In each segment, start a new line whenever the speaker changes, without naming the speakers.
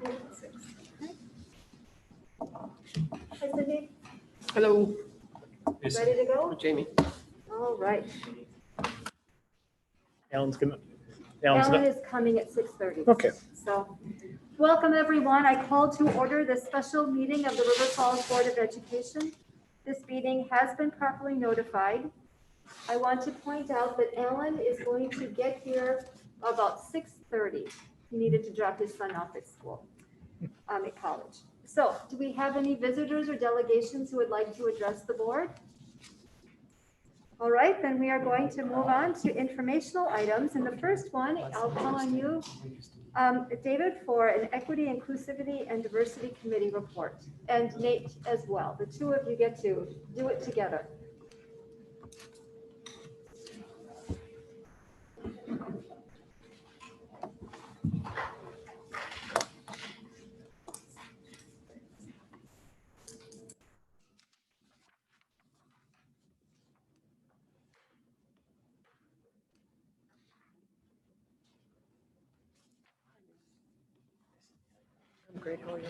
6. Hi, Cindy.
Hello.
Ready to go?
Jamie.
All right.
Alan's
Alan
gonna.
is coming at 6:30.
Okay.
So, welcome everyone. I call to order the special meeting of the River Falls Board of Education. This meeting has been properly notified. I want to point out that Alan is going to get here about 6:30. He needed to drop his son off at school, at college. So, do we have any visitors or delegations who would like to address the board? All right, then we are going to move on to informational items. And the first one, I'll call on you, David, for an Equity, Inclusivity, and Diversity Committee report. And Nate as well. The two of you get to do it together.
I'm great. How are you?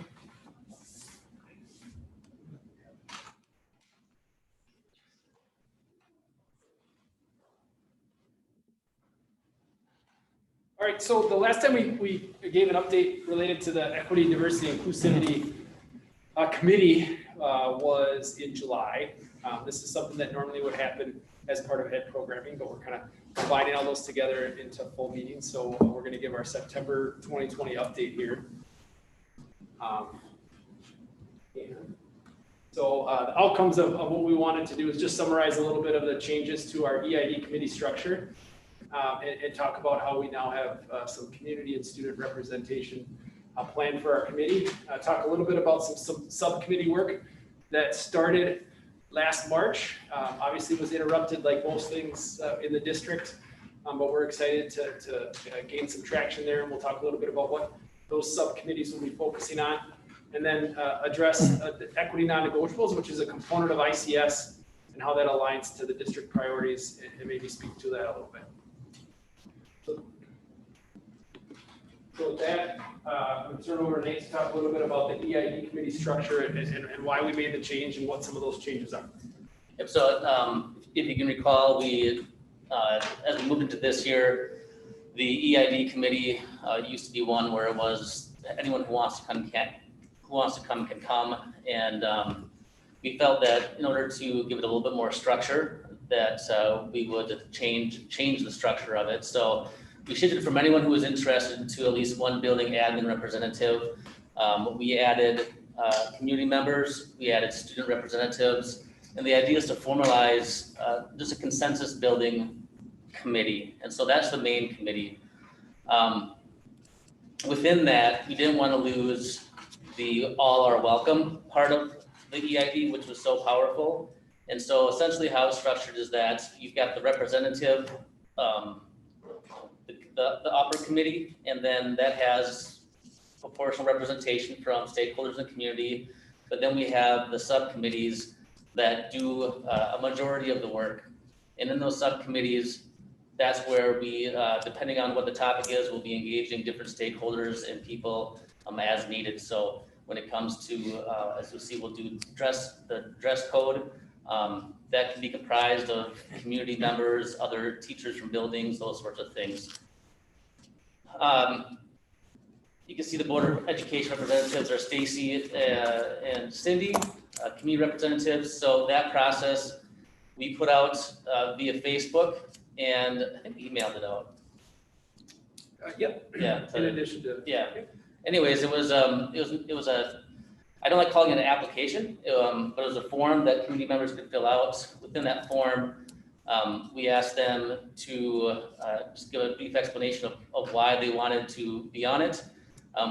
All right, so the last time we gave an update related to the Equity, Diversity, and Inclusivity Committee was in July. This is something that normally would happen as part of head programming, but we're kind of combining all those together into full meetings. So we're going to give our September 2020 update here. So the outcomes of what we wanted to do is just summarize a little bit of the changes to our EID committee structure. And talk about how we now have some community and student representation planned for our committee. Talk a little bit about some subcommittee work that started last March. Obviously was interrupted like most things in the district, but we're excited to gain some traction there. And we'll talk a little bit about what those subcommittees will be focusing on. And then address the equity non-negotiables, which is a component of ICS, and how that aligns to the district priorities, and maybe speak to that a little bit. So with that, I'm going to turn over to Nate to talk a little bit about the EID committee structure and why we made the change and what some of those changes are.
Yep, so if you can recall, we as we moved into this year, the EID committee used to be one where it was anyone who wants to come can come, and we felt that in order to give it a little bit more structure, that we would change the structure of it. So we shifted from anyone who was interested to at least one building admin representative. We added community members, we added student representatives, and the idea is to formalize just a consensus building committee. And so that's the main committee. Within that, we didn't want to lose the all are welcome part of the EID, which was so powerful. And so essentially how it's structured is that you've got the representative, the upper committee, and then that has proportional representation from stakeholders and community. But then we have the subcommittees that do a majority of the work. And in those subcommittees, that's where we, depending on what the topic is, we'll be engaging different stakeholders and people as needed. So when it comes to, as you'll see, we'll do the dress code. That can be comprised of community members, other teachers from buildings, those sorts of things. You can see the Board of Education representatives are Stacy and Cindy, community representatives. So that process we put out via Facebook, and I think we emailed it out.
Yep.
Yeah.
In addition to
Anyways, it was a, I don't like calling it an application, but it was a form that community members could fill out. Within that form, we asked them to just give a brief explanation of why they wanted to be on it.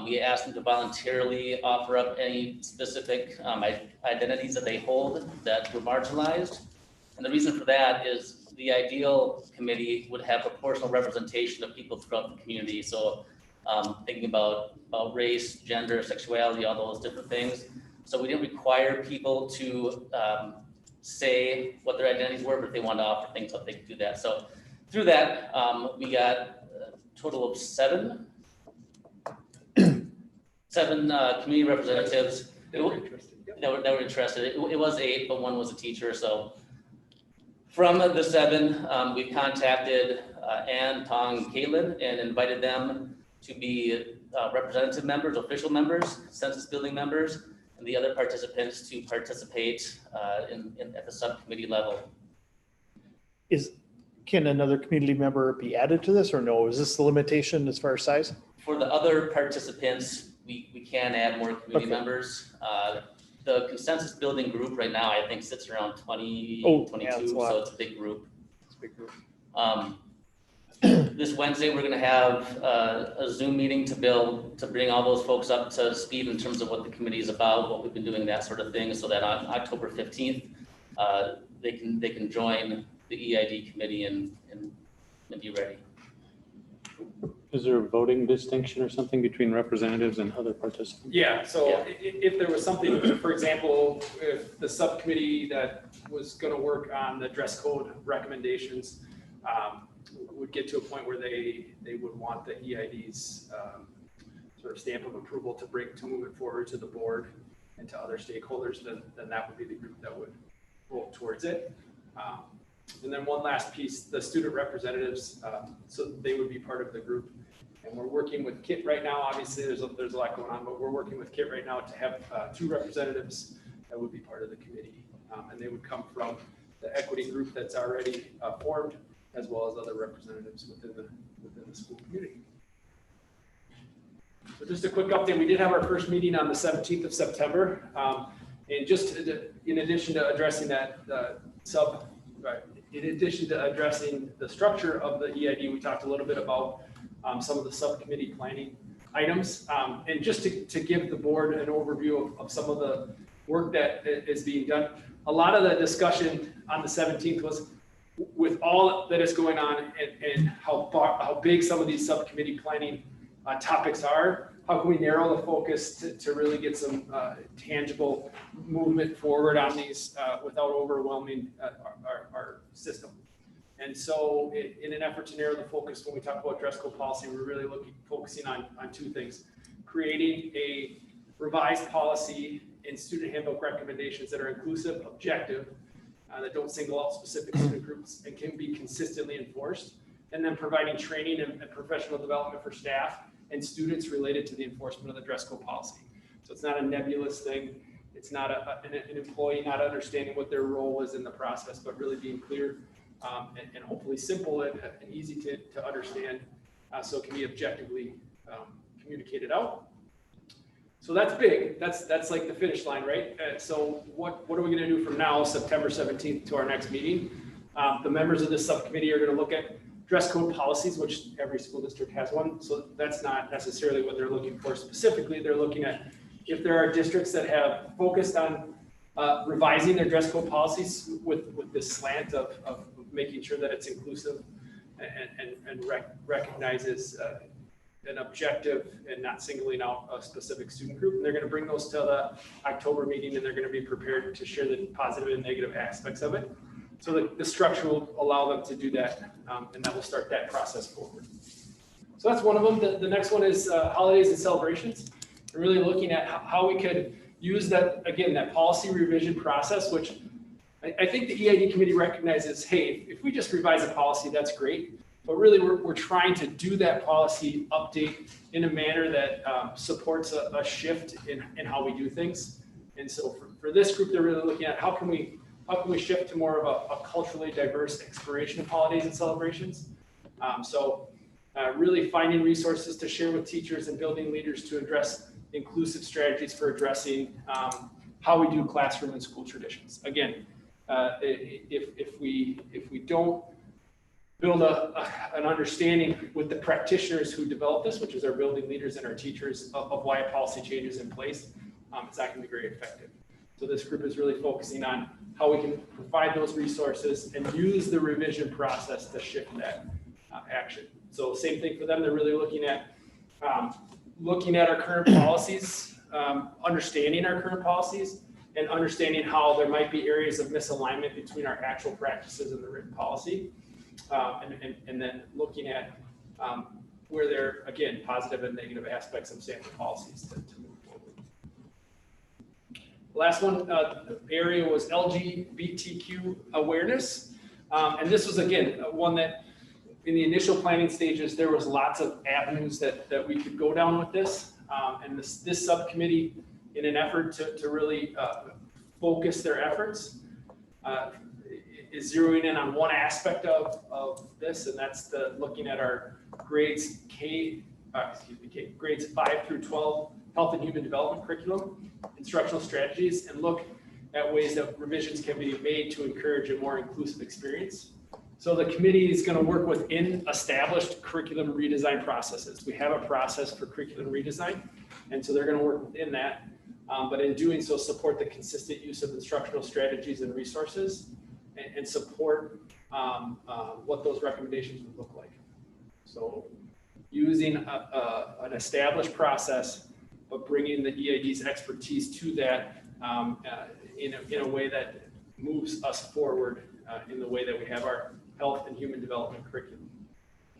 We asked them to voluntarily offer up any specific identities that they hold that were marginalized. And the reason for that is the ideal committee would have proportional representation of people throughout the community. So thinking about race, gender, sexuality, all those different things. So we didn't require people to say what their identities were, but if they wanted to offer things up, they could do that. So through that, we got a total of seven 7 community representatives
They were interested. Yep.
that were interested. It was 8, but 1 was a teacher. So from the 7, we contacted Ann, Tong, Caitlin, and invited them to be representative members, official members, census building members, and the other participants to participate at the subcommittee level.
Can another community member be added to this or no? Is this the limitation as far as size?
For the other participants, we can add more community
Okay.
members. The consensus building group right now, I think, sits around 20,
Oh,
22,
yeah, it's a lot.
so it's a big group.
It's a big group.
This Wednesday, we're gonna have a Zoom meeting to bring all those folks up to speed in terms of what the committee is about, what we've been doing, that sort of thing, so that on October 15th, they can join the EID committee and be ready.
Is there a voting distinction or something between representatives and other participants?
Yeah, so
Yeah.
if there was something, for example, if the subcommittee that was gonna work on the dress code recommendations would get to a point where they would want the EID's sort of stamp of approval to move it forward to the board and to other stakeholders, then that would be the group that would vote towards it. And then one last piece, the student representatives, so they would be part of the group. And we're working with KIT right now. Obviously, there's a lot going on, but we're working with KIT right now to have 2 representatives that would be part of the committee. And they would come from the equity group that's already formed, as well as other representatives within the school community. So just a quick update, we did have our first meeting on the 17th of September. And just in addition to addressing in addition to addressing the structure of the EID, we talked a little bit about some of the subcommittee planning items. And just to give the board an overview of some of the work that is being done. A lot of the discussion on the 17th was with all that is going on and how big some of these subcommittee planning topics are. How can we narrow the focus to really get some tangible movement forward on these without overwhelming our system? And so in an effort to narrow the focus, when we talk about dress code policy, we're really focusing on 2 things. Creating a revised policy and student handbook recommendations that are inclusive, objective, that don't single out specific student groups and can be consistently enforced. And then providing training and professional development for staff and students related to the enforcement of the dress code policy. So it's not a nebulous thing. It's not an employee not understanding what their role is in the process, but really being clear and hopefully simple and easy to understand so it can be objectively communicated out. So that's big. That's like the finish line, right? So what are we going to do from now, September 17th, to our next meeting? The members of this subcommittee are going to look at dress code policies, which every school district has one. So that's not necessarily what they're looking for specifically. They're looking at if there are districts that have focused on revising their dress code policies with this slant of making sure that it's inclusive and recognizes an objective and not singling out a specific student group. And they're going to bring those to the October meeting, and they're going to be prepared to share the positive and negative aspects of it. So the structure will allow them to do that, and that will start that process forward. So that's one of them. The next one is holidays and celebrations. We're really looking at how we could use that, again, that policy revision process, which I think the EID committee recognizes, hey, if we just revise a policy, that's great. But really, we're trying to do that policy update in a manner that supports a shift in how we do things. And so for this group, they're really looking at how can we shift to more of a culturally diverse exploration of holidays and celebrations. Really finding resources to share with teachers and building leaders to address inclusive strategies for addressing how we do classroom and school traditions. Again, if we don't build an understanding with the practitioners who develop this, which is our building leaders and our teachers, of why a policy change is in place, it's not going to be very effective. So this group is really focusing on how we can provide those resources and use the revision process to shift that action. So same thing for them. They're really looking at our current policies, understanding our current policies, and understanding how there might be areas of misalignment between our actual practices and the written policy. And then looking at where there are, again, positive and negative aspects of sample policies to move forward. Last one area was LGBTQ awareness. And this was, again, one that in the initial planning stages, there was lots of avenues that we could go down with this. And this subcommittee, in an effort to really focus their efforts, is zeroing in on one aspect of this, and that's looking at our grades grades 5 through 12 health and human development curriculum, instructional strategies, and look at ways that revisions can be made to encourage a more inclusive experience. So the committee is going to work within established curriculum redesign processes. We have a process for curriculum redesign, and so they're going to work within that. But in doing so, support the consistent use of instructional strategies and resources, and support what those recommendations would look like. So using an established process, but bringing the EID's expertise to that in a way that moves us forward in the way that we have our health and human development curriculum.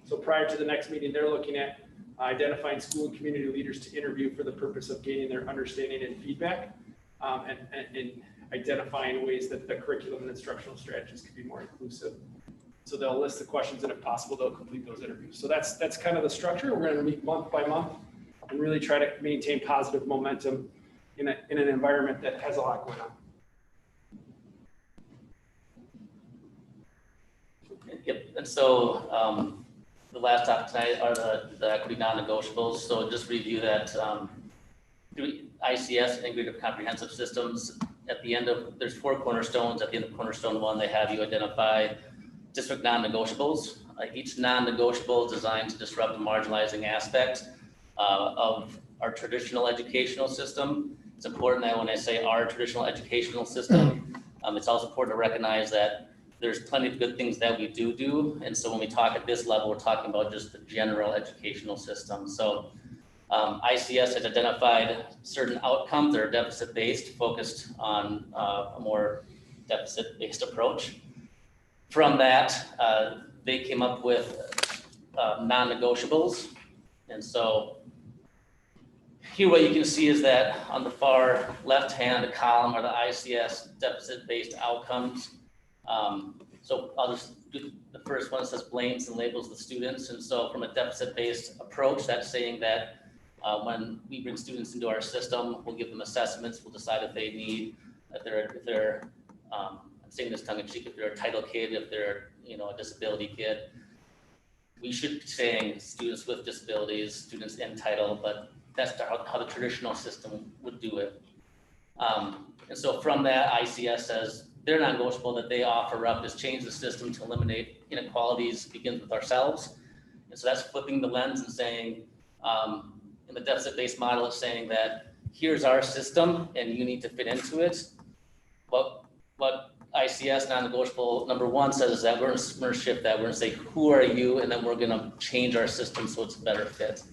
So prior to the next meeting, they're looking at identifying school and community leaders to interview for the purpose of gaining their understanding and feedback, and identifying ways that the curriculum and instructional strategies could be more inclusive. So they'll list the questions, and if possible, they'll complete those interviews. So that's kind of the structure. We're going to meet month by month and really try to maintain positive momentum in an environment that has a lot going on.
Yep, and so the last topic tonight are the equity non-negotiables. So just review that through ICS, Integrated Comprehensive Systems. At the end of, there's 4 cornerstones. At the end of cornerstone 1, they have you identify district non-negotiables. Each non-negotiable is designed to disrupt the marginalizing aspect of our traditional educational system. It's important that when I say our traditional educational system, it's also important to recognize that there's plenty of good things that we do. And so when we talk at this level, we're talking about just the general educational system. So ICS has identified certain outcomes that are deficit-based, focused on a more deficit-based approach. From that, they came up with non-negotiables. And so here what you can see is that on the far left-hand column are the ICS deficit-based outcomes. So I'll just do the first one. That says blames and labels the students. And so from a deficit-based approach, that's saying that when we bring students into our system, we'll give them assessments. We'll decide if they need, if they're I'm saying this tongue in cheek, if they're a title kid, if they're, a disability kid. We should be saying students with disabilities, students in title, but that's how the traditional system would do it. And so from that, ICS says they're non-negotiable that they offer up is change the system to eliminate inequalities begins with ourselves. And so that's flipping the lens and saying, in the deficit-based model, it's saying that here's our system and you need to fit into it. What ICS non-negotiable number 1 says is that we're going to shift that. We're going to say, who are you? And then we're going to change our system so it's a better fit.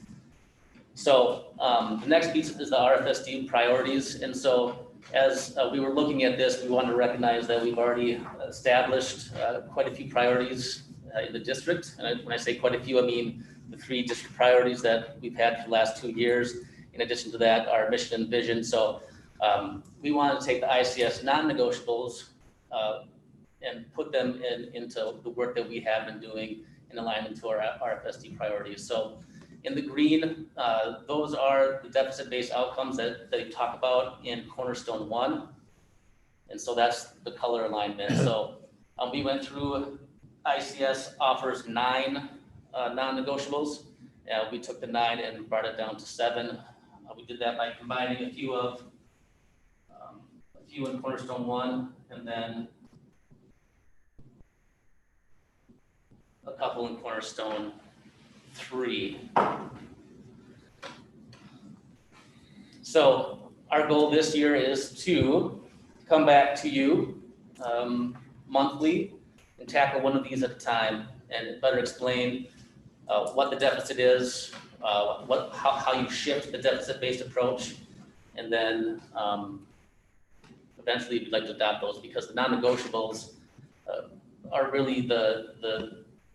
So the next piece is the RFSD priorities. And so as we were looking at this, we wanted to recognize that we've already established quite a few priorities in the district. And when I say quite a few, I mean the 3 district priorities that we've had for the last 2 years. In addition to that, our mission and vision. So we wanted to take the ICS non-negotiables and put them into the work that we have been doing in alignment to our RFSD priorities. So in the green, those are the deficit-based outcomes that they talk about in Cornerstone 1. And so that's the color alignment. So we went through, ICS offers 9 non-negotiables. We took the 9 and brought it down to 7. We did that by combining a few in Cornerstone 1 and then a couple in Cornerstone 3. So our goal this year is to come back to you monthly and tackle one of these at a time and better explain what the deficit is, how you shift the deficit-based approach, and then eventually we'd like to adopt those because the non-negotiables are really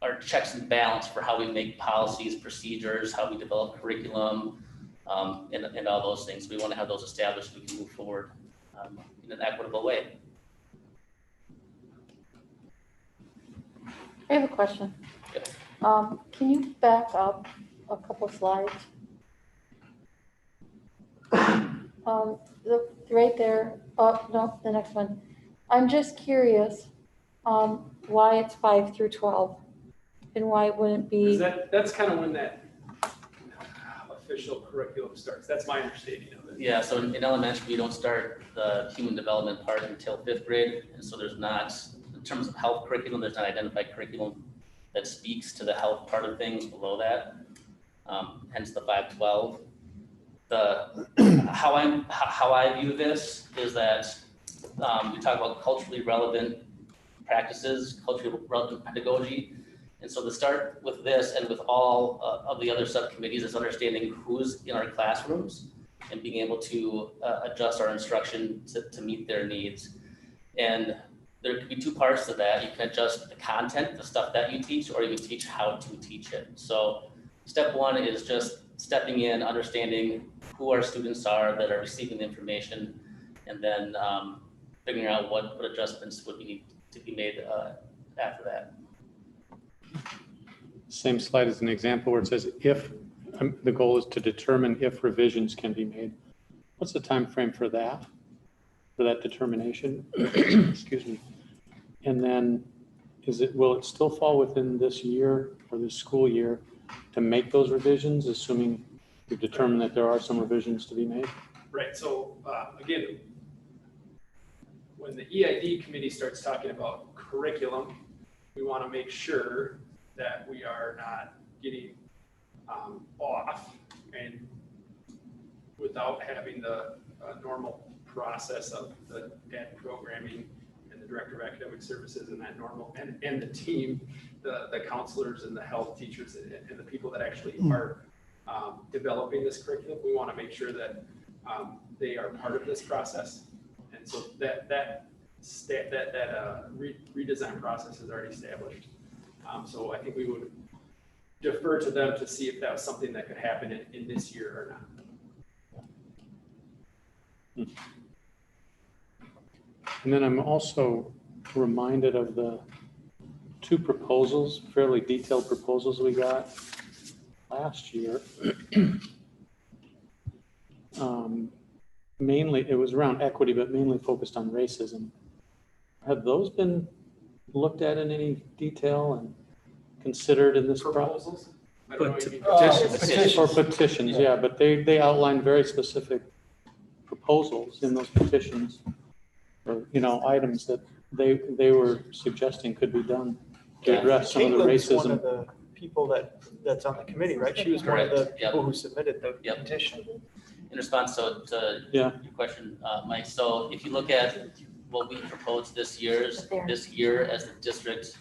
our checks and balance for how we make policies, procedures, how we develop curriculum, and all those things. We want to have those established so we can move forward in an equitable way.
I have a question.
Okay.
Can you back up a couple slides? Right there, oh, no, the next one. I'm just curious, why it's 5 through 12 and why it wouldn't be,
That's kind of when that official curriculum starts. That's my understanding of it.
Yeah, so in elementary, we don't start the human development part until 5th grade. And so there's not, in terms of health curriculum, there's not identified curriculum that speaks to the health part of things below that. Hence the 512. How I view this is that we talk about culturally relevant practices, culturally relevant pedagogy. And so to start with this and with all of the other subcommittees is understanding who's in our classrooms and being able to adjust our instruction to meet their needs. And there could be two parts to that. You can adjust the content, the stuff that you teach, or you can teach how to teach it. So step one is just stepping in, understanding who our students are that are receiving the information, and then figuring out what adjustments would need to be made after that.
Same slide as an example where it says if, the goal is to determine if revisions can be made. What's the time frame for that determination? Excuse me. And then will it still fall within this year or this school year to make those revisions, assuming you've determined that there are some revisions to be made?
Right, so again, when the EID committee starts talking about curriculum, we want to make sure that we are not getting off and without having the normal process of the DAD programming and the director of academic services and that normal, and the team, the counselors and the health teachers and the people that actually are developing this curriculum. We want to make sure that they are part of this process. And so that redesign process is already established. So I think we would defer to them to see if that was something that could happen in this year or not.
And then I'm also reminded of the two proposals, fairly detailed proposals we got last year. Mainly, it was around equity, but mainly focused on racism. Have those been looked at in any detail and considered in this process?
Proposals? I don't know what you mean.
Petitions.
Or petitions, yeah, but they outlined very specific proposals in those petitions, or, items that they were suggesting could be done to address some of the
Caitlin's one of
racism.
the people that's on the committee, right? She was one of the
Correct, yep.
people who submitted the
Yep.
petition.
In response to
Yeah.
your question, Mike, so if you look at what we proposed this year as the district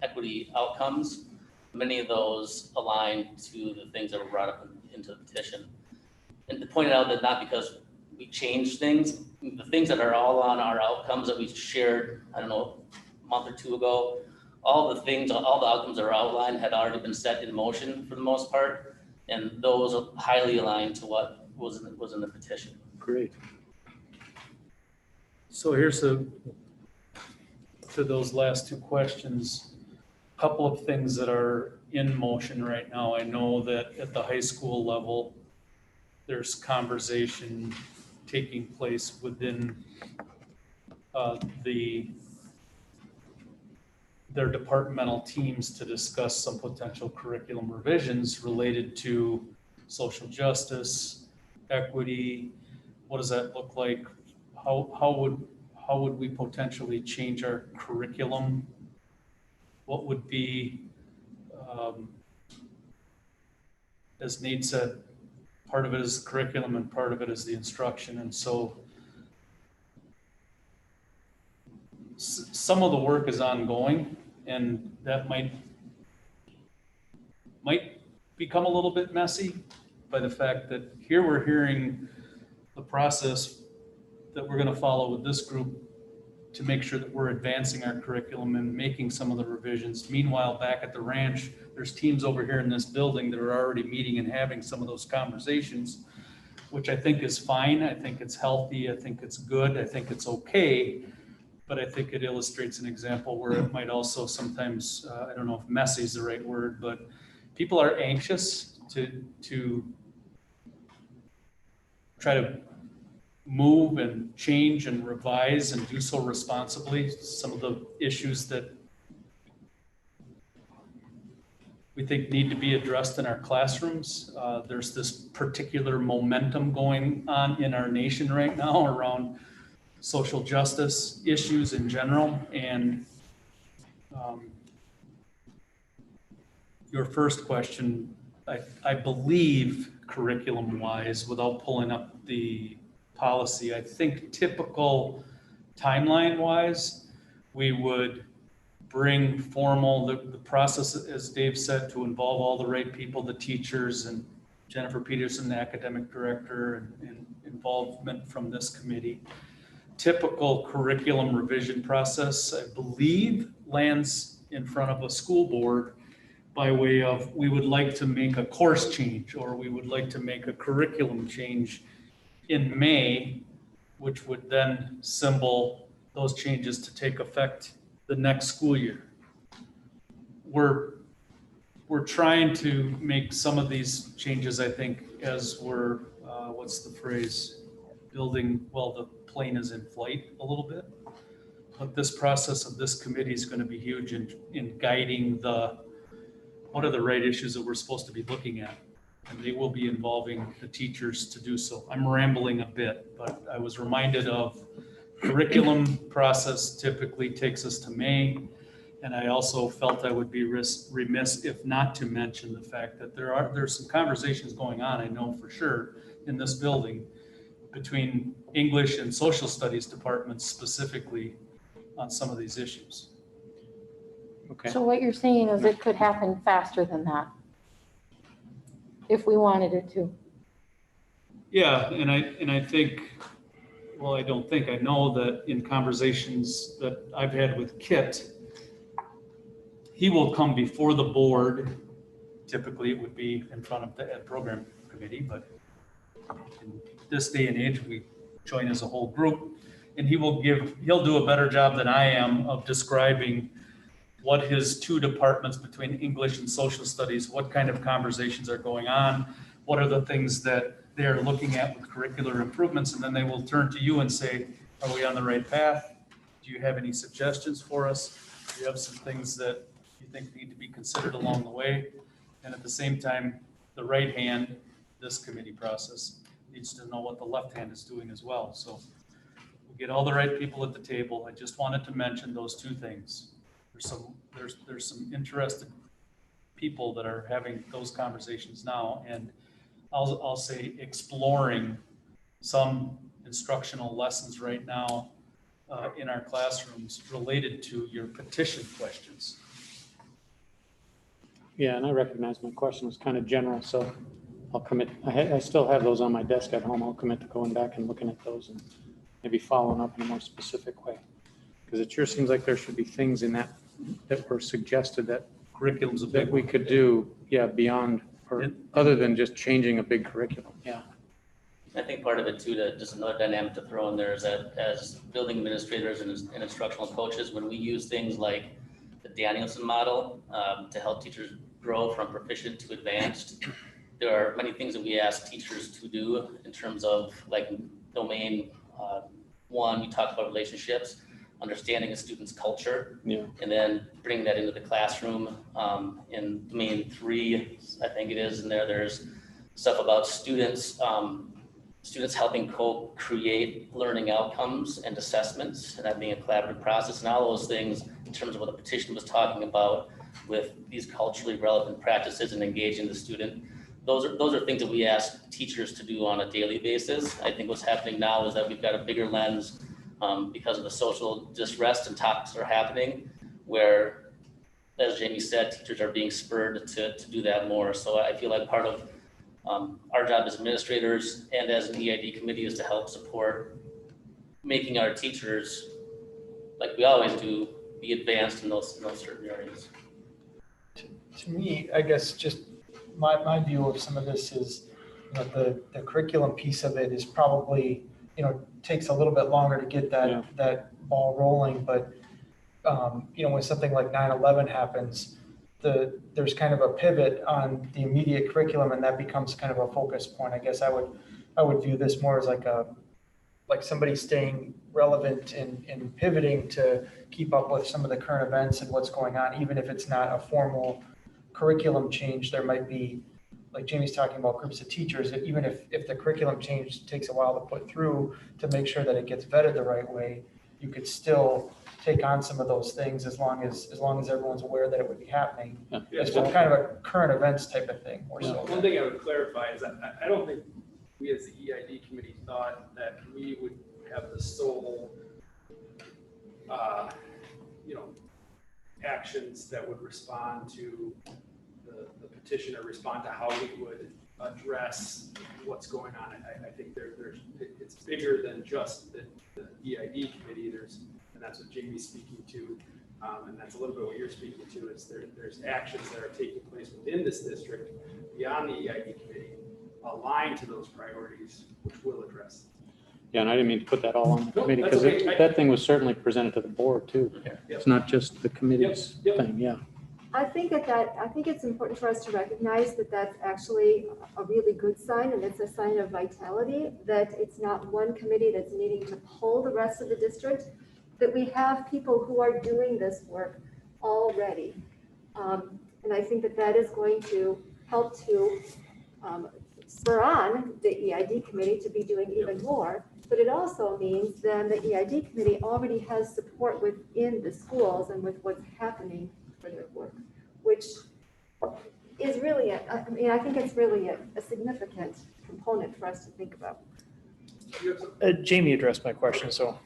equity outcomes, many of those align to the things that were brought up into the petition. And to point out that not because we changed things, the things that are all on our outcomes that we shared, I don't know, a month or two ago, all the outcomes that are outlined had already been set in motion for the most part. And those are highly aligned to what was in the petition.
Great.
So here's to those last two questions, couple of things that are in motion right now. I know that at the high school level, there's conversation taking place within their departmental teams to discuss some potential curriculum revisions related to social justice, equity. What does that look like? How would we potentially change our curriculum? What would be, as Nate said, part of it is curriculum and part of it is the instruction. And so some of the work is ongoing, and that might become a little bit messy by the fact that here we're hearing the process that we're going to follow with this group to make sure that we're advancing our curriculum and making some of the revisions. Meanwhile, back at the ranch, there's teams over here in this building that are already meeting and having some of those conversations, which I think is fine. I think it's healthy. I think it's good. I think it's okay. But I think it illustrates an example where it might also sometimes, I don't know if messy is the right word, but people are anxious to try to move and change and revise and do so responsibly. Some of the issues that we think need to be addressed in our classrooms. There's this particular momentum going on in our nation right now around social justice issues in general. And your first question, I believe curriculum-wise, without pulling up the policy, I think typical timeline-wise, we would bring formal, the process, as Dave said, to involve all the right people, the teachers and Jennifer Peterson, the academic director, and involvement from this committee. Typical curriculum revision process, I believe, lands in front of a school board by way of, we would like to make a course change, or we would like to make a curriculum change in May, which would then symbol those changes to take effect the next school year. We're trying to make some of these changes, I think, as we're, what's the phrase? Building, well, the plane is in flight a little bit. But this process of this committee is going to be huge in guiding what are the right issues that we're supposed to be looking at. And they will be involving the teachers to do so. I'm rambling a bit, but I was reminded of curriculum process typically takes us to May. And I also felt I would be remiss if not to mention the fact that there's some conversations going on, I know for sure, in this building between English and social studies departments specifically on some of these issues.
Okay.
So what you're saying is it could happen faster than that if we wanted it to.
Yeah, and I think, well, I don't think, I know that in conversations that I've had with Kit, he will come before the board. Typically, it would be in front of the Ed Program Committee, but in this day and age, we join as a whole group, and he'll do a better job than I am of describing what his two departments between English and social studies, what kind of conversations are going on, what are the things that they're looking at with curricular improvements, and then they will turn to you and say, are we on the right path? Do you have any suggestions for us? Do you have some things that you think need to be considered along the way? And at the same time, the right hand, this committee process, needs to know what the left hand is doing as well. So we'll get all the right people at the table. I just wanted to mention those two things. There's some interested people that are having those conversations now, and I'll say exploring some instructional lessons right now in our classrooms related to your petition questions.
Yeah, and I recognize my question was kind of general, so I'll commit. I still have those on my desk at home. I'll commit to going back and looking at those and maybe following up in a more specific way. Because it sure seems like there should be things in that were suggested that
Curriculum's a
that
big
we
one.
could do, yeah, beyond or other than just changing a big curriculum. Yeah.
I think part of it too, just another dynamic to throw in there is that as building administrators and instructional coaches, when we use things like the Danielson model to help teachers grow from proficient to advanced, there are many things that we ask teachers to do in terms of like domain one, we talked about relationships, understanding a student's culture,
Yeah.
and then bringing that into the classroom. In domain 3, I think it is, and there's stuff about students helping co-create learning outcomes and assessments, and that being a collaborative process, and all those things in terms of what the petition was talking about with these culturally relevant practices and engaging the student. Those are things that we ask teachers to do on a daily basis. I think what's happening now is that we've got a bigger lens because of the social distress and topics that are happening, where, as Jamie said, teachers are being spurred to do that more. So I feel like part of our job as administrators and as an EID committee is to help support making our teachers like we always do, be advanced in those certain areas.
To me, I guess just my view of some of this is, the curriculum piece of it is probably, takes a little bit longer to get
Yeah.
that ball rolling, but, when something like 9/11 happens, there's kind of a pivot on the immediate curriculum and that becomes kind of a focus point. I guess I would view this more as like somebody staying relevant and pivoting to keep up with some of the current events and what's going on, even if it's not a formal curriculum change. There might be, like Jamie's talking about, groups of teachers, that even if the curriculum change takes a while to put through to make sure that it gets vetted the right way, you could still take on some of those things as long as everyone's aware that it would be happening.
Yeah.
It's just kind of a current events type of thing more so.
One thing I would clarify is I don't think we as the EID committee thought that we would have the sole, actions that would respond to the petition or respond to how we would address what's going on. I think it's bigger than just the EID committee. And that's what Jamie's speaking to. And that's a little bit what you're speaking to, is there's actions that are taking place within this district beyond the EID committee, aligned to those priorities, which we'll address.
Yeah, and I didn't mean to put that all on the
No,
committee,
that's
because
okay.
that thing was certainly presented to the board too.
Yep.
It's not just the committee's
Yep.
thing, yeah.
I think it's important for us to recognize that that's actually a really good sign, and it's a sign of vitality, that it's not one committee that's needing to pull the rest of the district, that we have people who are doing this work already. And I think that is going to help to spur on the EID committee to be doing even more. But it also means then the EID committee already has support within the schools and with what's happening for their work, which is really, I think it's really a significant component for us to think about.
Jamie addressed my question, so.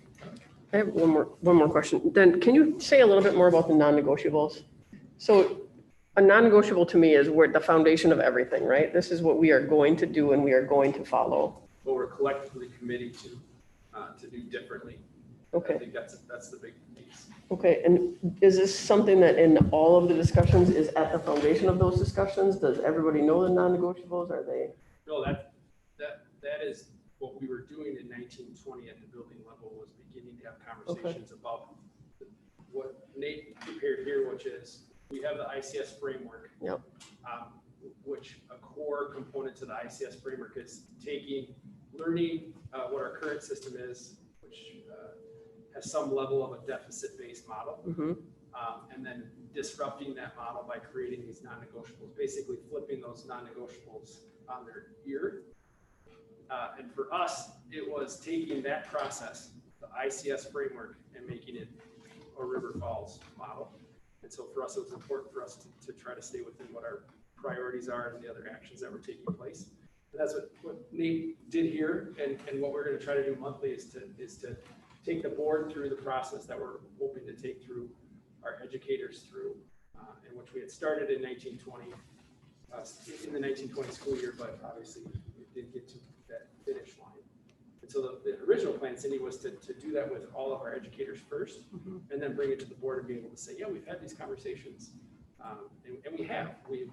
I have one more question. Then can you say a little bit more about the non-negotiables? So a non-negotiable to me is where the foundation of everything, right? This is what we are going to do and we are going to follow.
What we're collectively committing to do differently.
Okay.
I think that's the big piece.
Okay, and is this something that in all of the discussions is at the foundation of those discussions? Does everybody know the non-negotiables? Are they?
No, that is what we were doing in 1920 at the building level, was beginning to have conversations about what Nate prepared here, which is we have the ICS framework.
Yep.
Which a core component to the ICS framework is learning what our current system is, which has some level of a deficit-based model, and then disrupting that model by creating these non-negotiables, basically flipping those non-negotiables on their ear. And for us, it was taking that process, the ICS framework, and making it a River Falls model. And so for us, it was important for us to try to stay within what our priorities are and the other actions that were taking place. And that's what Nate did here, and what we're going to try to do monthly is to take the board through the process that we're hoping to take through our educators through, and which we had started in 1920, in the 1920 school year, but obviously we didn't get to that finish line. And so the original plan, Cindy, was to do that with all of our educators first, and then bring it to the board and be able to say, yeah, we've had these conversations. And we have. In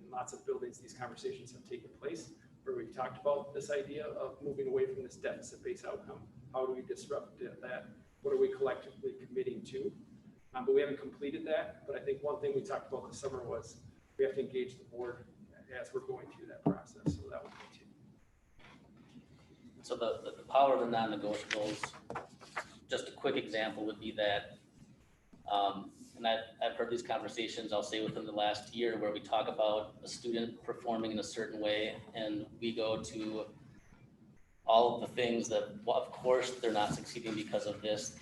lots of buildings, these conversations have taken place where we've talked about this idea of moving away from this deficit-based outcome. How do we disrupt that? What are we collectively committing to? But we haven't completed that. But I think one thing we talked about this summer was we have to engage the board as we're going through that process. So that will continue.
So the power of the non-negotiables, just a quick example would be that, and I've heard these conversations, I'll say within the last year, where we talk about a student performing in a certain way, and we go to all of the things that, well, of course, they're not succeeding because of this,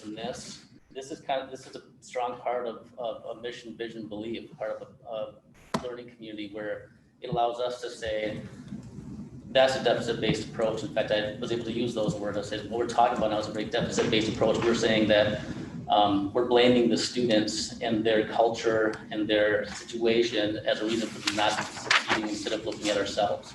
and this. This is a strong part of a mission, vision, belief, part of a learning community where it allows us to say, that's a deficit-based approach. In fact, I was able to use those words. I said, what we're talking about now is a very deficit-based approach. We're saying that we're blaming the students and their culture and their situation as a reason for them not succeeding instead of looking at ourselves.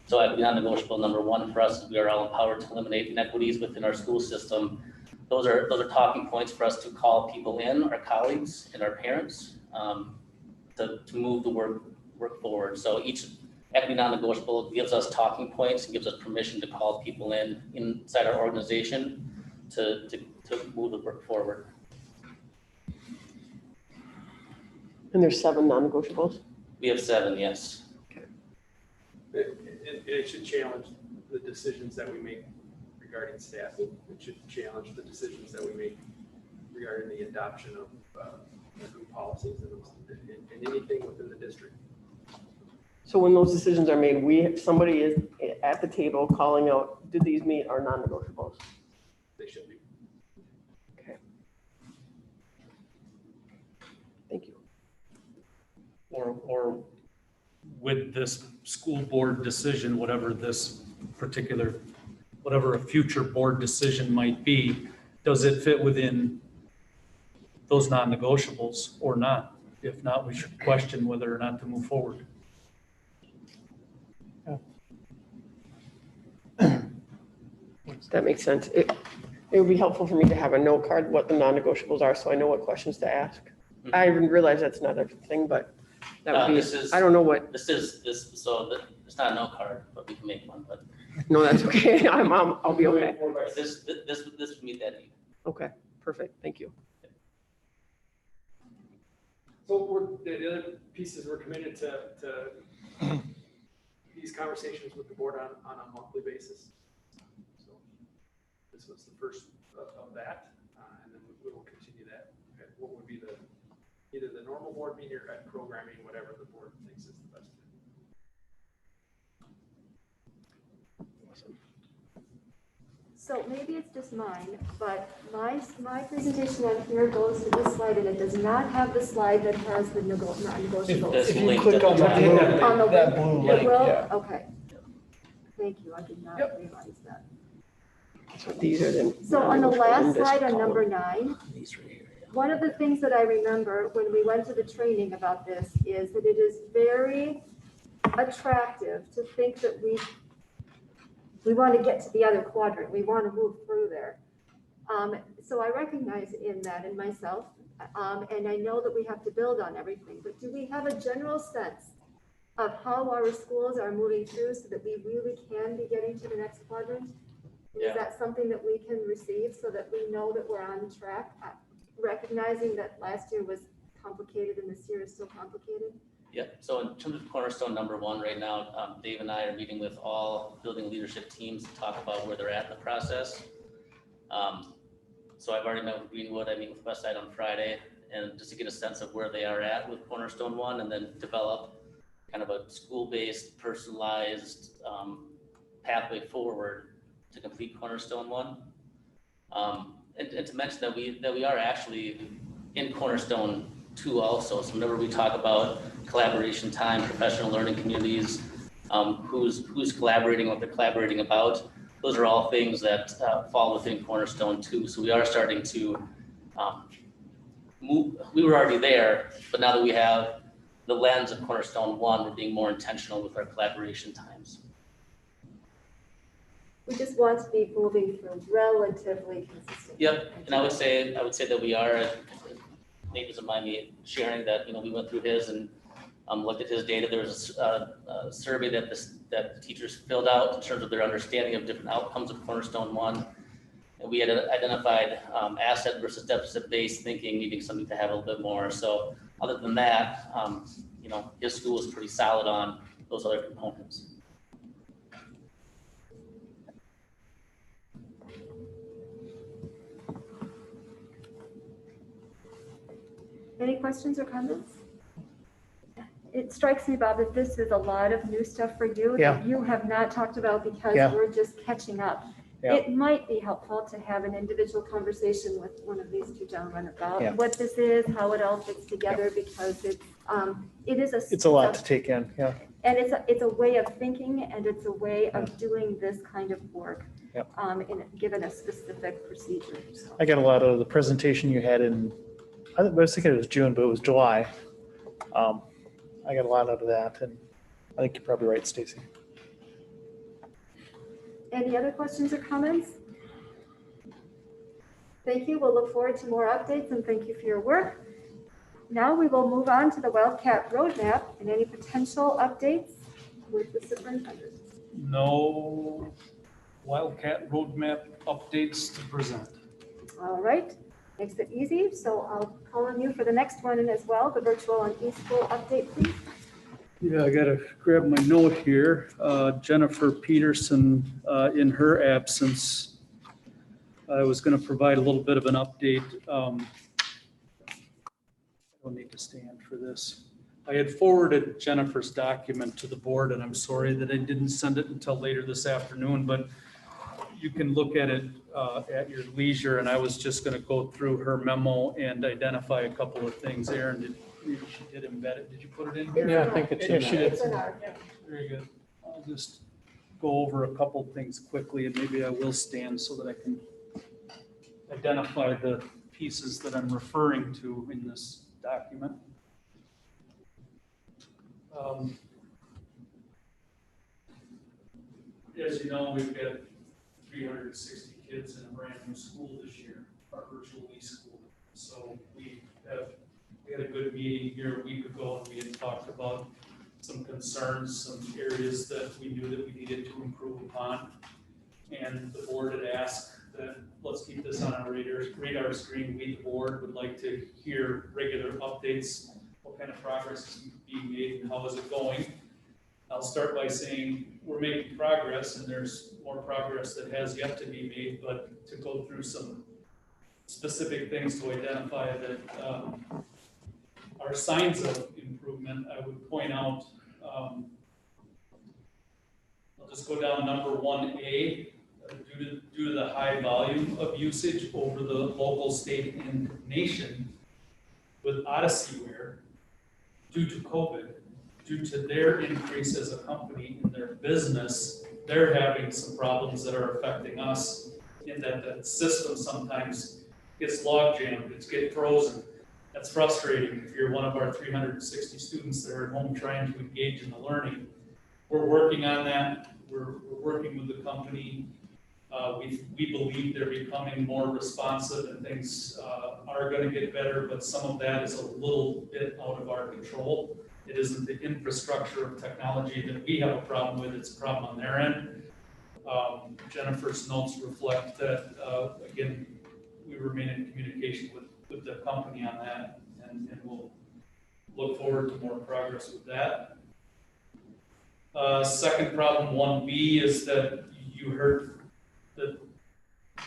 So non-negotiable number one for us is we are all empowered to eliminate inequities within our school system those are talking points for us to call people in, our colleagues and our parents, to move the work forward. So each equity non-negotiable gives us talking points and gives us permission to call people inside our organization to move the work forward.
And there's 7 non-negotiables?
We have 7, yes.
It should challenge the decisions that we make regarding staffing. It should challenge the decisions that we make regarding the adoption of new policies and anything within the district.
So when those decisions are made, somebody is at the table calling out, do these meet our non-negotiables?
They should be.
Okay. Thank you.
Or with this school board decision, whatever a future board decision might be, does it fit within those non-negotiables or not? If not, we should question whether or not to move forward.
That makes sense. It would be helpful for me to have a note card, what the non-negotiables are, so I know what questions to ask. I even realize that's not everything, but that would be, I don't know what,
It's not a note card, but we can make one, but
no, that's okay. I'll be okay.
this would meet that need.
Okay, perfect. Thank you.
So the other pieces, we're committed to these conversations with the board on a monthly basis. So this was the first of that, and then we will continue that. Okay, what would be either the normal board meeting or at programming, whatever the board thinks is the best.
So maybe it's just mine, but my presentation on here goes to this slide, and it does not have the slide that has the non-negotiables.
That's
If you
linked
click on that blue,
On the
that
link,
blue
it
link,
will?
yeah.
Okay. Thank you, I did not realize that.
So these are the.
So on the last
non-negotiable in this
slide on
column.
number 9, one of the things that I remember when we went to the training about this is that it is very attractive to think that we want to get to the other quadrant. We want to move through there. So I recognize in that in myself, and I know that we have to build on everything, but do we have a general sense of how our schools are moving through so that we really can be getting to the next quadrant?
Yeah.
Is that something that we can receive so that we know that we're on track, recognizing that last year was complicated and this year is still complicated?
Yeah, so in terms of Cornerstone number 1 right now, Dave and I are meeting with all building leadership teams to talk about where they're at in the process. So I've already met with Greenwood, I meet with Westside on Friday, and just to get a sense of where they are at with Cornerstone 1, and then develop kind of a school-based, personalized pathway forward to complete Cornerstone 1. And to mention that we are actually in Cornerstone 2 also. So whenever we talk about collaboration time, professional learning communities, who's collaborating, what they're collaborating about, those are all things that fall within Cornerstone 2. So we are starting to move. We were already there, but now that we have the lens of Cornerstone 1, we're being more intentional with our collaboration times.
We just want to be moving through relatively consistently.
Yep, and I would say that we are. Nate doesn't mind me sharing that, we went through his and looked at his data. There was a survey that the teachers filled out in terms of their understanding of different outcomes of Cornerstone 1. And we had identified asset versus deficit-based thinking, needing something to have a little bit more. So other than that, his school is pretty solid on those other components.
Any questions or comments? It strikes me, Bob, that this is a lot of new stuff for you
Yeah.
that you have not talked about because
Yeah.
we're just catching up.
Yeah.
It might be helpful to have an individual conversation with one of these two gentlemen
Yeah.
about what this is, how it all fits together, because it is a.
It's a lot to take in, yeah.
And it's a way of thinking, and it's a way of doing this kind of work.
Yep.
Given a specific procedure. So.
I got a lot of the presentation you had I was thinking it was June, but it was July. I got a lot out of that, and I think you're probably right, Stacy.
Any other questions or comments? Thank you. We'll look forward to more updates and thank you for your work. Now we will move on to the Wildcat Roadmap and any potential updates with the superintendent.
No Wildcat roadmap updates to present.
All right, makes it easy. So I'll call on you for the next one as well, the virtual and e-school update, please.
Yeah, I gotta grab my note here. Jennifer Peterson, in her absence, I was gonna provide a little bit of an update. I don't need to stand for this. I had forwarded Jennifer's document to the board, and I'm sorry that I didn't send it until later this afternoon, but you can look at it at your leisure, and I was just gonna go through her memo and identify a couple of things. Aaron, she did embed it. Did you put it in here?
Yeah, I think it's in there.
It's in our-
Very good. I'll just go over a couple things quickly, and maybe I will stand so that I can identify the pieces that I'm referring to in this document. As you know, we've got 360 kids in a brand new school this year, our virtual e-school. So we had a good meeting here a week ago, and we had talked about some concerns, some areas that we knew that we needed to improve upon. And the board had asked that let's keep this on our radar screen. We, the board, would like to hear regular updates, what kind of progress is being made and how is it going. I'll start by saying we're making progress, and there's more progress that has yet to be made, but to go through some specific things to identify that are signs of improvement, I would point out, I'll just go down number 1A, due to the high volume of usage over the local, state, and nation with Odysseyware due to COVID, due to their increase as a company in their business, they're having some problems that are affecting us in that the system sometimes gets log jammed, it's get frozen. That's frustrating if you're one of our 360 students that are at home trying to engage in the learning. We're working on that. We're working with the company. We believe they're becoming more responsive and things are going to get better, but some of that is a little bit out of our control. It isn't the infrastructure of technology that we have a problem with, it's a problem on their end. Jennifer's notes reflect that, again, we remain in communication with the company on that, and we'll look forward to more progress with that. Second problem, 1B, is that you heard that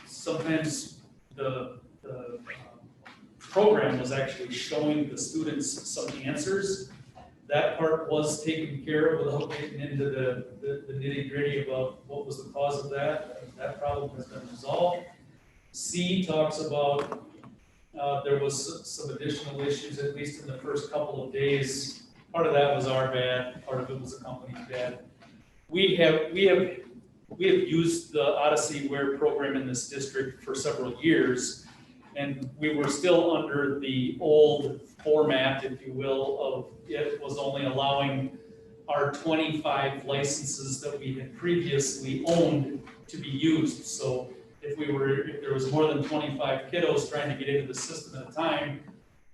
sometimes the program was actually showing the students some answers. That part was taken care of without getting into the nitty-gritty about what was the cause of that. That problem has been resolved. C talks about there was some additional issues, at least in the first couple of days. Part of that was our bad, part of it was the company's bad. We have used the Odysseyware program in this district for several years, and we were still under the old format, if you will, of it was only allowing our 25 licenses that we had previously owned to be used. So if there was more than 25 kiddos trying to get into the system at a time,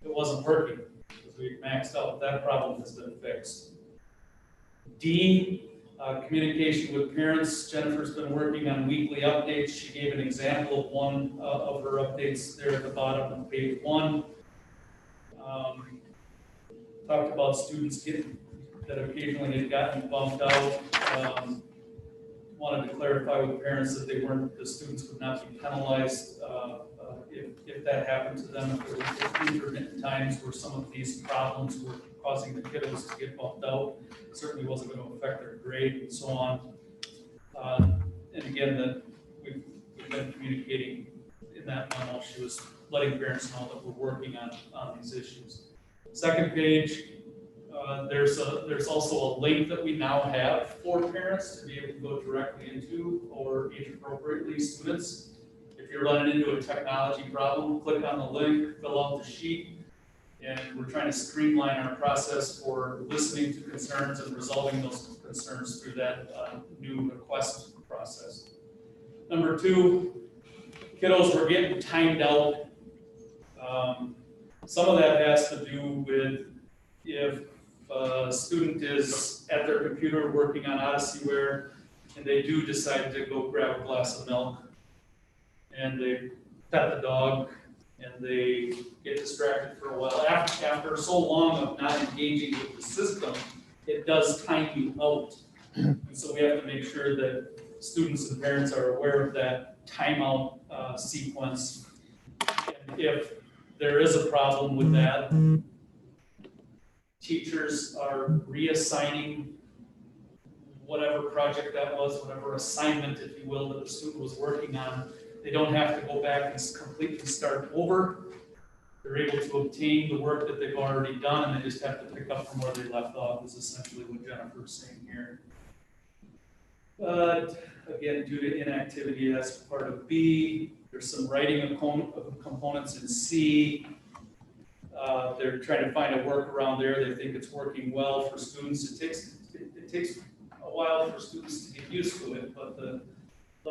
it wasn't working because we maxed out. That problem has been fixed. D, communication with parents. Jennifer's been working on weekly updates. She gave an example of one of her updates there at the bottom of page 1. Talked about students that occasionally had gotten bumped out. Wanted to clarify with parents that the students would not be penalized if that happened to them. If there were intermittent times where some of these problems were causing the kiddos to get bumped out, it certainly wasn't going to affect their grade and so on. And again, that we've been communicating in that memo. She was letting parents know that we're working on these issues. Second page, there's also a link that we now have for parents to be able to go directly into, or age appropriately students. If you're running into a technology problem, click on the link, fill out the sheet, and we're trying to streamline our process for listening to concerns and resolving those concerns through that new request process. Number 2, kiddos were getting timed out. Some of that has to do with if a student is at their computer working on Odysseyware and they do decide to go grab a glass of milk and they pet the dog and they get distracted for a while. After so long of not engaging with the system, it does time you out. And so we have to make sure that students and parents are aware of that timeout sequence. And if there is a problem with that, teachers are reassigning whatever project that was, whatever assignment, if you will, that the student was working on. They don't have to go back and completely start over. They're able to obtain the work that they've already done, and they just have to pick up from where they left off, is essentially what Jennifer's saying here. But again, due to inactivity, that's part of B. There's some writing of components in C. They're trying to find a workaround there. They think it's working well for students. It takes a while for students to get used to it, but the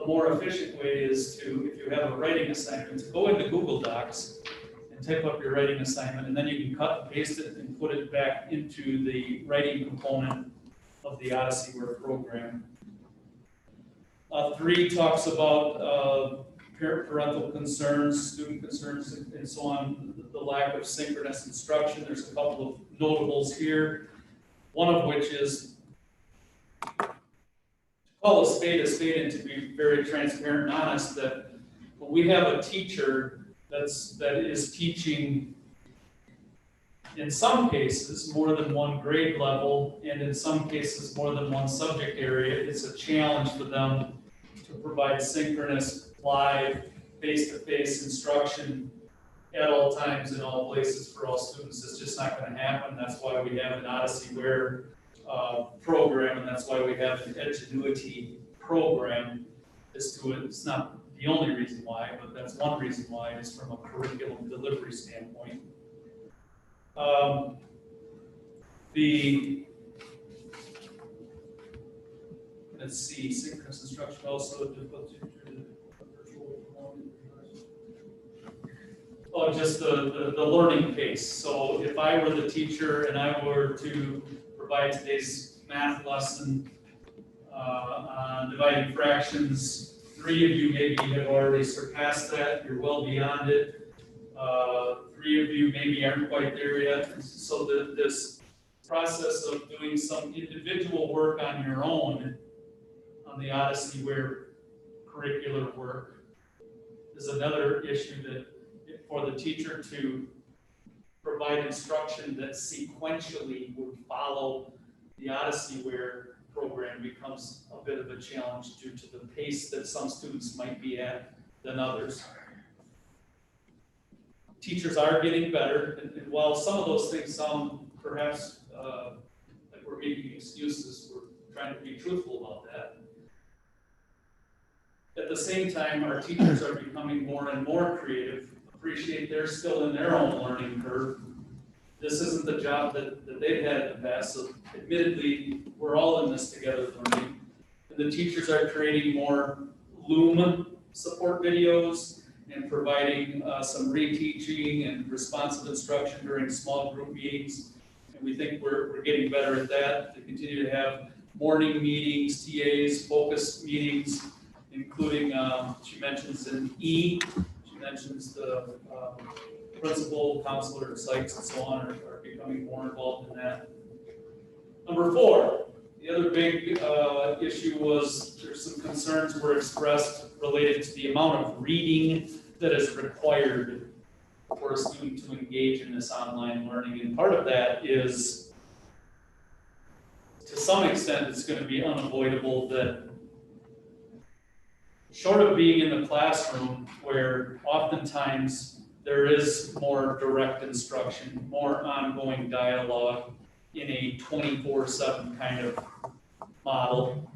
more efficient way is to, if you have a writing assignment, to go into Google Docs and type up your writing assignment, and then you can cut and paste it and put it back into the writing component of the Odysseyware program. 3 talks about parental concerns, student concerns, and so on, the lack of synchronous instruction. There's a couple of notables here, one of which is to call a spade and to be very transparent and honest, that when we have a teacher that is teaching, in some cases, more than one grade level, and in some cases, more than one subject area, it's a challenge for them to provide synchronous, live, face-to-face instruction at all times in all places for all students. It's just not going to happen. That's why we have an Odysseyware program, and that's why we have an Edgenuity program. It's not the only reason why, but that's one reason why, is from a curriculum delivery standpoint. Let's see, synchronous instruction also difficult to just the learning pace. So if I were the teacher and I were to provide today's math lesson on dividing fractions, 3 of you maybe have already surpassed that, you're well beyond it. 3 of you maybe aren't quite there yet. So this process of doing some individual work on your own on the Odysseyware curricular work is another issue, that for the teacher to provide instruction that sequentially would follow the Odysseyware program becomes a bit of a challenge due to the pace that some students might be at than others. Teachers are getting better, and while some of those things sound perhaps like we're making excuses, we're trying to be truthful about that. At the same time, our teachers are becoming more and more creative. Appreciate they're still in their own learning curve. This isn't the job that they've had in the past, so admittedly, we're all in this together learning. And the teachers are creating more Loom support videos and providing some reteaching and responsive instruction during small group meetings. And we think we're getting better at that. They continue to have morning meetings, TAs, focus meetings, including, she mentions in E, she mentions the principal, counselor, and psychs, and so on are becoming more involved in that. Number 4, the other big issue was there's some concerns were expressed related to the amount of reading that is required for a student to engage in this online learning. And part of that is, to some extent, it's going to be unavoidable that short of being in the classroom, where oftentimes there is more direct instruction, more ongoing dialogue in a 24/7 kind of model,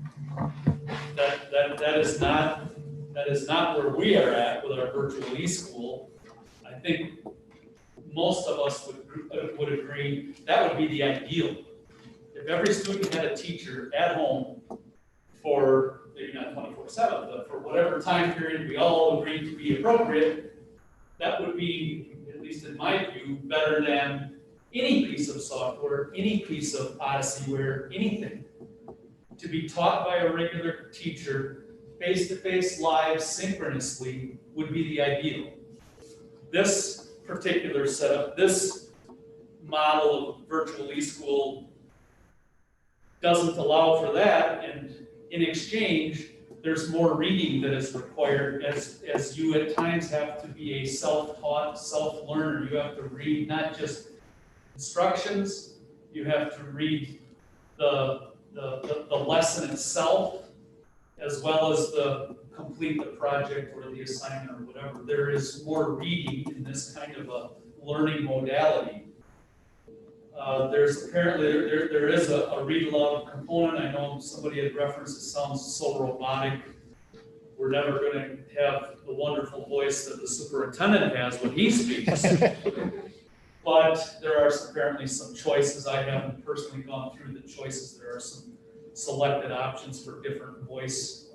that is not where we are at with our virtual e-school. I think most of us would agree that would be the ideal. If every student had a teacher at home for, maybe not 24/7, October 7th, but for whatever time period we all agreed to be appropriate, that would be, at least in my view, better than any piece of software, any piece of Odysseyware, anything. To be taught by a regular teacher, face-to-face, live, synchronously, would be the ideal. This particular setup, this model of virtual e-school doesn't allow for that, and in exchange, there's more reading that is required as you at times have to be a self-taught, self-learner. You have to read not just instructions, you have to read the lesson itself, as well as complete the project or the assignment or whatever. There is more reading in this kind of a learning modality. There's apparently, there is a read aloud component. I know somebody had referenced, it sounds so robotic. We're never gonna have the wonderful voice that the superintendent has when he speaks. But there are apparently some choices. I haven't personally gone through the choices. There are some selected options for different voice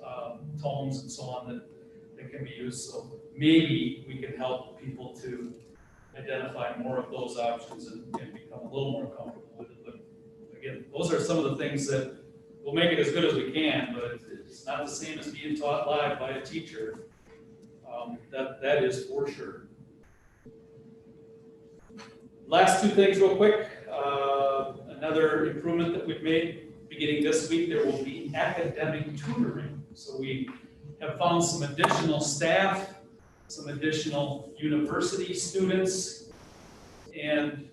tones and so on that can be used. So maybe we can help people to identify more of those options and become a little more comfortable with it. But again, those are some of the things that will make it as good as we can, but it's not the same as being taught live by a teacher. That is for sure. Last two things real quick. Another improvement that we've made beginning this week, there will be academic tutoring. So we have found some additional staff, some additional university students, and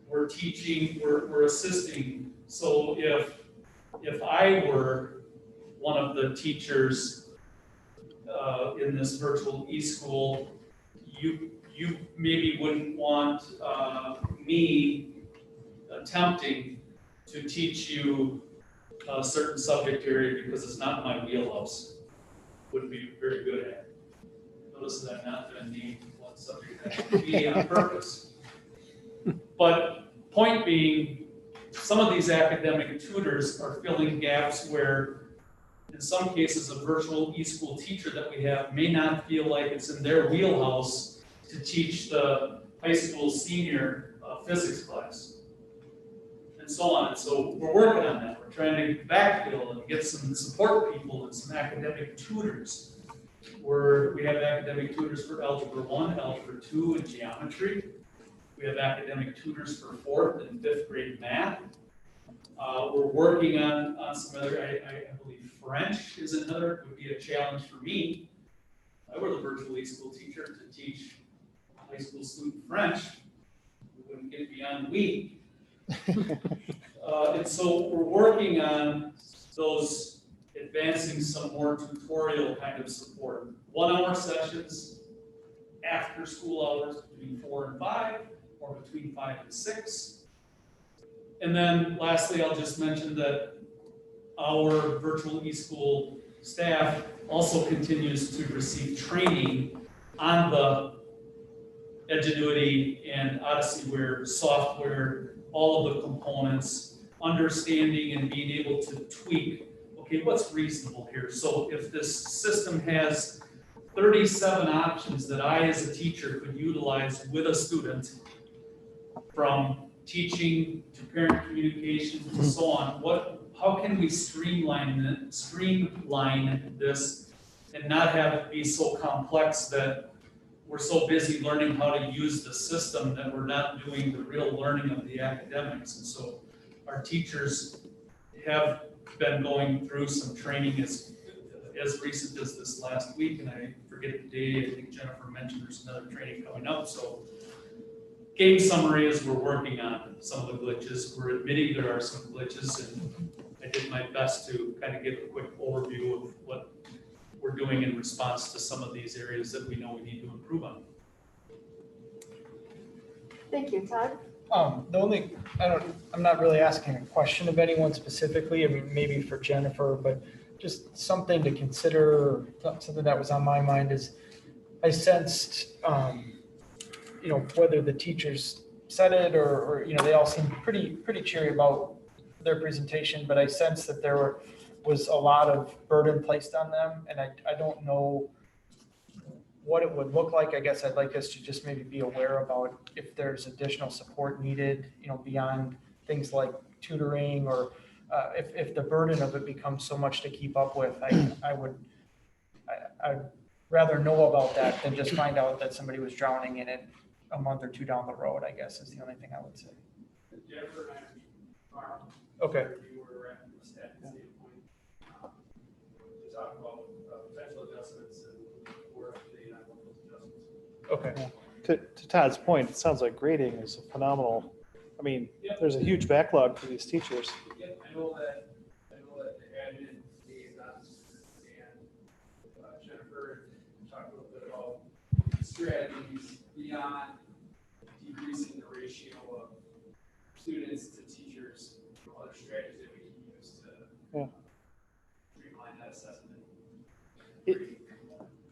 we're teaching, we're assisting. So if I were one of the teachers in this virtual e-school, you maybe wouldn't want me attempting to teach you a certain subject area because it's not my wheelhouse. Wouldn't be very good at it. Notice that I'm not going to name one subject that would be on purpose. But point being, some of these academic tutors are filling gaps where, in some cases, a virtual e-school teacher that we have may not feel like it's in their wheelhouse to teach the high school senior physics class, and so on. And so we're working on that. We're trying to backfill and get some support people and some academic tutors. We have academic tutors for Algebra 1, Algebra 2, and Geometry. We have academic tutors for 4th and 5th grade math. We're working on some other, I believe French is another, would be a challenge for me. If I were the virtual e-school teacher to teach high school student French, we wouldn't get beyond we. And so we're working on those, advancing some more tutorial kind of support. 1 hour sessions, after school hours between 4 and 5, or between 5 and 6. And then lastly, I'll just mention that our virtual e-school staff also continues to receive training on the Edgenuity and Odysseyware software, all of the components, understanding and being able to tweak, okay, what's reasonable here? So if this system has 37 options that I as a teacher could utilize with a student, from teaching to parent communication to so on, how can we streamline this and not have it be so complex that we're so busy learning how to use the system that we're not doing the real learning of the academics. And so our teachers have been going through some training as recent as this last week, and I forget the day, I think Jennifer mentioned there's another training coming up. So game summary is we're working on some of the glitches. We're admitting there are some glitches, and I did my best to kind of give a quick overview of what we're doing in response to some of these areas that we know we need to improve on.
Thank you, Todd.
I'm not really asking a question of anyone specifically, I mean, maybe for Jennifer, but just something to consider, something that was on my mind is I sensed, whether the teachers said it or they all seemed pretty cheery about their presentation, but I sensed that there was a lot of burden placed on them, and I don't know what it would look like. I guess I'd like us to just maybe be aware about if there's additional support needed, beyond things like tutoring, or if the burden of it becomes so much to keep up with. I'd rather know about that than just find out that somebody was drowning in it a month or two down the road, I guess is the only thing I would say.
Jennifer and I meet tomorrow.
Okay.
Review where we're at from a staff standpoint. To talk about potential adjustments and we're up to date on what those adjustments.
Okay.
To Todd's point, it sounds like grading is a phenomenal, there's a huge backlog for these teachers.
Yep, I know that the admin liaisons and Jennifer talked a little bit about strategies beyond decreasing the ratio of students to teachers, other strategies that we can use to streamline that assessment.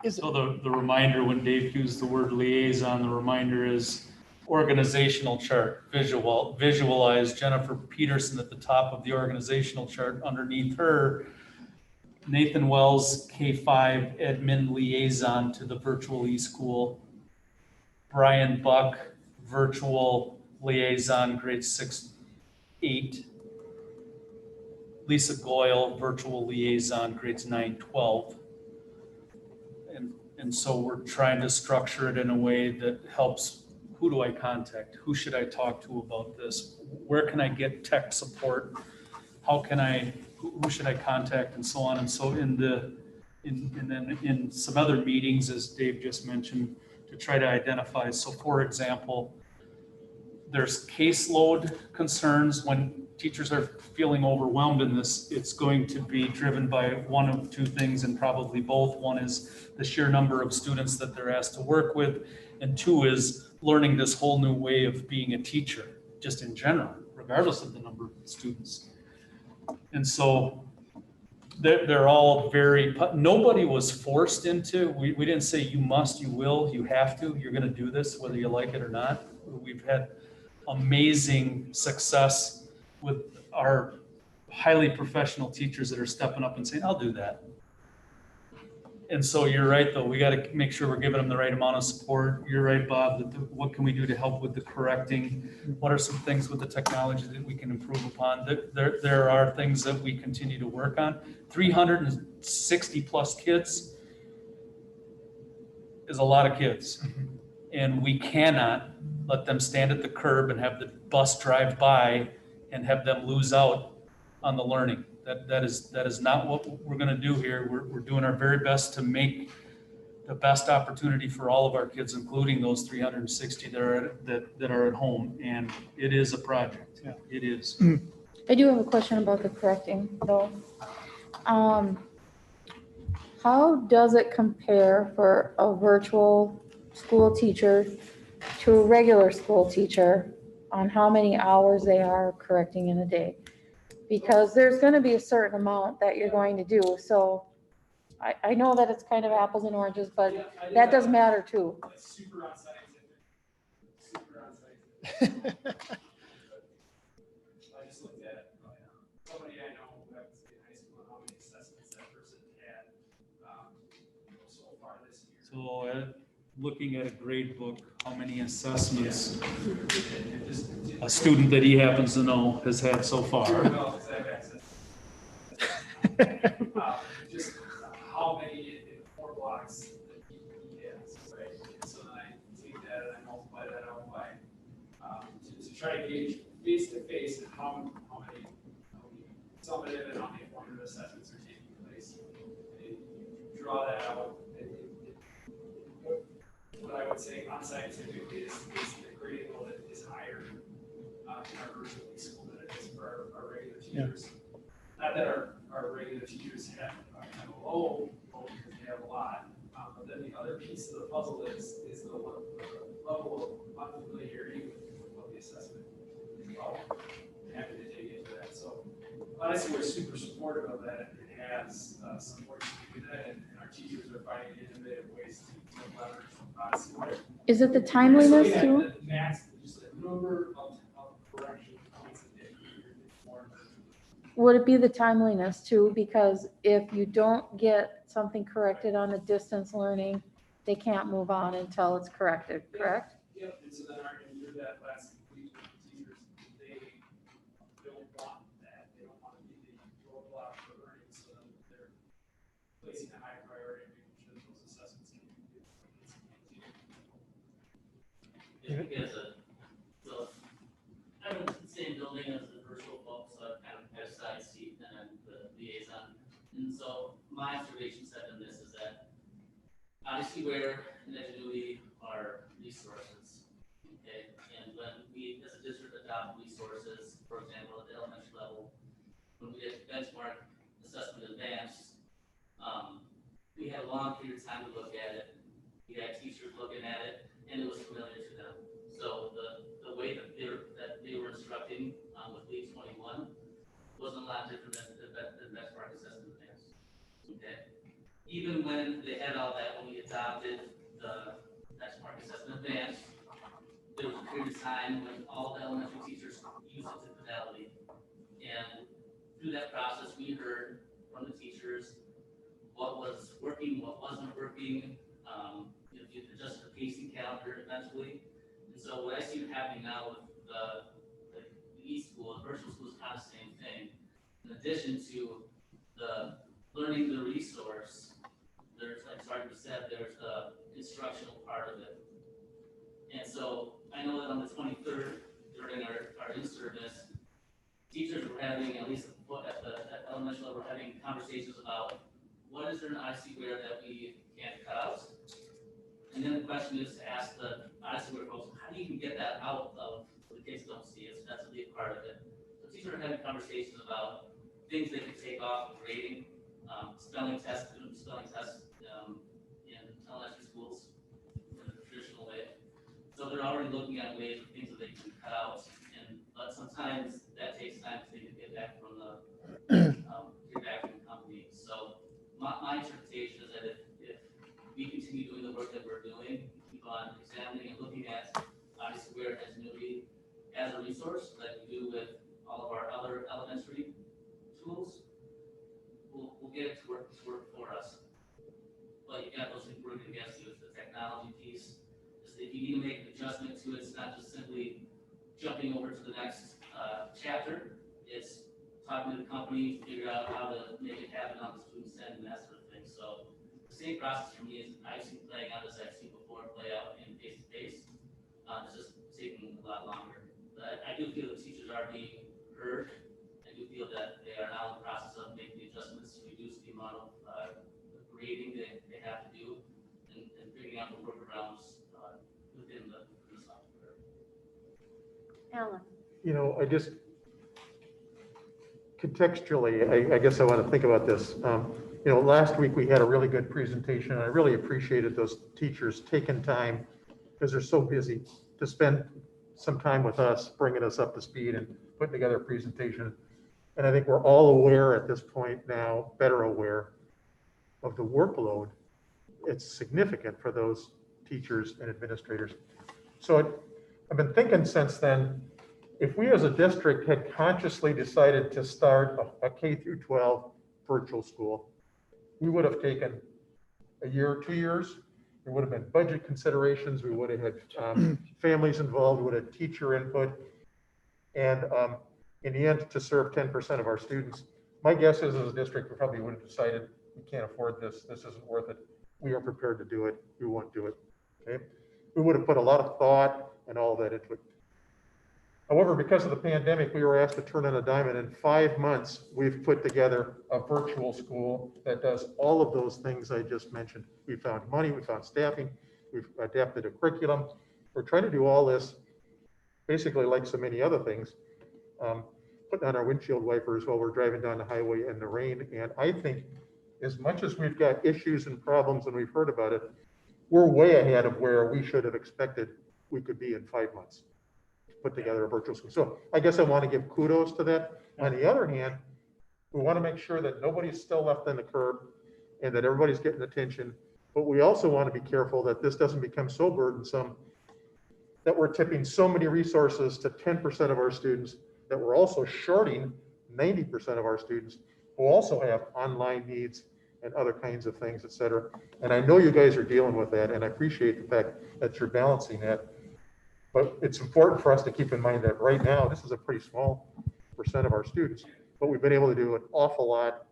So the reminder, when Dave used the word liaison, the reminder is organizational chart, visualize Jennifer Peterson at the top of the organizational chart. Underneath her, Nathan Wells, K-5 admin liaison to the virtual eSchool. Brian Buck, virtual liaison, grades 6, 8. Lisa Goyle, virtual liaison, grades 9, 12. And so we're trying to structure it in a way that helps. Who do I contact? Who should I talk to about this? Where can I get tech support? Who should I contact, and so on. And so in some other meetings, as Dave just mentioned, to try to identify. So for example, there's caseload concerns. When teachers are feeling overwhelmed in this, it's going to be driven by one of two things, and probably both. One is the sheer number of students that they're asked to work with, and two is learning this whole new way of being a teacher, just in general, regardless of the number of students. And so they're all nobody was forced into, we didn't say you must, you will, you have to, you're gonna do this, whether you like it or not. We've had amazing success with our highly professional teachers that are stepping up and saying, I'll do that. And so you're right, though, we got to make sure we're giving them the right amount of support. You're right, Bob, what can we do to help with the correcting? What are some things with the technology that we can improve upon? There are things that we continue to work on. 360 plus kids is a lot of kids. And we cannot let them stand at the curb and have the bus drive by and have them lose out on the learning. That is not what we're going to do here. We're doing our very best to make the best opportunity for all of our kids, including those 360 that are at home. And it is a project. Yeah, it is.
I do have a question about the correcting though. How does it compare for a virtual school teacher to a regular school teacher on how many hours they are correcting in a day? Because there's going to be a certain amount that you're going to do. So I know that it's kind of apples and oranges, but that does matter too.
It's super unscientific. I just looked at somebody I know who happens to be in high school and how many assessments that person had so far this year.
So looking at a grade book, how many assessments a student that he happens to know has had so far.
Just how many in 4 blocks that he has, right? And so then I take that and I multiply that out by, to try to gauge face to face and how many summative and how many formative assessments are taking place. And you draw that out. What I would say unscientifically is the grading load is higher in our virtual school than it is for our regular teachers. Not that our regular teachers have kind of low because they have a lot, but then the other piece of the puzzle is the level of unfamiliarity with what the assessment is about. I'm happy to dig into that. So honestly, we're super supportive of that. It has support to do that, and our teachers are finding innovative ways to leverage.
Is it the timeliness too?
The max, just the number of correction points a day.
Would it be the timeliness too? Because if you don't get something corrected on the distance learning, they can't move on until it's corrected, correct?
Yep, and so then our, and through that last week with the teachers, they don't want that, they don't want to be the roadblock for learning, so then they're placing a high priority, making sure that those assessments can be good.
Yeah, because, so I'm in the same building as the virtual folks, so I've kind of had a side seat and I'm the liaison. And so my observations have been this, is that obviously where and Edgenuity are resources, okay? And when we, as a district, adopt resources, for example, at the elementary level, when we did benchmark assessment advanced, we had a long period of time to look at it. We had teachers looking at it, and it was familiar to them. So the way that they were instructing with Lead 21 wasn't a lot different than benchmark assessment advanced. Okay. Even when they had all that, when we adopted the benchmark assessment advanced, there was a period of time when all the elementary teachers used it to fidelity. And through that process, we heard from the teachers what was working, what wasn't working. If you adjust the pacing calendar eventually. And so what I see happening now with the e-school, the virtual school is kind of the same thing. In addition to the learning the resource, there's, like Sergeant said, there's the instructional part of it. And so I know that on the 23rd, during our in-service, teachers were having, at least at the elementary level, were having conversations about what is there in ICWare that we can't cut out? And then the question is to ask the ICWare folks, how do you even get that out of the kids don't see it? So that's a big part of it. So teachers are having conversations about things they can take off of grading, spelling tests in elementary schools in the traditional way. So they're already looking at ways of things that they can cut out, but sometimes that takes time to get back from the company. So my interpretation is that if we continue doing the work that we're doing, keep on examining and looking at obviously where Edgenuity as a resource like we do with all of our other elementary tools, we'll get it to work for us. But you got those things working against you. It's the technology piece. If you need to make an adjustment to it, it's not just simply jumping over to the next chapter. It's talking to the company, figure out how to make it happen on the student end and that sort of thing. So the same process for me is I've seen playing out as I've seen before play out in face-to-face. It's just taking a lot longer. But I do feel the teachers are being heard. I do feel that they are now in the process of making the adjustments to reduce the amount of grading they have to do and figuring out the workarounds within the software.
Alan.
You know, I just, contextually, I guess I want to think about this. You know, last week we had a really good presentation, and I really appreciated those teachers taking time, because they're so busy, to spend some time with us, bringing us up to speed and putting together a presentation. And I think we're all aware at this point now, better aware of the workload. It's significant for those teachers and administrators. So I've been thinking since then, if we as a district had consciously decided to start a K through 12 virtual school, we would have taken a year or 2 years. There would have been budget considerations. We would have had families involved, we would have teacher input. And in the end, to serve 10% of our students, my guess is as a district, we probably would have decided we can't afford this. This isn't worth it. We are prepared to do it. We won't do it. Okay. We would have put a lot of thought and all that into it. However, because of the pandemic, we were asked to turn on a dime, and in 5 months, we've put together a virtual school that does all of those things I just mentioned. We found money, we found staffing, we've adapted a curriculum. We're trying to do all this, basically like so many other things, putting on our windshield wipers while we're driving down the highway in the rain. And I think as much as we've got issues and problems and we've heard about it, we're way ahead of where we should have expected we could be in 5 months. Put together a virtual school. So I guess I want to give kudos to that. On the other hand, we want to make sure that nobody's still left on the curb and that everybody's getting attention. But we also want to be careful that this doesn't become so burdensome that we're tipping so many resources to 10% of our students that we're also shorting 90% of our students who also have online needs and other kinds of things, et cetera. And I know you guys are dealing with that, and I appreciate the fact that you're balancing that. But it's important for us to keep in mind that right now, this is a pretty small percent of our students, but we've been able to do an awful lot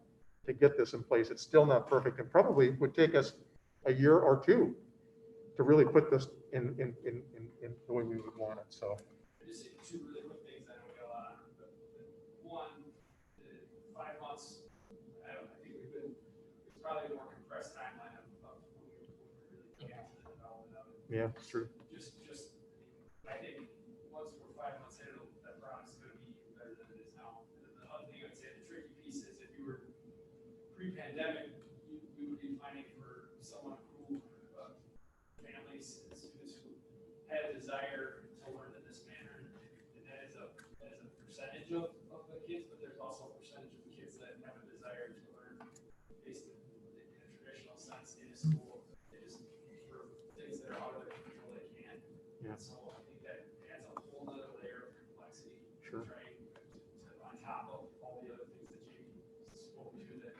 to get this in place. It's still not perfect, and probably would take us a year or two to really put this in the way we would want it, so.
Just two really quick things I know we got a lot on, but one, the 5 months, I think it's probably a more compressed timeline of when we really came to the development of it.
Yeah, it's true.
I think once we're 5 months in, that product is gonna be better than it is now. And then the other thing I'd say, the tricky piece is if you were pre-pandemic, we would be finding for someone who, families and students who had a desire to learn in this manner, and that is a percentage of the kids, but there's also a percentage of the kids that have a desire to learn based in a traditional sense in a school. They just, for things that are out of their control, they can't.
Yeah.
So I think that adds a whole other layer of complexity.
Sure.
Right, on top of all the other things that Jamie spoke to that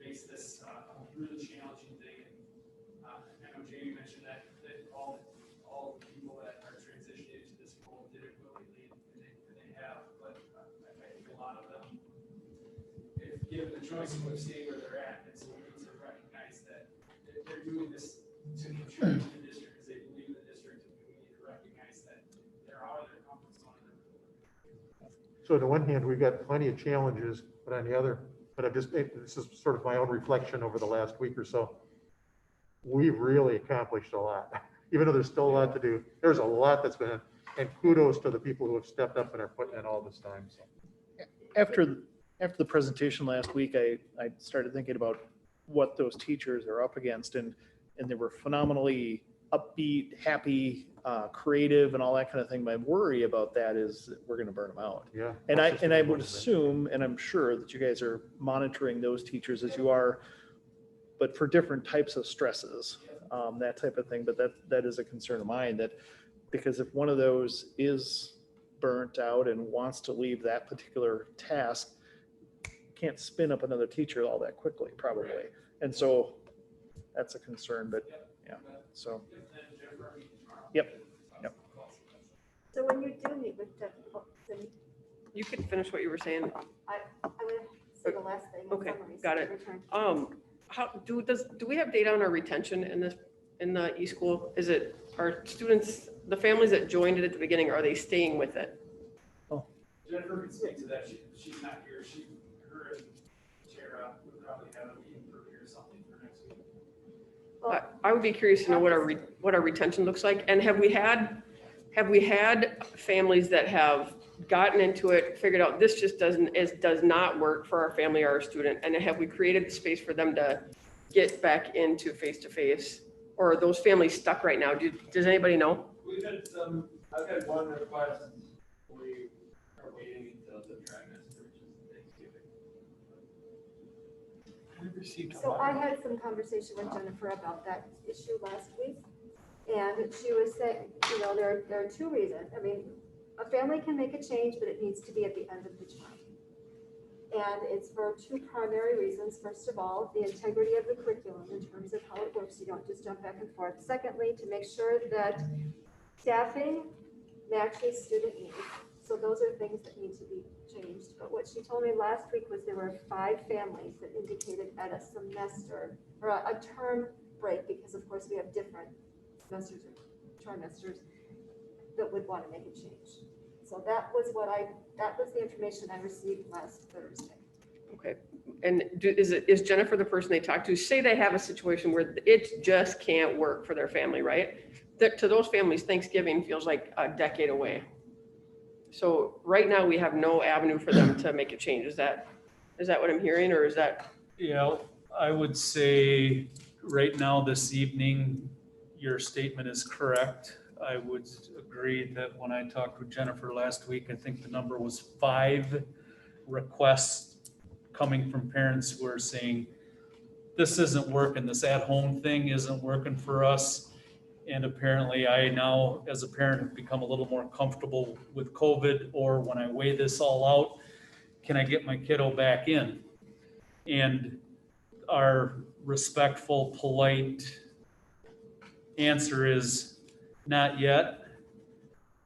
makes this a really challenging thing. And I know Jamie mentioned that all the people that are transitioning to this role did it willingly, and they have. But I think a lot of them, if given the choice, would stay where they're at. And so we need to recognize that they're doing this to contribute to the district because they believe in the district, and we need to recognize that they're out of their comfort zone.
So on the one hand, we've got plenty of challenges, but on the other, this is sort of my own reflection over the last week or so. We've really accomplished a lot, even though there's still a lot to do. There's a lot that's been, and kudos to the people who have stepped up and are putting in all this time, so.
After the presentation last week, I started thinking about what those teachers are up against, and they were phenomenally upbeat, happy, creative, and all that kind of thing. My worry about that is that we're going to burn them out.
Yeah.
And I would assume, and I'm sure that you guys are monitoring those teachers as you are, but for different types of stresses, that type of thing. But that is a concern of mine, that because if one of those is burnt out and wants to leave that particular task, can't spin up another teacher all that quickly, probably. And so that's a concern, but yeah, so. Yep.
So when you do meet with then
You could finish what you were saying.
I'm gonna say the last thing. in
Okay,
summary, so
got
we
it.
return.
How, do we have data on our retention in the e-school? Is it, are students, the families that joined it at the beginning, are they staying with it?
Jennifer can speak to that. She's not here. Her and Tara would probably have a meeting for here or something for next week.
Well,
I would be curious to know what our retention looks like. And have we had families that have gotten into it, figured out this just does not work for our family or our student? And have we created the space for them to get back into face-to-face? Or are those families stuck right now? Does anybody know?
We've had some, I've had one request, we are waiting until the trimester, which is Thanksgiving.
We received.
So I had some conversation with Jennifer about that issue last week. And she was saying, there are two reasons. I mean, a family can make a change, but it needs to be at the end of the term. And it's for two primary reasons. First of all, the integrity of the curriculum in terms of how it works. You don't just jump back and forth. Secondly, to make sure that staffing matches student needs. So those are things that need to be changed. But what she told me last week was there were 5 families that indicated at a semester or a term break, because of course we have different semesters or trimesters, that would want to make a change. So that was the information I received last Thursday.
Okay. And is Jennifer the person they talk to? Say they have a situation where it just can't work for their family, right? To those families, Thanksgiving feels like a decade away. So right now we have no avenue for them to make a change. Is that what I'm hearing, or is that?
Yeah, I would say right now, this evening, your statement is correct. I would agree that when I talked with Jennifer last week, I think the number was 5 requests coming from parents who are saying, this isn't working, this at-home thing isn't working for us. And apparently I now, as a parent, have become a little more comfortable with COVID, or when I weigh this all out, can I get my kiddo back in? And our respectful, polite answer is not yet.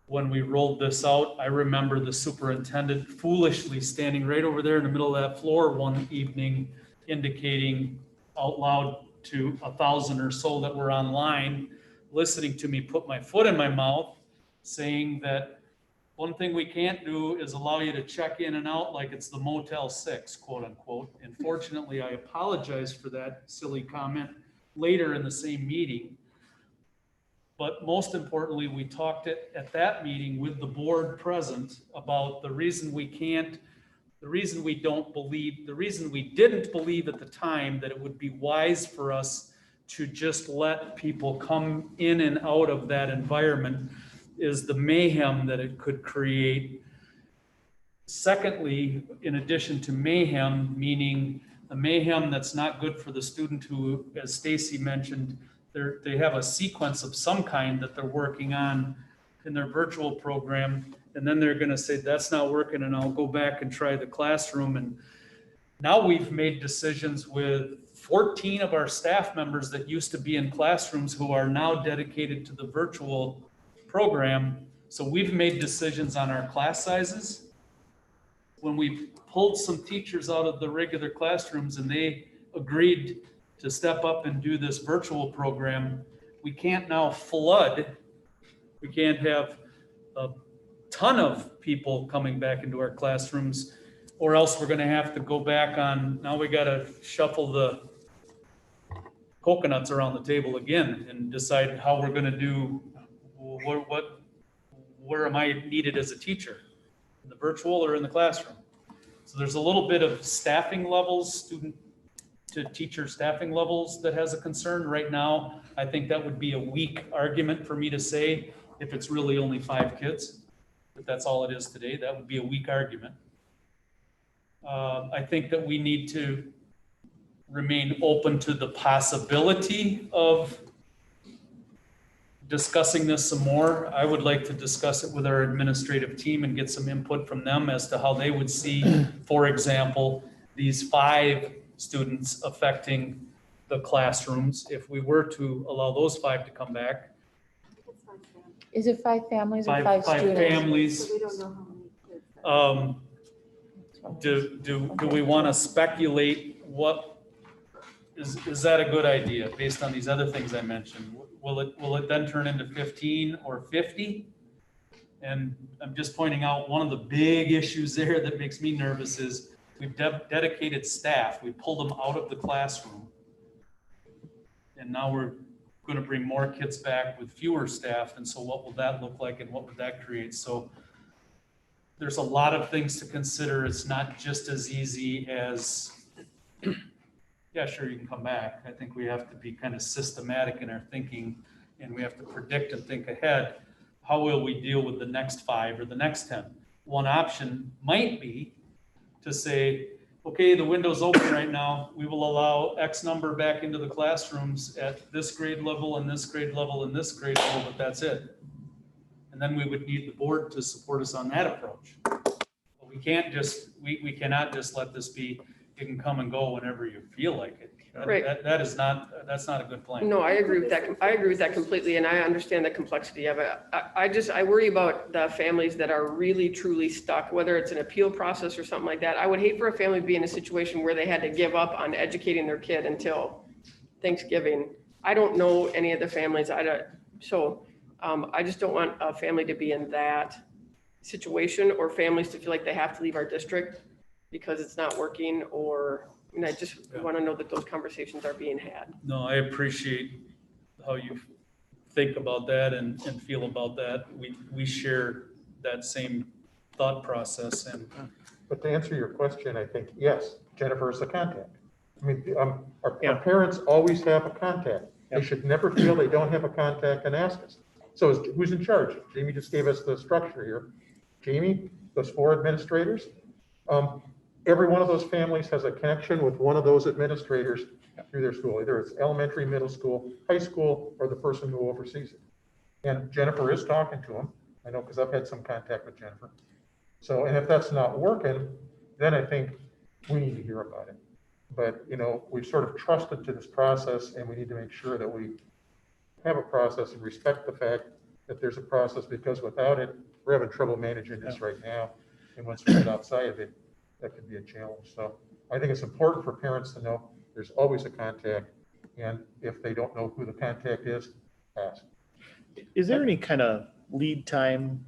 When we rolled this out, I remember the superintendent foolishly standing right over there in the middle of that floor one evening, indicating out loud to 1,000 or so that were online, listening to me put my foot in my mouth, saying that one thing we can't do is allow you to check in and out like it's the Motel 6, quote unquote. And fortunately, I apologized for that silly comment later in the same meeting. But most importantly, we talked at that meeting with the board present about the reason we can't, the reason we don't believe, the reason we didn't believe at the time that it would be wise for us to just let people come in and out of that environment is the mayhem that it could create. Secondly, in addition to mayhem, meaning a mayhem that's not good for the student who, as Stacy mentioned, they have a sequence of some kind that they're working on in their virtual program, and then they're gonna say, that's not working, and I'll go back and try the classroom. And now we've made decisions with 14 of our staff members that used to be in classrooms who are now dedicated to the virtual program. So we've made decisions on our class sizes. When we pulled some teachers out of the regular classrooms and they agreed to step up and do this virtual program, we can't now flood. We can't have a ton of people coming back into our classrooms, or else we're gonna have to go back on, now we gotta shuffle the coconuts around the table again and decide how we're gonna do, where am I needed as a teacher? In the virtual or in the classroom? So there's a little bit of staffing levels, student to teacher staffing levels that has a concern right now. I think that would be a weak argument for me to say if it's really only 5 kids, if that's all it is today, that would be a weak argument. I think that we need to remain open to the possibility of discussing this some more. I would like to discuss it with our administrative team and get some input from them as to how they would see, for example, these 5 students affecting the classrooms if we were to allow those 5 to come back.
Is it 5 families or 5
Five
students?
families.
So we don't know how many kids.
Do we want to speculate what, is that a good idea based on these other things I mentioned? Will it then turn into 15 or 50? And I'm just pointing out one of the big issues there that makes me nervous is we've dedicated staff. We pulled them out of the classroom. And now we're going to bring more kids back with fewer staff. And so what will that look like and what would that create? So there's a lot of things to consider. It's not just as easy as, yeah, sure, you can come back. I think we have to be kind of systematic in our thinking, and we have to predict and think ahead. How will we deal with the next 5 or the next 10? One option might be to say, okay, the window's open right now. We will allow X number back into the classrooms at this grade level and this grade level and this grade level, but that's it. And then we would need the board to support us on that approach. But we can't just, we cannot just let this be, you can come and go whenever you feel like it.
Right.
That's not a good plan.
No, I agree with that. I agree with that completely, and I understand the complexity of it. I worry about the families that are really truly stuck, whether it's an appeal process or something like that. I would hate for a family to be in a situation where they had to give up on educating their kid until Thanksgiving. I don't know any of the families. I just don't want a family to be in that situation, or families to feel like they have to leave our district because it's not working, or, I just want to know that those conversations are being had.
No, I appreciate how you think about that and feel about that. We share that same thought process. And
But to answer your question, I think, yes, Jennifer is the contact. I mean, our parents always have a contact. They should never feel they don't have a contact and ask us. So who's in charge? Jamie just gave us the structure here. Jamie, those 4 administrators. Every one of those families has a connection with one of those administrators through their school. Either it's elementary, middle school, high school, or the person who oversees it. And Jennifer is talking to them. I know because I've had some contact with Jennifer. So, and if that's not working, then I think we need to hear about it. But, you know, we've sort of trusted to this process, and we need to make sure that we have a process and respect the fact that there's a process, because without it, we're having trouble managing this right now. And once we get outside of it, that could be a challenge. So I think it's important for parents to know there's always a contact. And if they don't know who the contact is, ask.
Is there any kind of lead time?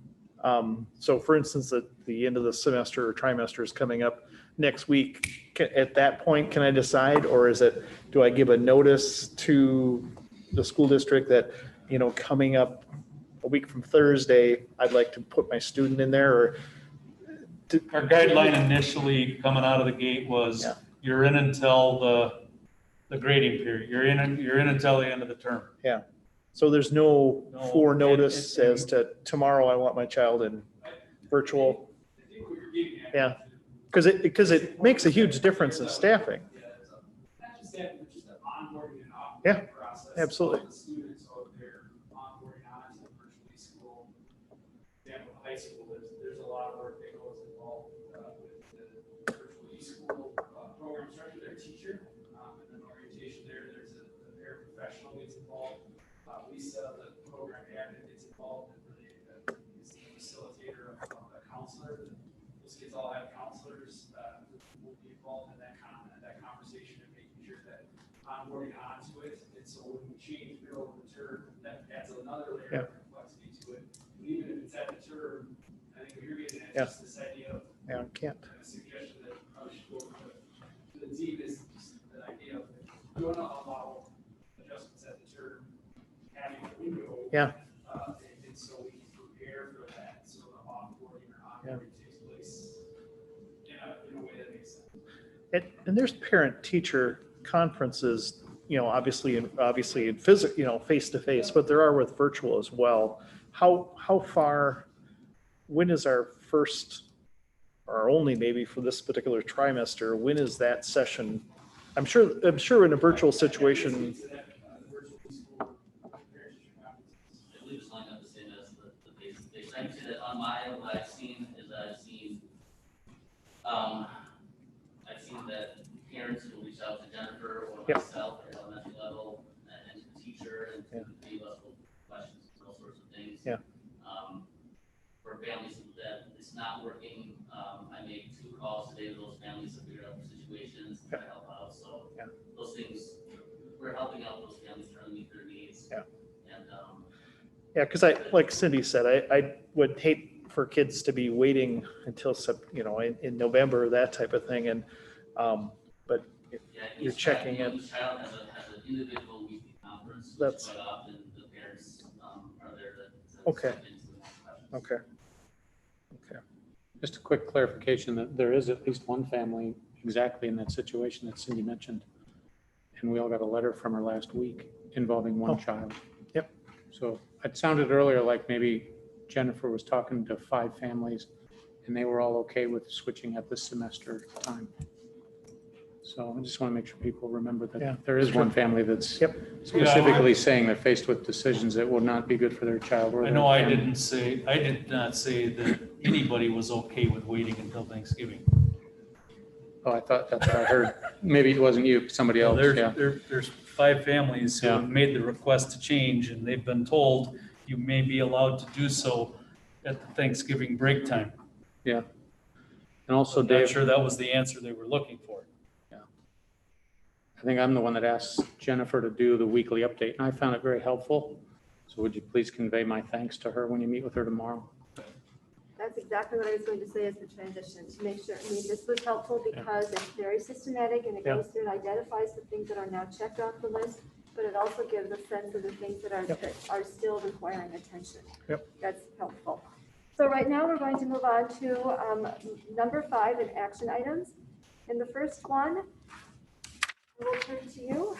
So for instance, at the end of the semester or trimester is coming up next week, at that point, can I decide, or is it, do I give a notice to the school district that, you know, coming up a week from Thursday, I'd like to put my student in there, or?
Our guideline initially coming out of the gate was
Yeah.
you're in until the grading period. You're in until the end of the term.
So there's no
No,
forenotice
and-
as to tomorrow I want my child in virtual?
I think what you're getting at.
Yeah. Because it makes a huge difference in staffing.
Not just that, but just the onboarding and
Yeah,
offboarding process.
absolutely.
All the students out there onboarding onto virtually school. For example, high school, there's a lot of work that goes involved with the virtual e-school program structure, their teacher, and then orientation there's a paraprofessional gets involved. Lisa, the program admin, gets involved, and really is the facilitator of the counselor. Those kids all have counselors who will be involved in that conversation and making sure that onboarding onto it. And so when we change middle of the term, that adds another layer of complexity to it. And even if it's at the term, I think what you're getting at is just this idea of
Yeah, can't.
a suggestion that probably should go to the team is just the idea of doing a allow adjustments at the term, having a window.
Yeah.
And so we can prepare for that, so the offboarding or onboarding takes place in a way that makes sense.
And there's parent-teacher conferences, you know, obviously in physical, you know, face-to-face, but there are with virtual as well. How far, when is our first, or only maybe for this particular trimester, when is that session? I'm sure in a virtual situation,
I believe it's lined up the same as the face-to-face. I can say that on what I've seen is I've seen that parents will reach out to Jennifer or
Yep.
myself at elementary level and to the teacher and to leave us with questions and all sorts of things.
Yeah.
For families that it's not working, I made 2 calls today to those families to figure out their situations, to help out. So
Yeah.
those things, we're helping out those families trying to meet their needs.
Yeah.
And
yeah, because like Cindy said, I would hate for kids to be waiting until, you know, in November, that type of thing. And, but
yeah,
you're
each
checking
child,
in.
Each child has an individual weekly conference.
That's-
Quite often the parents are there to
Okay.
step in to ask questions.
Okay.
Just a quick clarification that there is at least one family exactly in that situation that Cindy mentioned. And we all got a letter from her last week involving one child.
Yep.
So it sounded earlier like maybe Jennifer was talking to 5 families and they were all okay with switching at this semester time. So I just want to make sure people remember
Yeah.
that there is one family that's
Yep.
specifically saying they're faced with decisions that will not be good for their child. or
I
their
know I
family.
did not say that anybody was okay with waiting until Thanksgiving.
Oh, I thought that's what I heard. Maybe it wasn't you, somebody else, yeah.
There's 5 families who
Yeah.
have made the request to change, and they've been told you may be allowed to do so at the Thanksgiving break time.
And also,
I'm not
Dave,
sure that was the answer they were looking for.
I think I'm the one that asked Jennifer to do the weekly update, and I found it very helpful. So would you please convey my thanks to her when you meet with her tomorrow?
That's exactly what I was going to say as the transition, to make sure, I mean, this was helpful because it's very systematic and it
Yeah.
goes through and identifies the things that are now checked off the list, but it also gives a sense of the things that are still requiring attention.
Yep.
That's helpful. So right now, we're going to move on to number 5 in action items. And the first one, I will turn to you,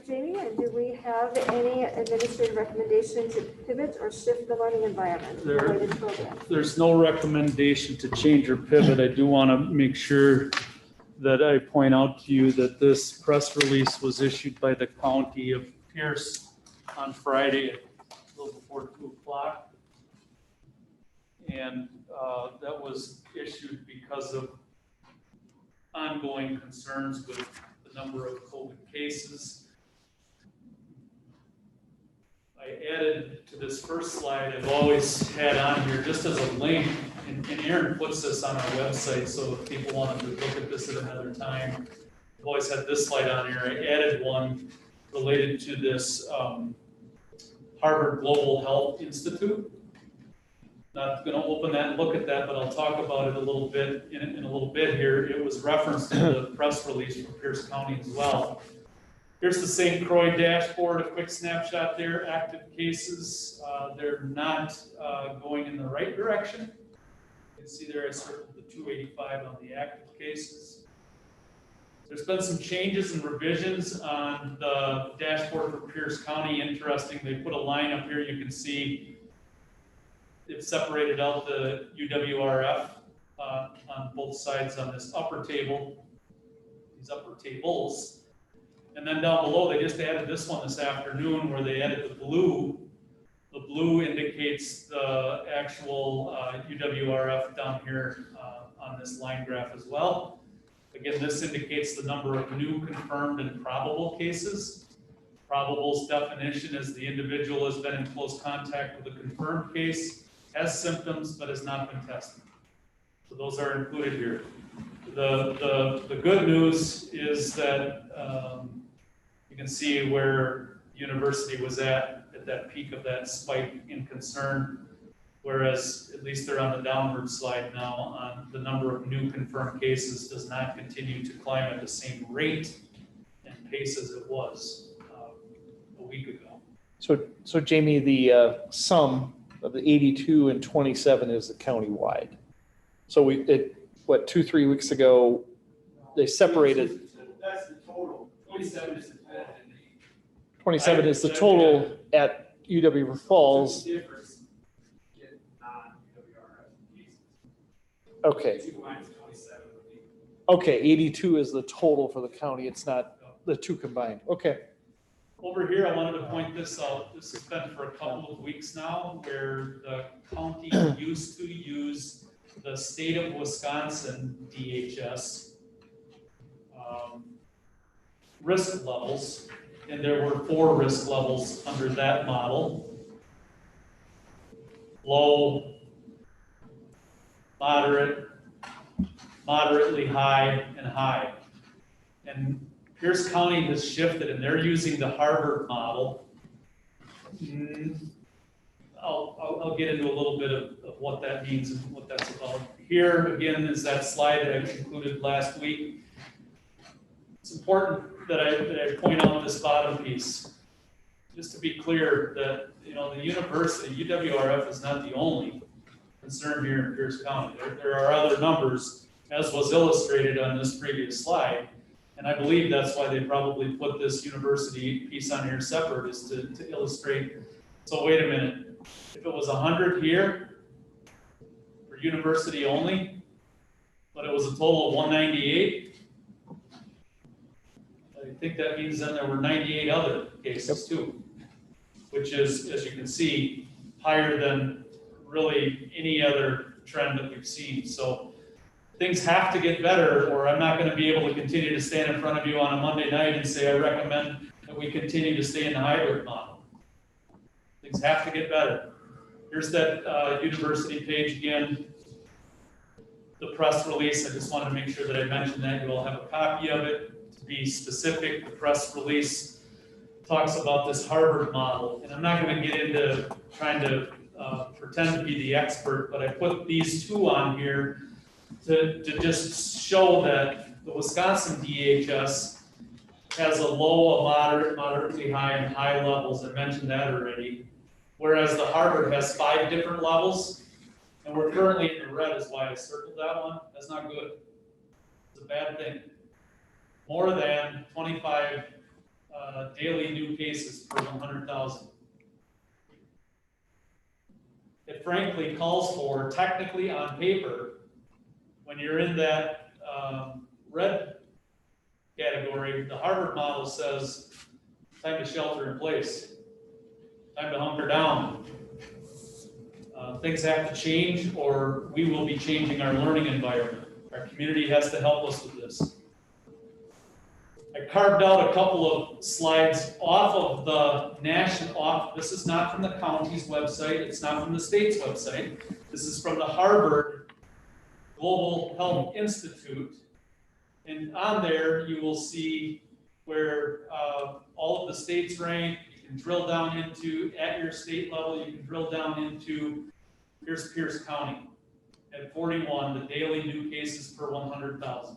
Jamie, and do we have any administrative recommendation to pivot or shift the learning environment
There-
related programs?
There's no recommendation to change or pivot. I do want to make sure that I point out to you that this press release was issued by the county of Pierce on Friday at a little before 2:00. And that was issued because of ongoing concerns with the number of COVID cases. I added to this first slide, I've always had on here just as a link, and Aaron puts this on our website, so if people wanted to look at this at another time, I've always had this slide on here. I added one related to this Harvard Global Health Institute. Not going to open that and look at that, but I'll talk about it a little bit in a little bit here. It was referenced in the press release from Pierce County as well. Here's the St. Croix dashboard, a quick snapshot there. Active cases, they're not going in the right direction. You can see there I circled the 285 on the active cases. There's been some changes and revisions on the dashboard for Pierce County. Interesting, they put a line up here. You can see they've separated out the UWRF on both sides on this upper table, these upper tables. And then down below, they just added this one this afternoon where they added the blue. The blue indicates the actual UWRF down here on this line graph as well. Again, this indicates the number of new confirmed and probable cases. Probable's definition is the individual has been in close contact with a confirmed case, has symptoms, but has not been tested. So those are included here. The good news is that you can see where the university was at that peak of that spike in concern, whereas at least they're on the downward slide now on the number of new confirmed cases does not continue to climb at the same rate and pace as it was a week ago.
So Jamie, the sum of the 82 and 27 is the countywide. So 2-3 weeks ago, they separated.
That's the total. 27 is the total.
27 is the total at UW Falls.
Difference in non-WRF cases.
Okay.
2 minus 27 would be.
Okay, 82 is the total for the county. It's not the two combined. Okay.
Over here, I wanted to point this out. This has been for a couple of weeks now, where the county used to use the state of Wisconsin DHS risk levels, and there were 4 risk levels under that model: low, moderate, moderately high, and high. And Pierce County has shifted, and they're using the Harvard model. I'll get into a little bit of what that means and what that's about. Here, again, is that slide that I included last week. It's important that I point out this bottom piece. Just to be clear that, the university, UWRF is not the only concern here in Pierce County. There are other numbers, as was illustrated on this previous slide. And I believe that's why they probably put this university piece on here separate, is to illustrate. So wait a minute, if it was 100 here for university only, but it was a total of 198, I think that means then there were 98 other cases too, which is, as you can see, higher than really any other trend that we've seen. So things have to get better, or I'm not going to be able to continue to stand in front of you on a Monday night and say I recommend that we continue to stay in the hybrid model. Things have to get better. Here's that university page again. The press release, I just wanted to make sure that I mentioned that. You all have a copy of it. To be specific, the press release talks about this Harvard model. And I'm not going to get into trying to pretend to be the expert, but I put these two on here to just show that the Wisconsin DHS has a low, a moderate, moderately high, and high levels. I mentioned that already. Whereas the Harvard has 5 different levels, and we're currently in the red is why I circled that one. That's not good. It's a bad thing. More than 25 daily new cases per 100,000. It frankly calls for, technically on paper, when you're in that red category, the Harvard model says time to shelter in place, time to hunker down. Things have to change, or we will be changing our learning environment. Our community has to help us with this. I carved out a couple of slides off of the national, this is not from the county's website, it's not from the state's website. This is from the Harvard Global Health Institute. And on there, you will see where all of the states rank. You can drill down into, at your state level, you can drill down into, here's Pierce County. At 41, the daily new cases per 100,000.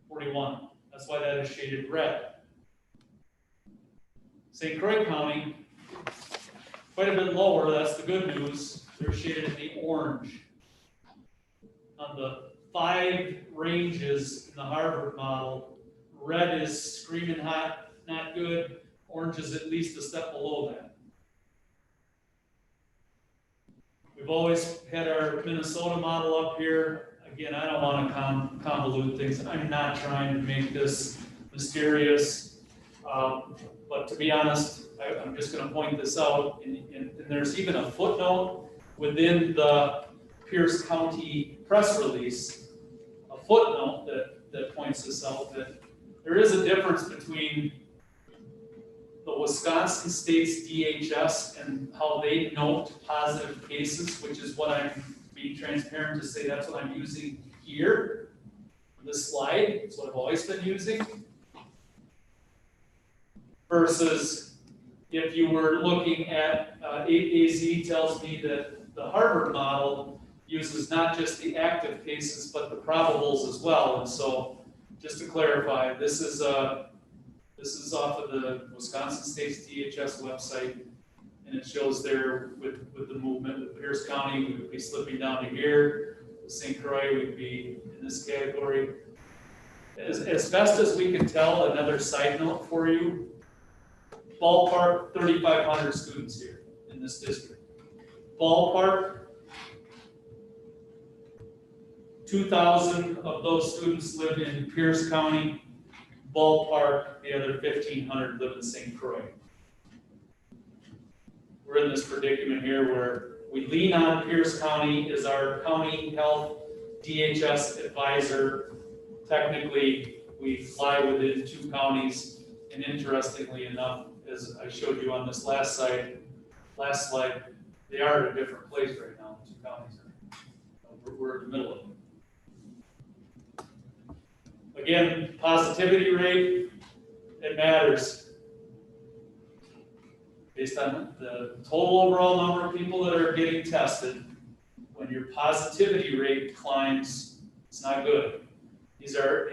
41. That's why that is shaded red. St. Croix County, quite a bit lower. That's the good news. They're shaded in the orange. On the 5 ranges in the Harvard model, red is screaming hot, not good. Orange is at least a step below that. We've always had our Minnesota model up here. Again, I don't want to convolute things. I'm not trying to make this mysterious. But to be honest, I'm just going to point this out. And there's even a footnote within the Pierce County press release, a footnote that points this out, that there is a difference between the Wisconsin State's DHS and how they note positive cases, which is what I'm being transparent to say that's what I'm using here. This slide, it's what I've always been using. Versus if you were looking at 8AZ tells me that the Harvard model uses not just the active cases, but the probables as well. And so just to clarify, this is off of the Wisconsin State's DHS website, and it shows there with the movement with Pierce County, we would be slipping down to here. With St. Croix, we'd be in this category. As best as we can tell, another side note for you, ballpark 3,500 students here in this district. Ballpark, 2,000 of those students live in Pierce County. Ballpark, the other 1,500 live in St. Croix. We're in this predicament here where we lean on Pierce County as our county health DHS advisor. Technically, we fly within 2 counties, and interestingly enough, as I showed you on this last slide, they are at a different place right now, the 2 counties are. We're in the middle of them. Again, positivity rate, it matters. Based on the total overall number of people that are getting tested, when your positivity rate climbs, it's not good. These are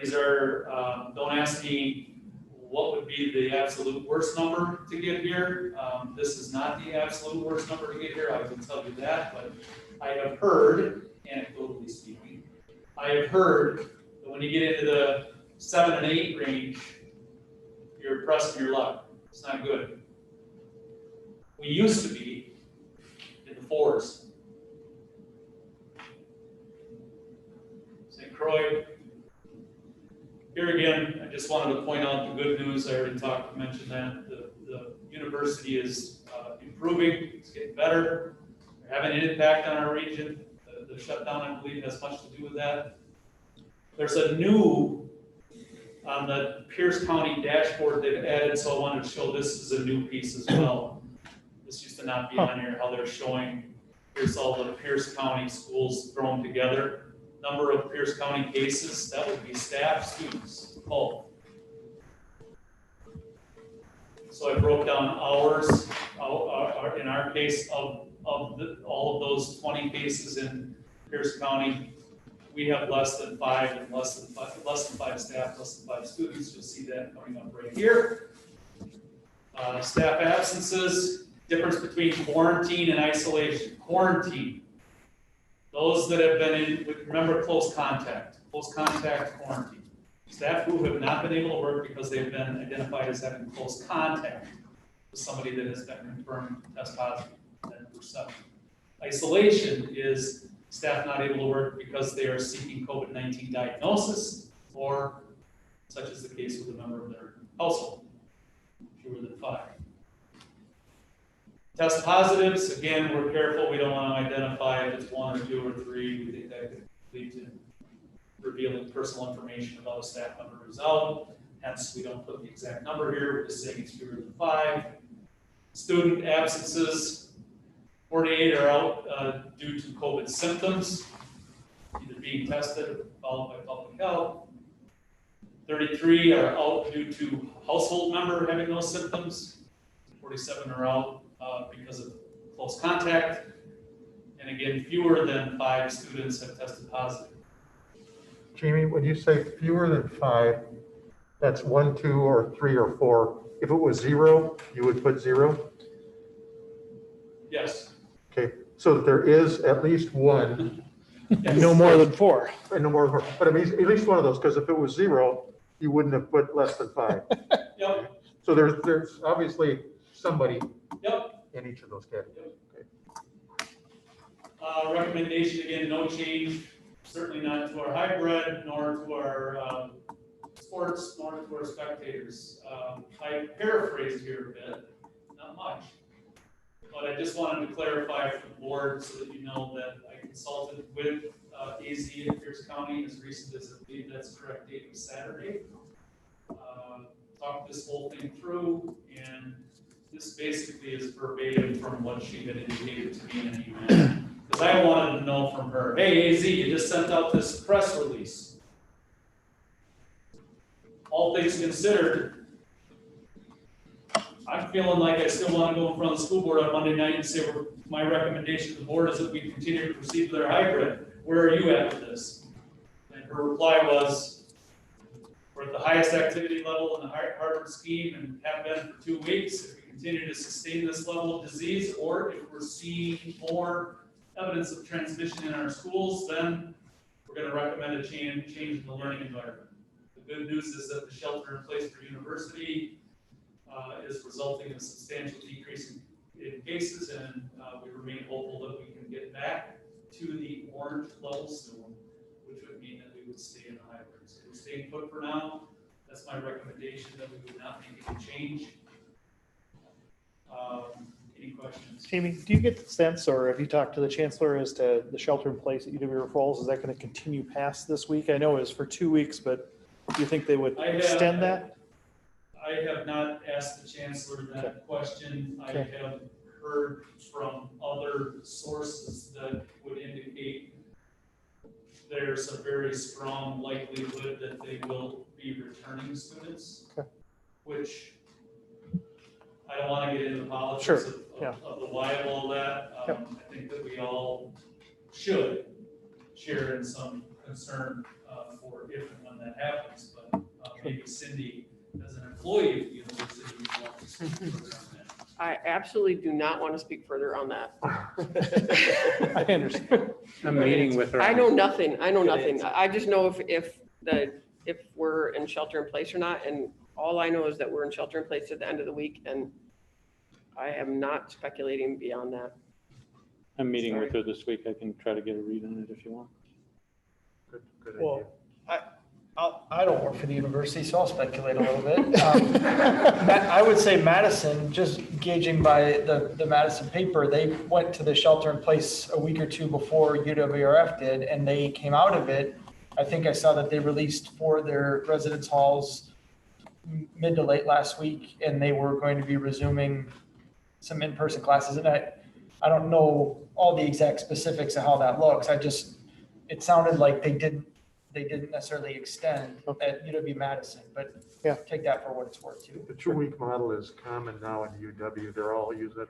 don't ask me what would be the absolute worst number to get here. This is not the absolute worst number to get here, I can tell you that, but I have heard, anecdotally speaking, I have heard that when you get into the 7 and 8 range, you're pressing your luck. It's not good. We used to be in the 4s. St. Croix. Here again, I just wanted to point out the good news. I already mentioned that. The university is improving. It's getting better. They're having an impact on our region. The shutdown, I believe, has much to do with that. There's a new, on the Pierce County dashboard they've added, so I wanted to show this as a new piece as well. This used to not be on here, how they're showing, here's all the Pierce County schools thrown together. Number of Pierce County cases, that would be staff, students, both. So I broke down hours, in our case, of all of those 20 cases in Pierce County. We have less than 5 and less than 5 staff, less than 5 students. You'll see that coming up right here. Staff absences, difference between quarantine and isolation. Quarantine. Those that have been in, remember close contact quarantine. Staff who have not been able to work because they've been identified as having close contact with somebody that has been confirmed test positive. 10%. Isolation is staff not able to work because they are seeking COVID-19 diagnosis, or such is the case with a member of their household, fewer than 5. Test positives, again, we're careful. We don't want to identify if it's 1 or 2 or 3. We think that could lead to revealing personal information about a staff member who's out. Hence, we don't put the exact number here, we're just saying it's fewer than 5. Student absences, 48 are out due to COVID symptoms, either being tested, followed by public health. 33 are out due to household member having those symptoms. 47 are out because of close contact. And again, fewer than 5 students have tested positive.
Jamie, when you say fewer than 5, that's 1, 2, or 3, or 4. If it was 0, you would put 0?
Yes.
Okay, so that there is at least one,
No more than 4.
and no more, but I mean, at least one of those, because if it was 0, you wouldn't have put less than 5.
Yep.
So there's obviously somebody
Yep.
in each of those categories.
Recommendation, again, no change, certainly not to our hybrid, nor to our sports, nor to our spectators. I paraphrased here a bit, not much, but I just wanted to clarify for the board so that you know that I consulted with AZ in Pierce County as recent as I believe that's the correct date was Saturday. Talked this whole thing through, and this basically is verbatim from what she had indicated to me in an email. Because I wanted to know from her, hey, AZ, you just sent out this press release. All things considered, I'm feeling like I still want to go in front of the school board on Monday night and say, my recommendation to the board is that we continue to proceed with our hybrid. Where are you at with this? And her reply was, we're at the highest activity level in the Harvard scheme and have been for 2 weeks. If we continue to sustain this level of disease, or if we're seeing more evidence of transmission in our schools, then we're going to recommend a change in the learning environment. The good news is that the shelter in place for university is resulting in a substantial decrease in cases, and we remain hopeful that we can get back to the orange level soon, which would mean that we would stay in the hybrid. So we're staying put for now. That's my recommendation, that we would not make any change. Any questions?
Jamie, do you get the sense, or have you talked to the chancellor as to the shelter in place at UW Falls? Is that going to continue past this week? I know it was for 2 weeks, but do you think they would extend that?
I have not asked the chancellor that question. I have heard from other sources that would indicate there's a very strong likelihood that they will be returning students, which I don't want to get into the politics of the why of all that. I think that we all should share in some concern for if and when that happens, but maybe Cindy, as an employee of the university, would want to speak further on that.
I absolutely do not want to speak further on that.
I understand.
I'm meeting with her.
I know nothing. I just know if we're in shelter in place or not, and all I know is that we're in shelter in place at the end of the week, and I am not speculating beyond that.
I'm meeting with her this week. I can try to get a read on it if you want.
Good idea.
Well, I don't work for the university, so I'll speculate a little bit. I would say Madison, just gauging by the Madison paper, they went to the shelter in place a week or two before UWRF did, and they came out of it. I think I saw that they released for their residence halls mid to late last week, and they were going to be resuming some in-person classes. And I don't know all the exact specifics of how that looks. It sounded like they didn't necessarily extend at UW Madison, but take that for what it's worth too.
The 2-week model is common now in UW. They're all using it.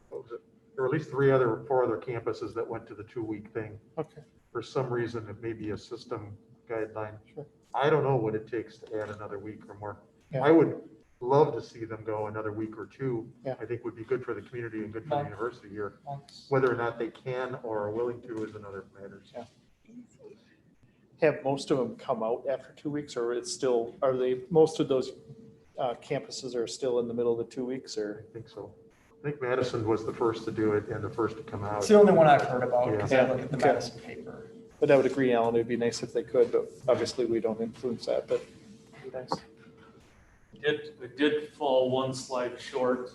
What was it? There were at least 4 other campuses that went to the 2-week thing.
Okay.
For some reason, it may be a system guideline.
Sure.
I don't know what it takes to add another week or more.
Yeah.
I would love to see them go another week or 2.
Yeah.
I think would be good for the community and good for the
Month.
university here.
Months.
Whether or not they can or are willing to is another matter.
Yeah. Have most of them come out after 2 weeks, or most of those campuses are still in the middle of the 2 weeks, or?
I think so. I think Madison was the first to do it and the first to come out.
It's the only one I've heard about because
Yeah.
I look at the
Okay.
Madison paper.
But I would agree, Alan, it'd be nice if they could, but obviously we don't influence that, but it'd be nice.
I did fall one slide short.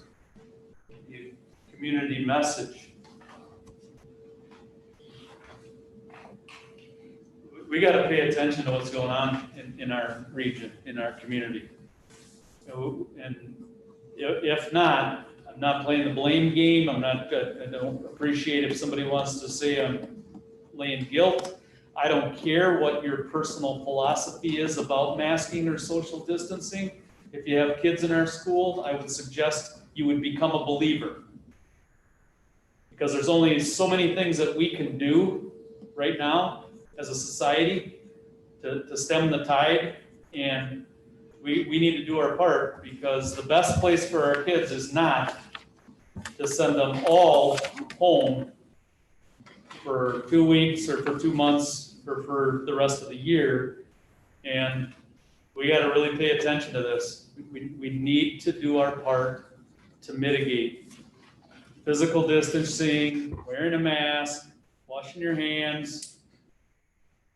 The community message. we gotta pay attention to what's going on in our region, in our community. And if not, I'm not playing the blame game. I don't appreciate if somebody wants to say I'm laying guilt. I don't care what your personal philosophy is about masking or social distancing. If you have kids in our school, I would suggest you would become a believer. Because there's only so many things that we can do right now as a society to stem the tide, and we need to do our part, because the best place for our kids is not to send them all home for 2 weeks or for 2 months or for the rest of the year. And we got to really pay attention to this. We need to do our part to mitigate physical distancing, wearing a mask, washing your hands.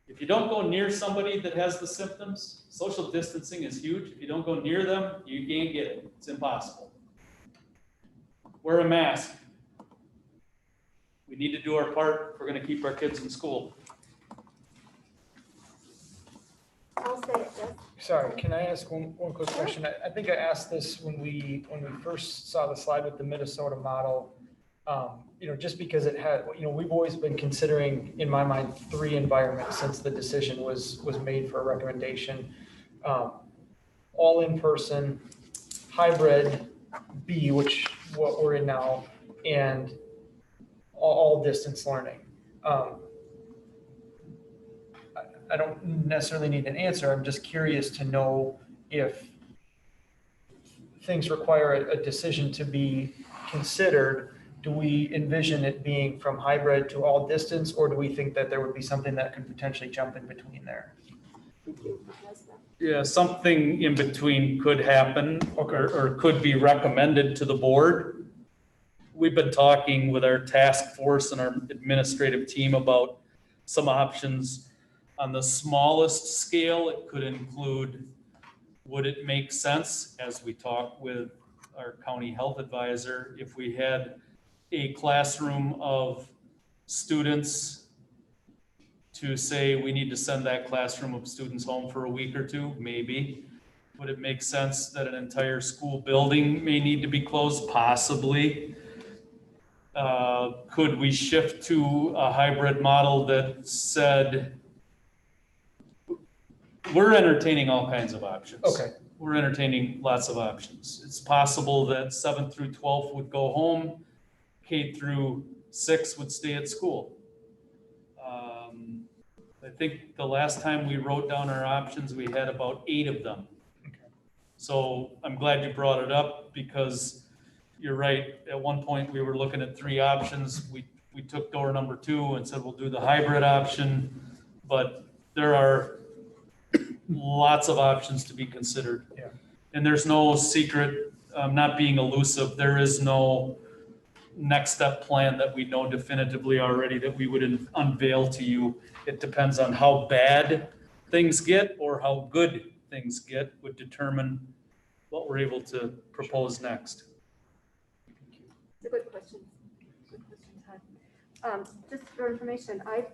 If you don't go near somebody that has the symptoms, social distancing is huge. If you don't go near them, you can't get it. It's impossible. Wear a mask. We need to do our part if we're going to keep our kids in school.
I'll say it, yes.
Sorry, can I ask one quick question? I think I asked this when we first saw the slide with the Minnesota model. Just because it had, we've always been considering, in my mind, 3 environments since the decision was made for a recommendation. All in person, hybrid, B, which what we're in now, and all distance learning. I don't necessarily need an answer. I'm just curious to know if things require a decision to be considered. Do we envision it being from hybrid to all distance, or do we think that there would be something that could potentially jump in between there?
Yeah, something in between could happen or could be recommended to the board. We've been talking with our task force and our administrative team about some options. On the smallest scale, it could include, would it make sense, as we talk with our county health advisor, if we had a classroom of students to say we need to send that classroom of students home for a week or 2, maybe. Would it make sense that an entire school building may need to be closed? Possibly. Could we shift to a hybrid model that said, we're entertaining all kinds of options.
Okay.
We're entertaining lots of options. It's possible that 7th through 12th would go home, K through 6 would stay at school. I think the last time we wrote down our options, we had about 8 of them.
Okay.
So I'm glad you brought it up, because you're right. At one point, we were looking at 3 options. We took door number 2 and said, we'll do the hybrid option, but there are lots of options to be considered.
Yeah.
And there's no secret, not being elusive, there is no next step plan that we know definitively already that we would unveil to you. It depends on how bad things get or how good things get would determine what we're able to propose next.
It's a good question. Good question, Todd. Just for information, I,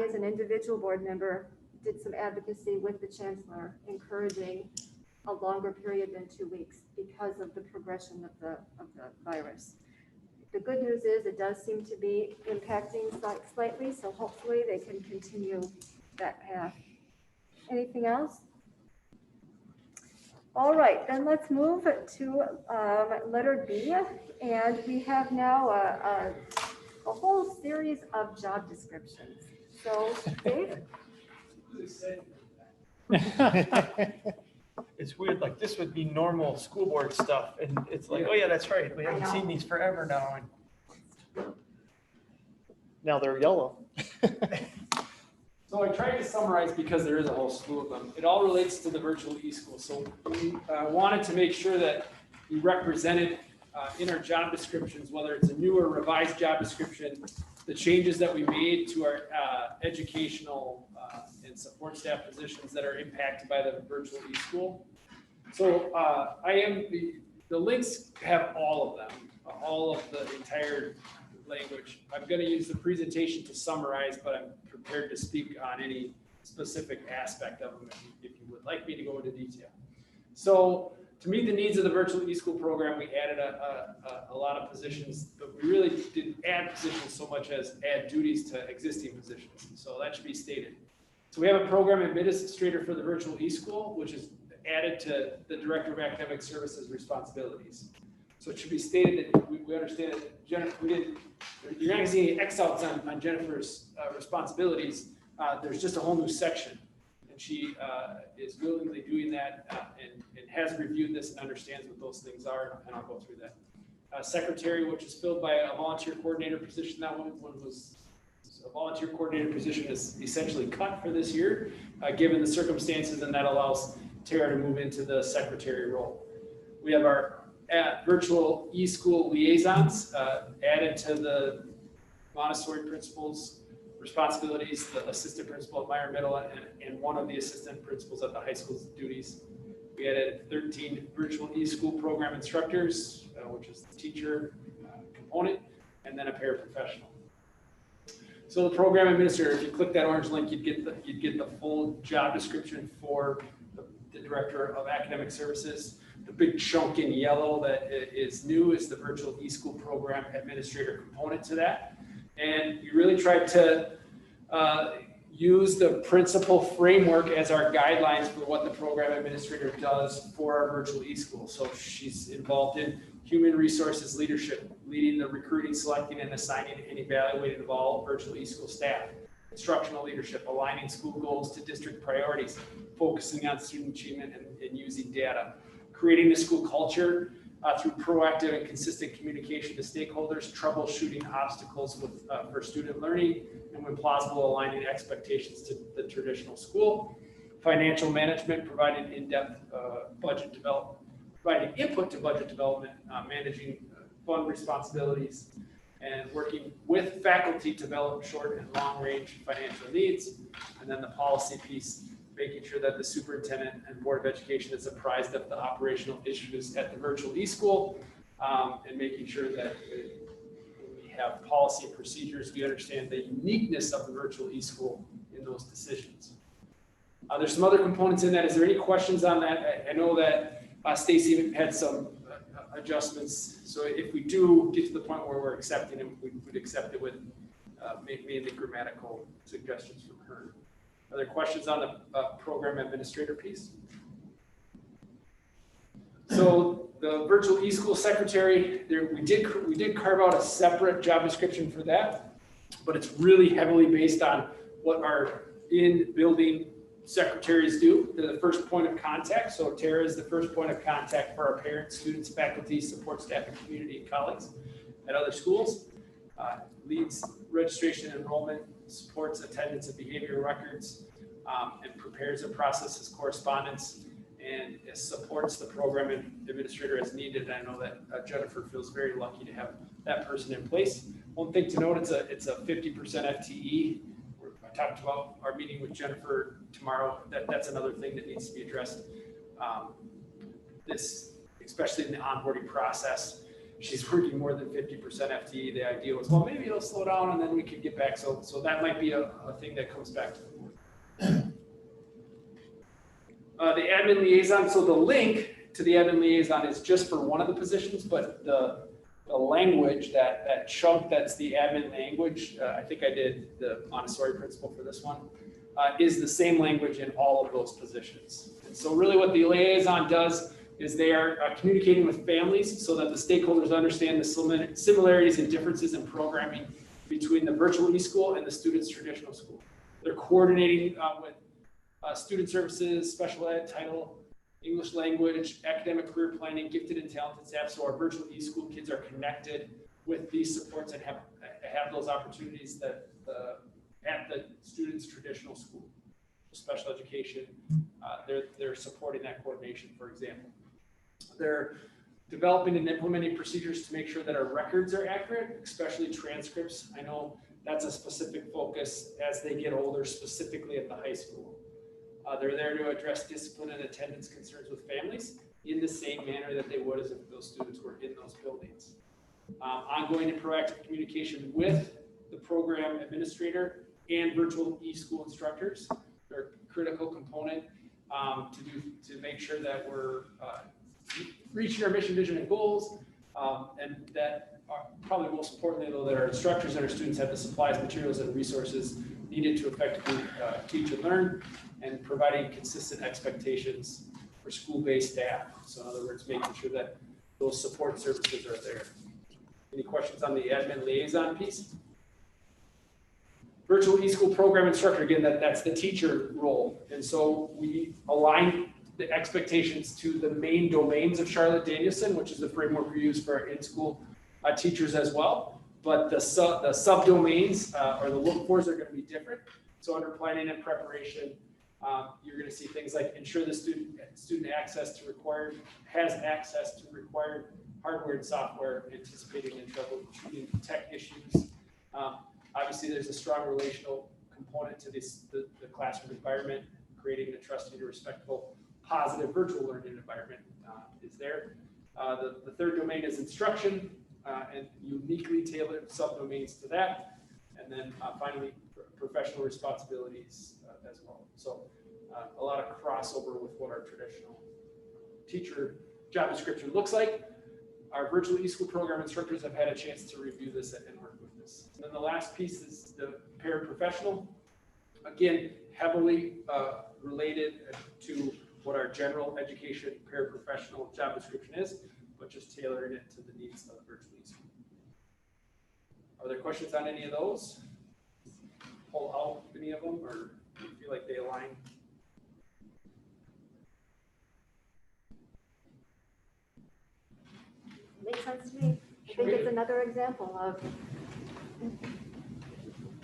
as an individual board member, did some advocacy with the chancellor, encouraging a longer period than 2 weeks because of the progression of the virus. The good news is it does seem to be impacting slightly, so hopefully they can continue that path. Anything else? All right, then let's move to letter B, and we have now a whole series of job descriptions. So, Dave?
It's weird, like this would be normal school board stuff, and it's like, oh yeah, that's right, we haven't seen these forever now.
Now they're yellow.
So I tried to summarize, because there is a whole slew of them. It all relates to the virtual e-school. So we wanted to make sure that we represented in our job descriptions, whether it's a new or revised job description, the changes that we made to our educational and support staff positions that are impacted by the virtual e-school. So the links have all of them, all of the entire language. I'm going to use the presentation to summarize, but I'm prepared to speak on any specific aspect of them if you would like me to go into detail. So to meet the needs of the virtual eSchool program, we added a lot of positions, but we really didn't add positions so much as add duties to existing positions. So that should be stated. So we have a program administrator for the virtual eSchool, which is added to the Director of Academic Services responsibilities. So it should be stated that we understand that Jennifer, you're not gonna see any X-outs on Jennifer's responsibilities. There's just a whole new section. And she is willingly doing that and has reviewed this and understands what those things are, and I'll go through that. Secretary, which is filled by a volunteer coordinator position. That one was a volunteer coordinator position is essentially cut for this year, given the circumstances, and that allows Tara to move into the secretary role. We have our virtual eSchool liaisons added to the Montessori principals responsibilities, the assistant principal at Meyer Middle and one of the assistant principals at the high school's duties. We added 13 virtual eSchool program instructors, which is the teacher component, and then a paraprofessional. So the program administrator, if you click that orange link, you'd get the full job description for the Director of Academic Services. The big chunk in yellow that is new is the virtual eSchool program administrator component to that. And we really tried to use the principal framework as our guidelines for what the program administrator does for our virtual eSchool. So she's involved in human resources leadership, leading the recruiting, selecting, and assigning and evaluating of all virtual eSchool staff, instructional leadership, aligning school goals to district priorities, focusing on student achievement and using data, creating the school culture through proactive and consistent communication to stakeholders, troubleshooting obstacles for student learning, and when plausible, aligning expectations to the traditional school. Financial management, providing in-depth budget development, providing input to budget development, managing fund responsibilities, and working with faculty to develop short and long-range financial needs. And then the policy piece, making sure that the superintendent and Board of Education is apprised of the operational issues at the virtual eSchool, and making sure that when we have policy and procedures, we understand the uniqueness of the virtual eSchool in those decisions. There's some other components in that. Is there any questions on that? I know that Stacy had some adjustments. So if we do get to the point where we're accepting them, we would accept it with mainly grammatical suggestions from her. Other questions on the program administrator piece? So the virtual eSchool secretary, we did carve out a separate job description for that, but it's really heavily based on what our in-building secretaries do. They're the first point of contact. So Tara is the first point of contact for our parents, students, faculty, support staff, and community and colleagues at other schools. Leads registration, enrollment, supports attendance and behavioral records, and prepares and processes correspondence, and supports the program administrator as needed. And I know that Jennifer feels very lucky to have that person in place. One thing to note, it's a 50% FTE. I talked about our meeting with Jennifer tomorrow. That's another thing that needs to be addressed. Especially in the onboarding process, she's working more than 50% FTE. The idea was, well, maybe it'll slow down and then we can get back. So that might be a thing that comes back to the board. The admin liaison. So the link to the admin liaison is just for one of the positions, but the language, that chunk that's the admin language, I think I did the Montessori principle for this one, is the same language in all of those positions. And so really what the liaison does is they are communicating with families so that the stakeholders understand the similarities and differences in programming between the virtual eSchool and the student's traditional school. They're coordinating with student services, special ed, title, English language, academic career planning, gifted and talented staff. So our virtual eSchool kids are connected with these supports and have those opportunities that at the student's traditional school. Special education, they're supporting that coordination, for example. They're developing and implementing procedures to make sure that our records are accurate, especially transcripts. I know that's a specific focus as they get older, specifically at the high school. They're there to address discipline and attendance concerns with families in the same manner that they would as if those students were in those buildings. Ongoing and proactive communication with the program administrator and virtual eSchool instructors. They're critical component to make sure that we're reaching our mission, vision, and goals, and that probably most importantly though, that our instructors and our students have the supplies, materials, and resources needed to effectively teach and learn, and providing consistent expectations for school-based staff. So in other words, making sure that those support services are there. Any questions on the admin liaison piece? Virtual eSchool program instructor, again, that's the teacher role. And so we align the expectations to the main domains of Charlotte Danielson, which is the framework we use for our in-school teachers as well. But the subdomains or the look-fors are going to be different. So under planning and preparation, you're going to see things like ensure the student has access to required hardware and software, anticipating and troubleshooting tech issues. Obviously, there's a strong relational component to the classroom environment, creating a trusting, respectful, positive virtual learning environment is there. The third domain is instruction and uniquely tailored subdomains to that. And then finally, professional responsibilities as well. So a lot of crossover with what our traditional teacher job description looks like. Our virtual eSchool program instructors have had a chance to review this and work with this. And then the last piece is the paraprofessional. Again, heavily related to what our general education paraprofessional job description is, but just tailoring it to the needs of virtual eSchool. Are there questions on any of those? Pull out any of them, or do you feel like they align?
Makes sense to me. I think it's another example of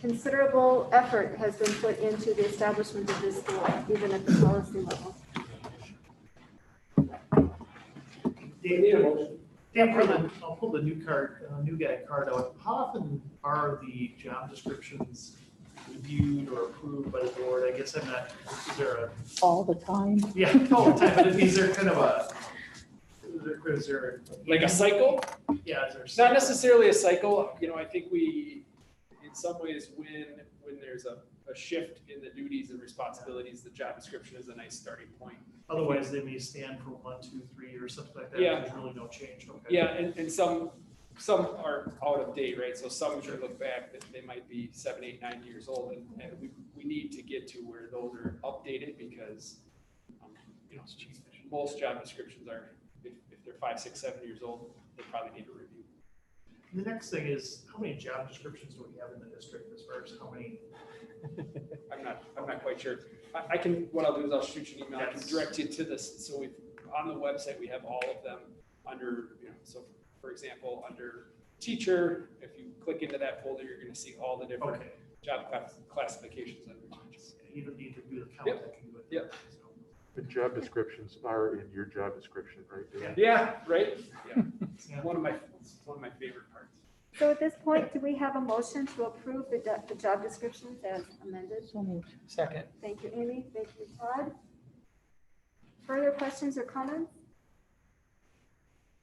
considerable effort has been put into the establishment of this school, even at the policy level.
I'll pull the new guy card out. How often are the job descriptions reviewed or approved by the board? I guess I'm not, is there a,
all the time.
yeah, all the time, but is there kind of a, is there
Like a cycle?
yeah, is there?
It's not necessarily a cycle. You know, I think we, in some ways, when there's a shift in the duties and responsibilities, the job description is a nice starting point.
Otherwise, they may stand for 1, 2, 3 years, something like that.
Yeah.
There's really no change. Okay.
Yeah, and some are out of date, right? So some should look back that they might be 7, 8, 9 years old, and we need to get to where those are updated because you know, most job descriptions are, if they're 5, 6, 7 years old, they probably need a review.
The next thing is, how many job descriptions do we have in the district as far as how many?
I'm not quite sure. I can, what I'll do is I'll shoot you an email. I can direct you to this. So on the website, we have all of them under, you know, so for example, under teacher, if you click into that folder, you're going to see all the different
Okay.
job classifications under teachers.
You don't need to do the count.
Yep.
I can do it.
Yep.
So,
The job descriptions are in your job description, right? Dan?
Yeah, right? Yeah.
yeah.
One of my favorite parts.
So at this point, do we have a motion to approve the job descriptions as amended?
So moved.
Second.
Thank you, Amy. Thank you, Todd. Further questions or comments?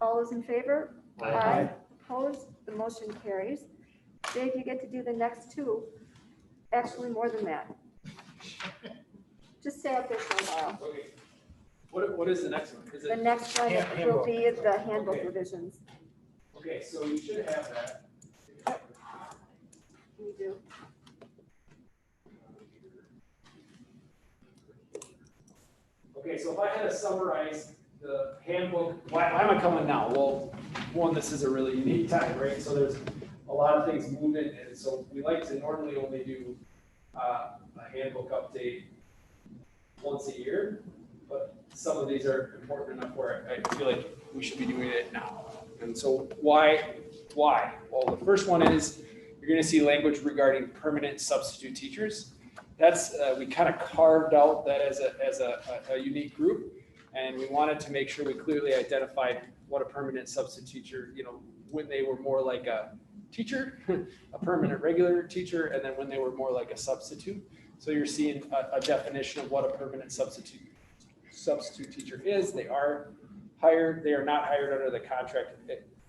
All those in favor?
Aye.
Opposed? The motion carries. Dave, you get to do the next two. Actually, more than that. Just stay up there for a while.
Okay. What is the next one? Is
The
it,
next one will be the handbook
Okay.
revisions.
okay, so you should have that.
We do.
Okay, so if I had to summarize the handbook, why am I coming now? Well, one, this is a really unique time, right? So there's a lot of things moving, and so we like to normally only do a handbook update once a year, but some of these are important enough where I feel like we should be doing it now. And so why? Well, the first one is you're going to see language regarding permanent substitute teachers. That's we kind of carved out that as a unique group, and we wanted to make sure we clearly identified what a permanent substitute teacher, you know, when they were more like a teacher, a permanent regular teacher, and then when they were more like a substitute. So you're seeing a definition of what a permanent substitute teacher is. They are hired. They are not hired under the contract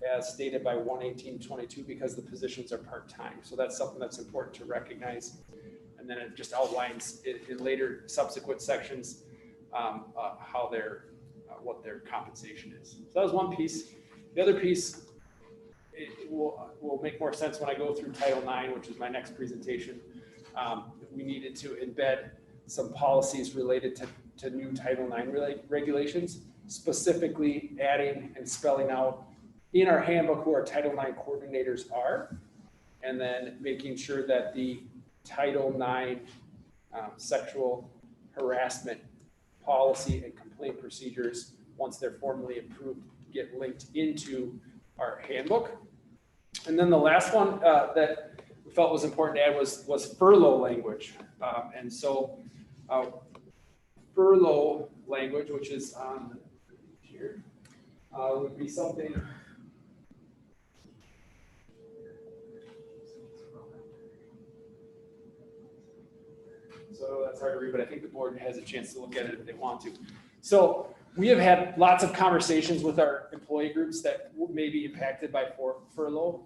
as stated by 118.22 because the positions are part-time. So that's something that's important to recognize. And And then it just outlines in later subsequent sections how what their compensation is. So that was one piece. The other piece will make more sense when I go through Title IX, which is my next presentation. We needed to embed some policies related to new Title IX regulations, specifically adding and spelling out in our handbook who our Title IX coordinators are, and then making sure that the Title IX sexual harassment policy and complaint procedures, once they're formally approved, get linked into our handbook. And then the last one that we felt was important to add was furlough language. And so furlough language, which is on here, would be something. So that's hard to read, but I think the board has a chance to look at it if they want to. So we have had lots of conversations with our employee groups that may be impacted by furlough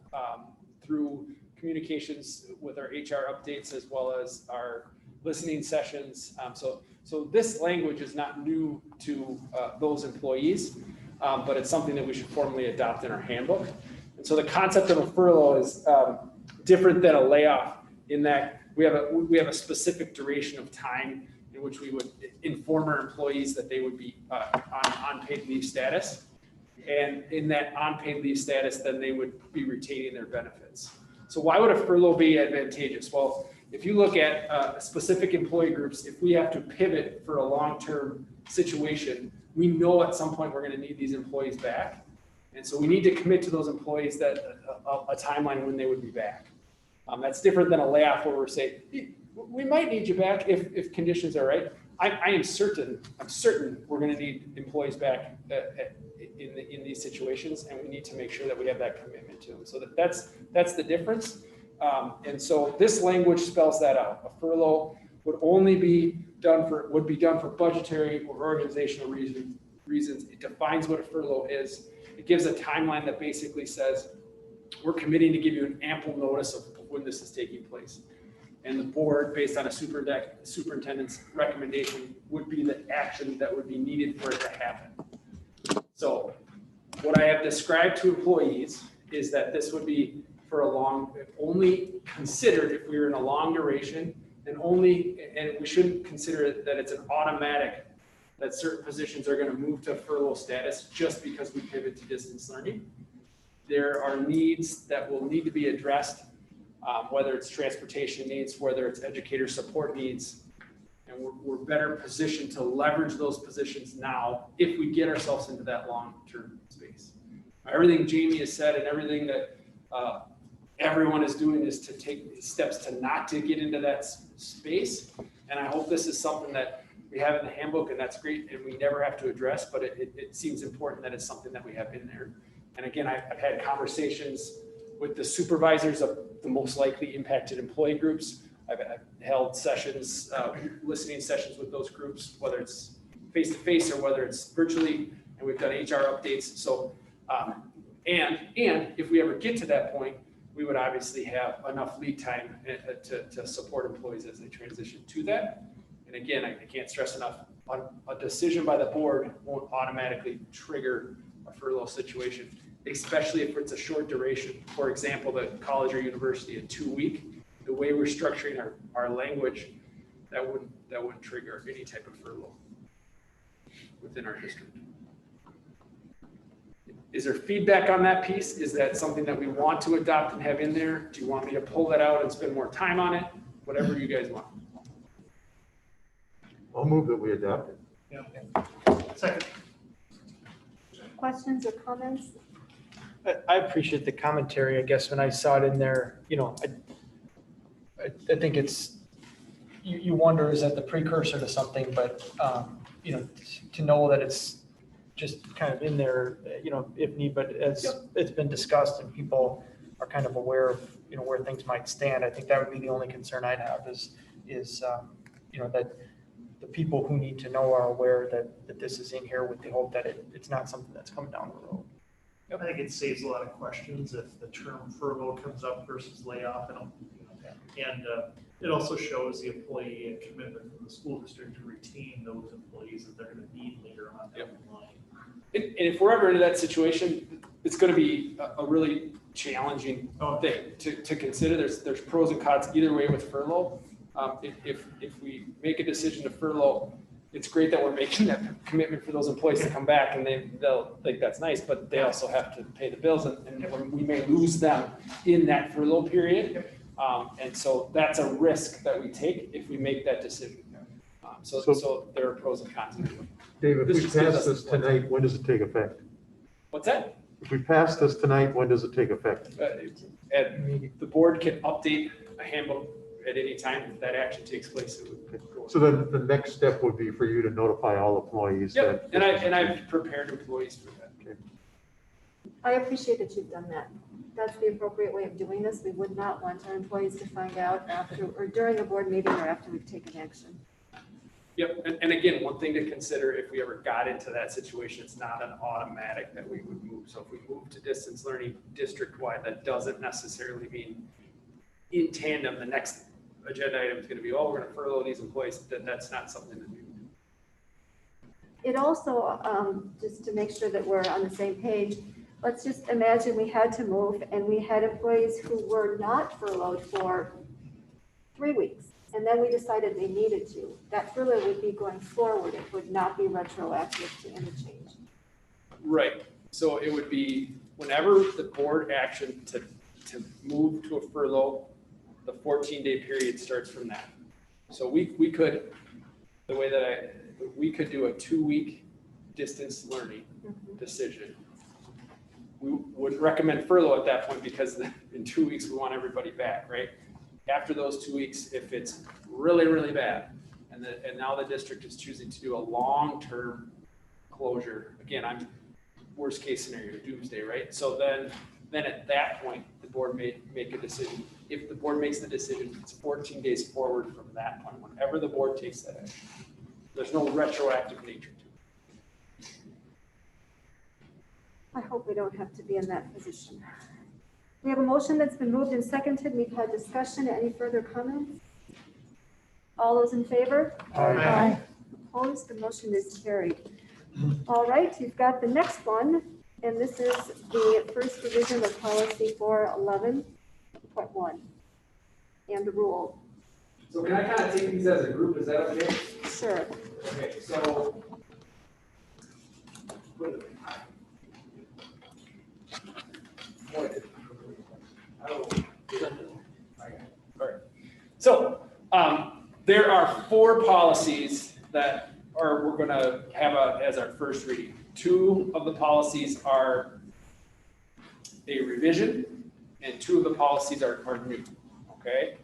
through communications with our HR updates as well as our listening sessions. So this language is not new to those employees, but it's something that we should formally adopt in our handbook. And so the concept of a furlough is different than a layoff in that we have a specific duration of time in which we would inform our employees that they would be on unpaid leave status. And in that unpaid leave status, then they would be retaining their benefits. So why would a furlough be advantageous? Well, if you look at specific employee groups, if we have to pivot for a long-term situation, we know at some point we're going to need these employees back. And so we need to commit to those employees that a timeline when they would be back. That's different than a layoff where we're saying, we might need you back if conditions are right. I'm certain we're going to need employees back in these situations, and we need to make sure that we have that commitment to them. So that's the difference. And so this language spells that out. A furlough would be done for budgetary or organizational reasons. It defines what a furlough is. It gives a timeline that basically says we're committing to give you an ample notice of when this is taking place. And the board, based on a superintendent's recommendation, would be the action that would be needed for it to happen. So what I have described to employees is that this would be for only considered if we were in a long duration, and we shouldn't consider it that it's an automatic that certain positions are going to move to furlough status just because we pivot to distance learning. There are needs that will need to be addressed, whether it's transportation needs, whether it's educator support needs, and we're better positioned to leverage those positions now if we get ourselves into that long-term space. Everything Jamie has said and everything that everyone is doing is to take steps to not to get into that space. And I hope this is something that we have in the handbook, and that's great, and we never have to address, but it seems important that it's something that we have in there. And again, I've had conversations with the supervisors of the most likely impacted employee groups. I've held sessions, listening sessions with those groups, whether it's face-to-face or whether it's virtually, and we've done HR updates. So, and if we ever get to that point, we would obviously have enough lead time to support employees as they transition to that. And again, I can't stress enough, a decision by the board won't automatically trigger a furlough situation, especially if it's a short duration. For example, the college or university, a 2-week, the way we're structuring our language, that wouldn't trigger any type of furlough within our district. Is there feedback on that piece? Is that something that we want to adopt and have in there? Do you want me to pull that out and spend more time on it? Whatever you guys want.
I'll move that we adopt it.
Yeah. Second.
Questions or comments?
I appreciate the commentary. I guess when I saw it in there, I think it's, you wonder, is that the precursor to something, but, to know that it's just kind of in there, if need, but as it's been discussed and people are kind of aware of, where things might stand, I think that would be the only concern I'd have is that the people who need to know are aware that this is in here with the hope that it's not something that's coming down the road.
I think it saves a lot of questions if the term furlough comes up versus layoff, and It also shows the employee and commitment from the school district to retain those employees that they're gonna need later on down the line.
And if we're ever into that situation, it's gonna be a really challenging thing to consider. There's pros and cons either way with furlough. If we make a decision to furlough, it's great that we're making that commitment for those employees to come back, and they'll think that's nice, but they also have to pay the bills, and we may lose them in that furlough period. And so that's a risk that we take if we make that decision. So there are pros and cons.
Dave, if
This
we
just gives
pass
us-
this tonight, when does it take effect?
What's that?
If we pass this tonight, when does it take effect?
And the board can update a handbook at any time if that action takes place. It would go.
So then the next step would be for you to notify all employees that.
Yep, and I've prepared employees for that.
I appreciate that you've done that. That's the appropriate way of doing this. We would not want our employees to find out after, or during a board meeting or after we've taken action.
Yep, and again, one thing to consider, if we ever got into that situation, it's not an automatic that we would move. So if we move to distance learning district-wide, that doesn't necessarily mean in tandem, the next agenda item is gonna be, oh, we're gonna furlough these employees. That's not something that we would do.
It also, just to make sure that we're on the same page, let's just imagine we had to move and we had employees who were not furloughed for 3 weeks. And then we decided they needed to. That furlough would be going forward. It would not be retroactive to any change.
Right, so it would be whenever the board action to move to a furlough, the 14-day period starts from that. So we could, the way that we could do a 2-week distance learning decision. We would recommend furlough at that point because in 2 weeks, we want everybody back, right? After those 2 weeks, if it's really, really bad, and now the district is choosing to do a long-term closure, again, I'm worst case scenario, doomsday, right? So then at that point, the board may make a decision. If the board makes the decision, it's 14 days forward from that point, whenever the board takes that action. There's no retroactive nature to it.
I hope we don't have to be in that position. We have a motion that's been moved and seconded. We've had discussion. Any further comments? All those in favor?
Aye.
Opposed? The motion is carried. All right, you've got the next one, and this is the first revision of policy 411.1 and the rule.
So can I kind of take these as a group? Is that okay?
Sure.
Okay, so. So there are 4 policies that we're going to have as our first reading. 2 of the policies are a revision, and 2 of the policies are new. Okay,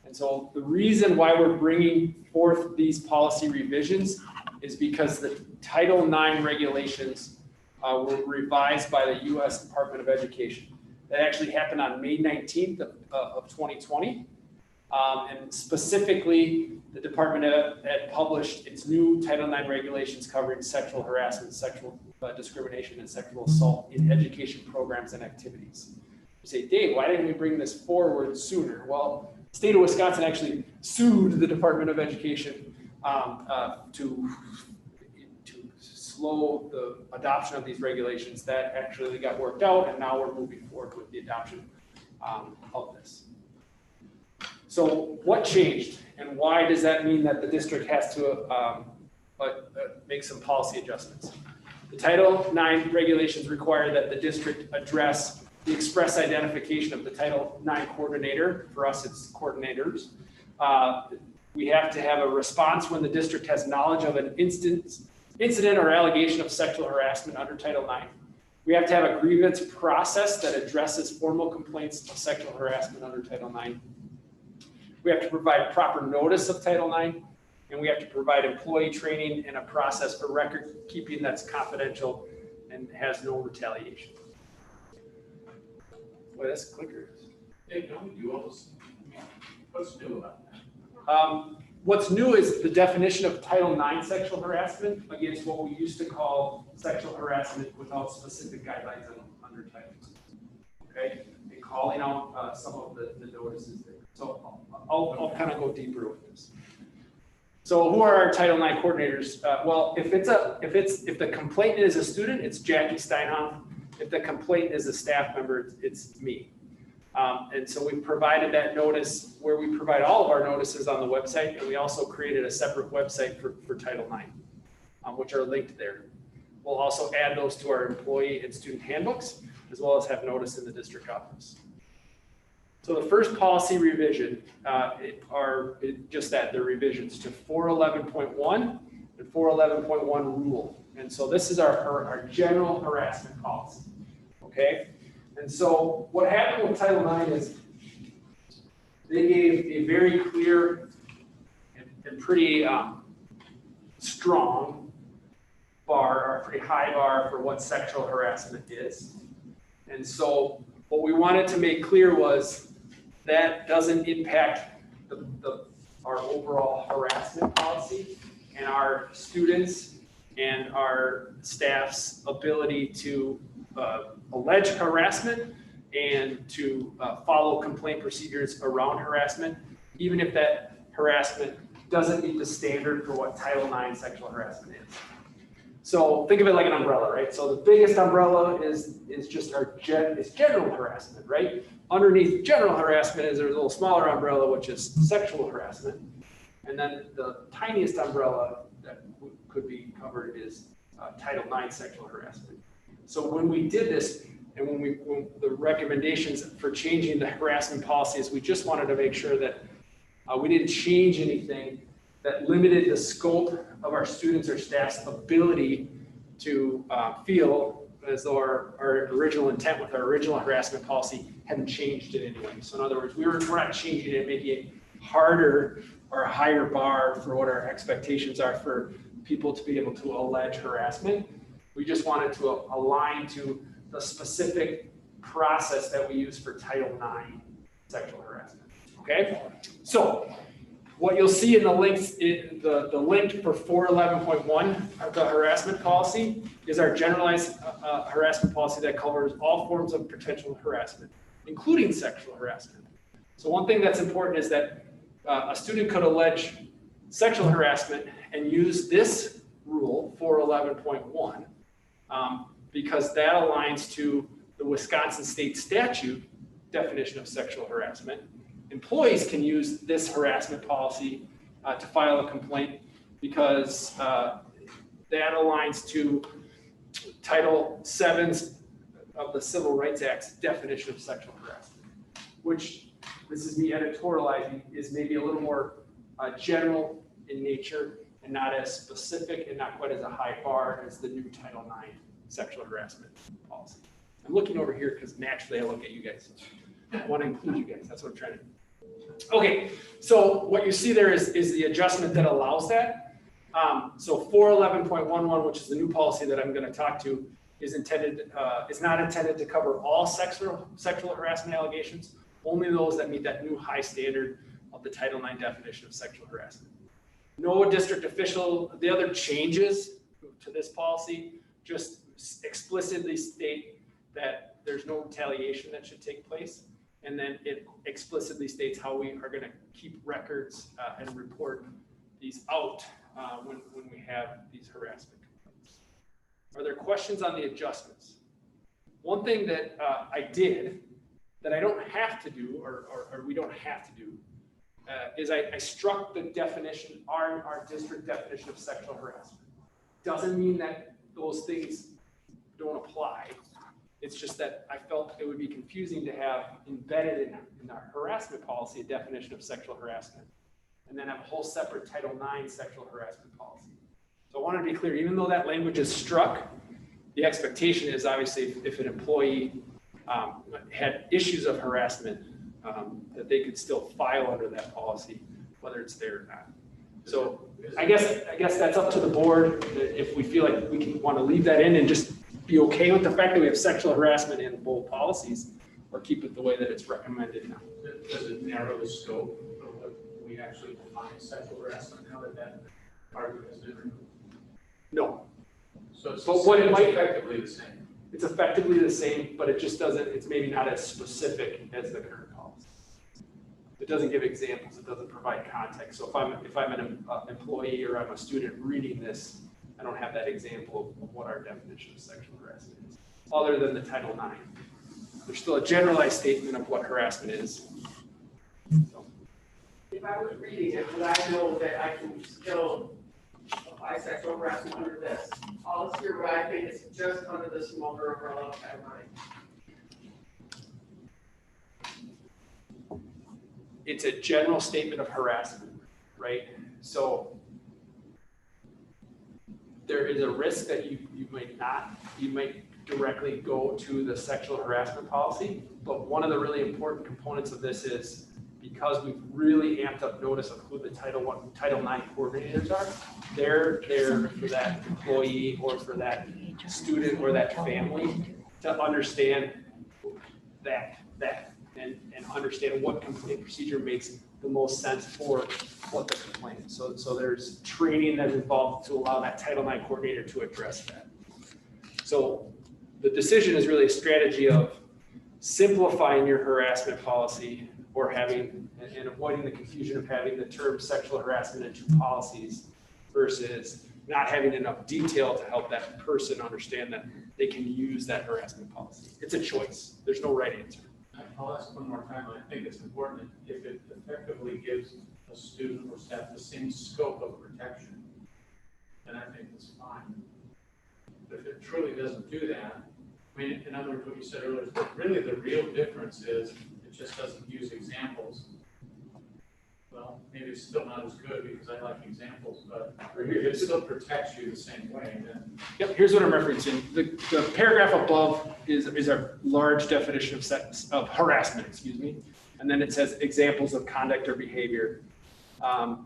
and so the reason why we're bringing forth these policy revisions is because the Title IX regulations were revised by the U.S. Department of Education. That actually happened on May 19th of 2020. And specifically, the department had published its new Title IX regulations covering sexual harassment, sexual discrimination, and sexual assault in education programs and activities. You say, Dave, why didn't we bring this forward sooner? Well, the state of Wisconsin actually sued the Department of Education to slow the adoption of these regulations. That actually got worked out, and now we're moving forward with the adoption of this. So what changed, and why does that mean that the district has to make some policy adjustments? The Title IX regulations require that the district address the express identification of the Title IX coordinator. For us, it's coordinators. We have to have a response when the district has knowledge of an incident or allegation of sexual harassment under Title IX. We have to have a grievance process that addresses formal complaints of sexual harassment under Title IX. We have to provide proper notice of Title IX, and we have to provide employee training and a process for record keeping that's confidential and has no retaliation. Boy, that's clicker.
Hey, don't we do all this? What's new about that?
What's new is the definition of Title IX sexual harassment against what we used to call sexual harassment without specific guidelines under Title II. Okay, and calling out some of the notices there. So I'll kind of go deeper with this. So who are our Title IX coordinators? Well, if the complainant is a student, it's Jackie Steinhoff. If the complainant is a staff member, it's me. And so we provided that notice where we provide all of our notices on the website, and we also created a separate website for Title IX, which are linked there. We'll also add those to our employee and student handbooks, as well as have notice in the district office. So the first policy revision are just that, they're revisions to 411.1 and 411.1 rule. And so this is our general harassment policy, okay? And so what happened with Title IX is they gave a very clear and pretty strong bar, or a pretty high bar for what sexual harassment is. And so what we wanted to make clear was that doesn't impact our overall harassment policy and our students and our staff's ability to allege harassment and to follow complaint procedures around harassment, even if that harassment doesn't meet the standard for what Title IX sexual harassment is. So think of it like an umbrella, right? So the biggest umbrella is just is general harassment, right? Underneath general harassment is there's a little smaller umbrella, which is sexual harassment. And then the tiniest umbrella that could be covered is Title IX sexual harassment. So when we did this, and when the recommendations for changing the harassment policies, we just wanted to make sure that we didn't change anything that limited the scope of our students or staff's ability to feel as though our original intent with our original harassment policy hadn't changed in any way. So in other words, we're not changing it, making it harder or a higher bar for what our expectations are for people to be able to allege harassment. We just wanted to align to the specific process that we use for Title IX sexual harassment, okay? So what you'll see in the links, the link for 411.1 of the harassment policy is our generalized harassment policy that covers all forms of potential harassment, including sexual harassment. So one thing that's important is that a student could allege sexual harassment and use this rule, 411.1, because that aligns to the Wisconsin state statute definition of sexual harassment. Employees can use this harassment policy to file a complaint because that aligns to Title VII of the Civil Rights Act's definition of sexual harassment, which, this is me editorializing, is maybe a little more general in nature and not as specific and not quite as a high bar as the new Title IX sexual harassment policy. I'm looking over here because naturally I look at you guys. I want to include you guys. That's what I'm trying to do. Okay, so what you see there is the adjustment that allows that. So 411.11, which is the new policy that I'm going to talk to, is not intended to cover all sexual harassment allegations, only those that meet that new high standard of the Title IX definition of sexual harassment. No district official, the other changes to this policy just explicitly state that there's no retaliation that should take place. And then it explicitly states how we are going to keep records and report these out when we have these harassment complaints. Are there questions on the adjustments? One thing that I did that I don't have to do, or we don't have to do, is I struck the definition, our district definition of sexual harassment. Doesn't mean that those things don't apply. It's just that I felt it would be confusing to have embedded in our harassment policy a definition of sexual harassment, and then have a whole separate Title IX sexual harassment policy. So I wanted to be clear, even though that language is struck, the expectation is obviously if an employee had issues of harassment, that they could still file under that policy, whether it's there or not. So I guess that's up to the board if we feel like we want to leave that in and just be okay with the fact that we have sexual harassment in both policies, or keep it the way that it's recommended now.
Does it narrow the scope of what we actually define as sexual harassment now that argument has been removed?
No.
So it's
effectively
the same.
It's effectively the same, but it just doesn't, it's maybe not as specific as the current policy. it doesn't give examples, it doesn't provide context. So if I'm an employee or I'm a student reading this, I don't have that example of what our definition of sexual harassment is, other than the Title IX. There's still a generalized statement of what harassment is. So,
If I was reading it, would I know that I can still apply sexual harassment under this? All this here, but I think it's just under the smaller umbrella of Title IX.
it's a general statement of harassment, right? So there is a risk that you might directly go to the sexual harassment policy, but one of the really important components of this is because we've really amped up notice of who the Title IX coordinators are, they're there for that employee or for that student or that family to understand that and understand what complaint procedure makes the most sense for what the complaint is. So there's training that's involved to allow that Title IX coordinator to address that. So the decision is really a strategy of simplifying your harassment policy or having and avoiding the confusion of having the term sexual harassment in two policies versus not having enough detail to help that person understand that they can use that harassment policy. It's a choice. There's no right answer.
I'll ask one more time. I think it's important if it effectively gives a student or staff the same scope of protection, then I think it's fine. But if it truly doesn't do that, I mean, in other words, what you said earlier, is that really the real difference is it just doesn't use examples. Well, maybe it's still not as good because I like examples, but if it still protects you the same way, then.
Yep, here's what I'm referencing. The paragraph above is a large definition of harassment, and then it says examples of conduct or behavior. And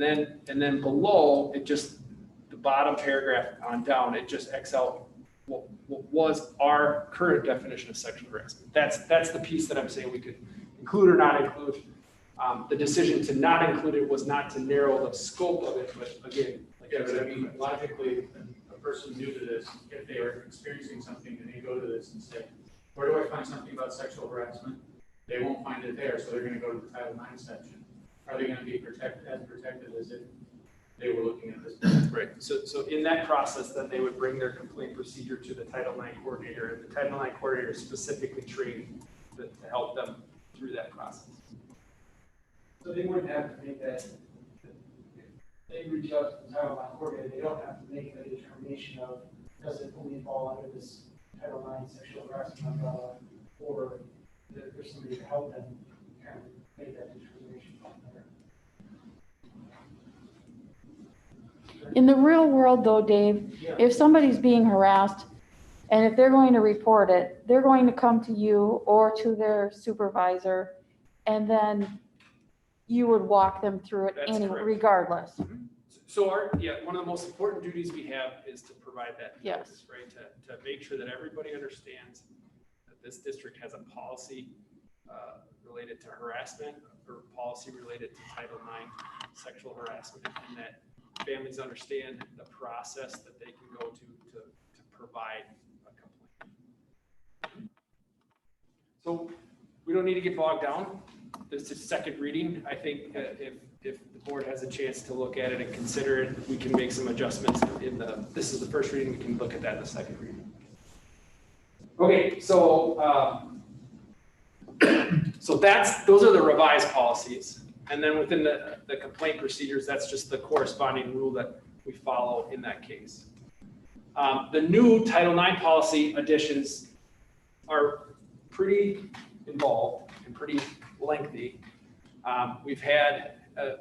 then below, it just, the bottom paragraph on down, it just X out what was our current definition of sexual harassment. That's the piece that I'm saying we could include or not include. The decision to not include it was not to narrow the scope of it, but again, like
Yeah, but I mean, logically, a person new to this, if they are experiencing something and they go to this and say, where do I find something about sexual harassment? They won't find it there, so they're gonna go to the Title IX section. Are they gonna be protected as if they were looking at this?
right. So in that process, then they would bring their complaint procedure to the Title IX coordinator, and the Title IX coordinator is specifically trained to help them through that process.
So they wouldn't have to make that, they reach out to the Title IX coordinator, they don't have to make a determination of, does it only fall under this Title IX sexual harassment umbrella, or there's somebody to help them kind of make that determination from there.
In the real world though, Dave,
Yeah.
if somebody's being harassed and if they're going to report it, they're going to come to you or to their supervisor, and then you would walk them through it
That's correct.
regardless.
So one of the most important duties we have is to provide that
Yes.
notice, right? To make sure that everybody understands that this district has a policy related to harassment or policy related to Title IX sexual harassment, and that families understand the process that they can go to provide a complaint. So we don't need to get bogged down. This is second reading. I think if the board has a chance to look at it and consider it, we can make some adjustments this is the first reading, we can look at that in the second reading. Okay, so those are the revised policies. And then within the complaint procedures, that's just the corresponding rule that we follow in that case. The new Title IX policy additions are pretty involved and pretty lengthy. We've had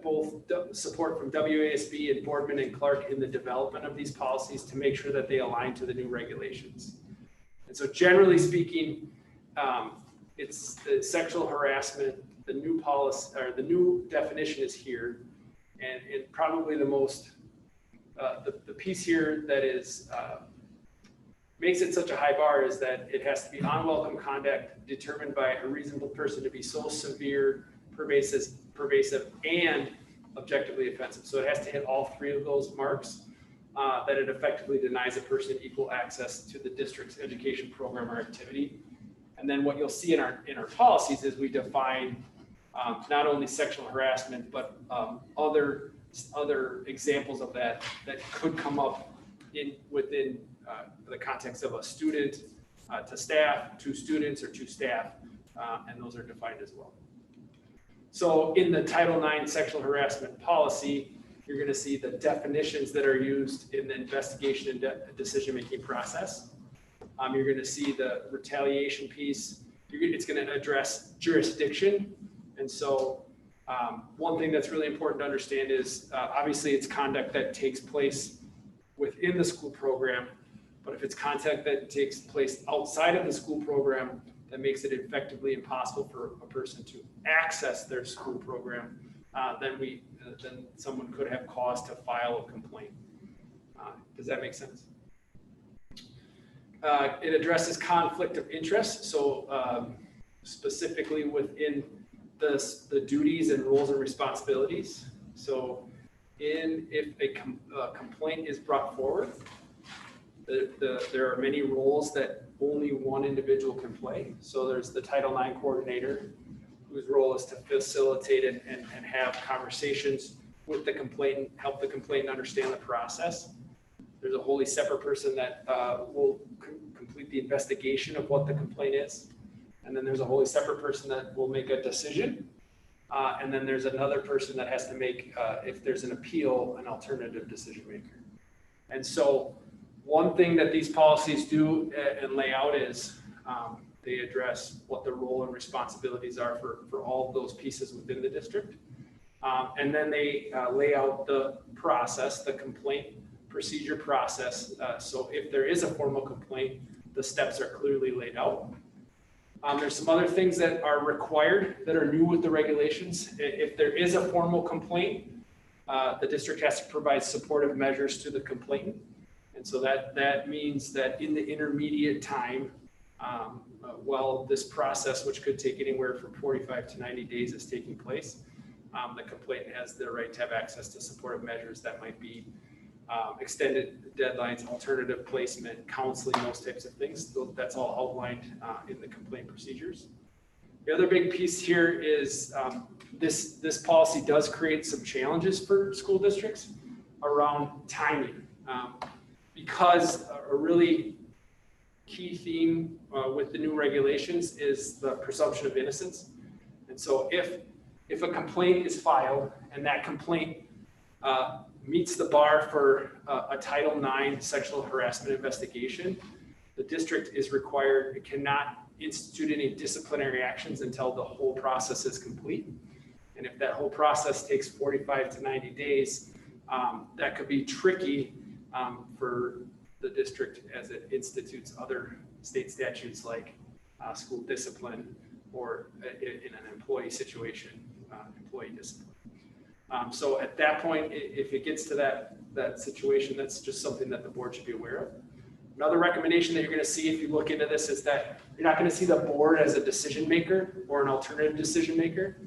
both support from WASB and Boardman and Clark in the development of these policies to make sure that they align to the new regulations. And so generally speaking, it's the sexual harassment, the new policy or the new definition is here, and probably the most the piece here that is makes it such a high bar is that it has to be unwelcome conduct determined by a reasonable person to be so severe, pervasive, and objectively offensive. So it has to hit all three of those marks that it effectively denies a person equal access to the district's education program or activity. And then what you'll see in our policies is we define not only sexual harassment, but other examples of that could come up within the context of a student to staff, to students, or to staff, and those are defined as well. So in the Title IX sexual harassment policy, you're going to see the definitions that are used in the investigation and decision-making process. You're going to see the retaliation piece. It's going to address jurisdiction. And so one thing that's really important to understand is obviously it's conduct that takes place within the school program, but if it's conduct that takes place outside of the school program, that makes it effectively impossible for a person to access their school program, then someone could have cause to file a complaint. Does that make sense? It addresses conflict of interest. So specifically within the duties and roles and responsibilities. So if a complaint is brought forward, there are many roles that only one individual can play. So there's the Title IX coordinator, whose role is to facilitate and have conversations with the complainant, help the complainant understand the process. There's a wholly separate person that will complete the investigation of what the complaint is. And then there's a wholly separate person that will make a decision. And then there's another person that has to make, if there's an appeal, an alternative decision maker. And so one thing that these policies do and lay out is they address what the role and responsibilities are for all of those pieces within the district. And then they lay out the process, the complaint procedure process. So if there is a formal complaint, the steps are clearly laid out. There's some other things that are required that are new with the regulations. If there is a formal complaint, the district has to provide supportive measures to the complainant. And so that means that in the intermediate time, while this process, which could take anywhere from 45 to 90 days, is taking place, the complainant has the right to have access to supportive measures that might be extended deadlines, alternative placement, counseling, those types of things. That's all outlined in the complaint procedures. The other big piece here is this policy does create some challenges for school districts around timing. Because a really key theme with the new regulations is the presumption of innocence. And so if a complaint is filed and that complaint meets the bar for a Title IX sexual harassment investigation, the district is required, it cannot institute any disciplinary actions until the whole process is complete. And if that whole process takes 45 to 90 days, that could be tricky for the district as it institutes other state statutes like school discipline or in an employee situation, employee discipline. So at that point, if it gets to that situation, that's just something that the board should be aware of. Another recommendation that you're going to see if you look into this is that you're not going to see the board as a decision maker or an alternative decision maker.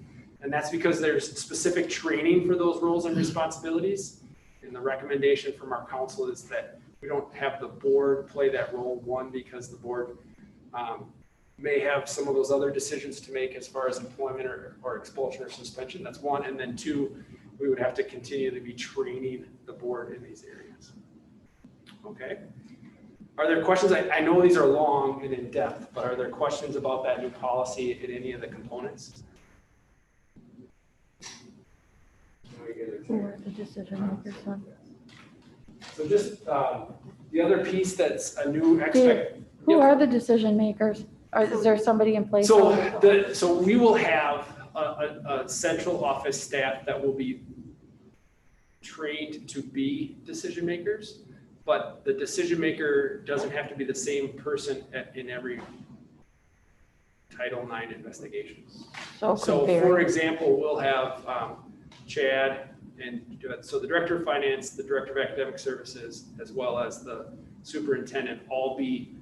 And that's because there's specific training for those roles and responsibilities. And the recommendation from our council is that we don't have the board play that role, one, because the board may have some of those other decisions to make as far as employment or expulsion or suspension. That's one. And then two, we would have to continually be training the board in these areas. Okay. Are there questions? I know these are long and in depth, but are there questions about that new policy in any of the components?
Who are the decision makers on?
So just the other piece that's a new expect.
Who are the decision makers? Is there somebody in place?
So we will have a central office staff that will be trained to be decision makers, but the decision maker doesn't have to be the same person in every Title IX investigation. So for example, we'll have Chad, and so the director of finance, the director of academic services, as well as the superintendent all be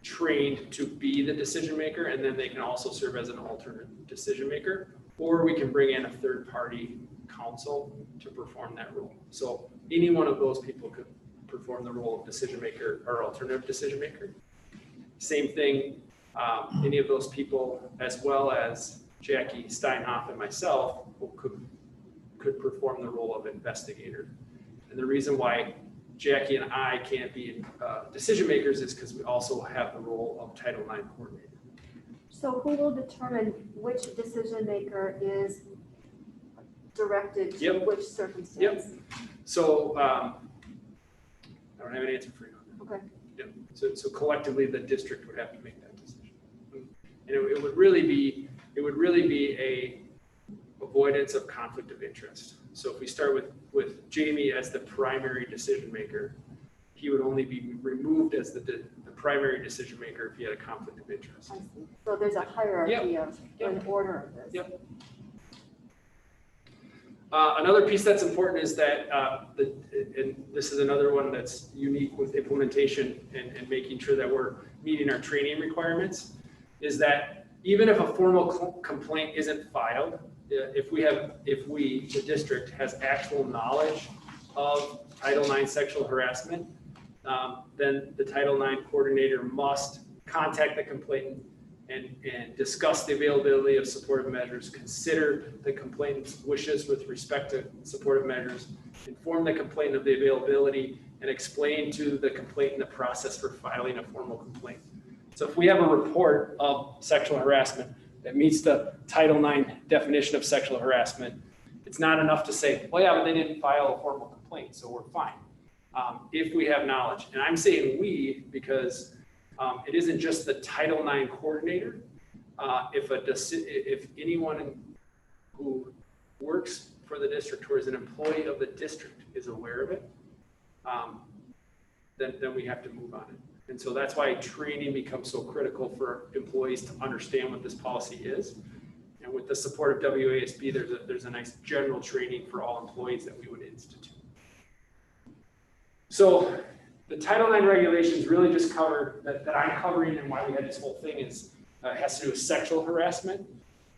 trained to be the decision maker, and then they can also serve as an alternate decision maker, or we can bring in a third party counsel to perform that role. So any one of those people could perform the role of decision maker or alternative decision maker. Same thing, any of those people, as well as Jackie Steinhoff and myself could perform the role of investigator. And the reason why Jackie and I can't be decision makers is because we also have the role of Title IX coordinator.
So who will determine which decision maker is directed to
Yep.
which circumstance?
So I don't have an answer for you on that.
Okay.
Yep. So collectively, the district would have to make that decision. And it would really be a avoidance of conflict of interest. So if we start with Jamie as the primary decision maker, he would only be removed as the primary decision maker if he had a conflict of interest.
I see. So there's a hierarchy of an order of this.
Yep. Another piece that's important is that, and this is another one that's unique with implementation and making sure that we're meeting our training requirements, is that even if a formal complaint isn't filed, if the district has actual knowledge of Title IX sexual harassment, then the Title IX coordinator must contact the complainant and discuss the availability of supportive measures, consider the complainant's wishes with respect to supportive measures, inform the complainant of the availability, and explain to the complainant the process for filing a formal complaint. So if we have a report of sexual harassment that meets the Title IX definition of sexual harassment, it's not enough to say, well, yeah, but they didn't file a formal complaint, so we're fine. If we have knowledge, and I'm saying we because it isn't just the Title IX coordinator. If anyone who works for the district or is an employee of the district is aware of it, then we have to move on it. And so that's why training becomes so critical for employees to understand what this policy is. And with the support of WASB, there's a nice general training for all employees that we would institute. So the Title IX regulations really just cover that I'm covering, and why we had this whole thing is has to do with sexual harassment.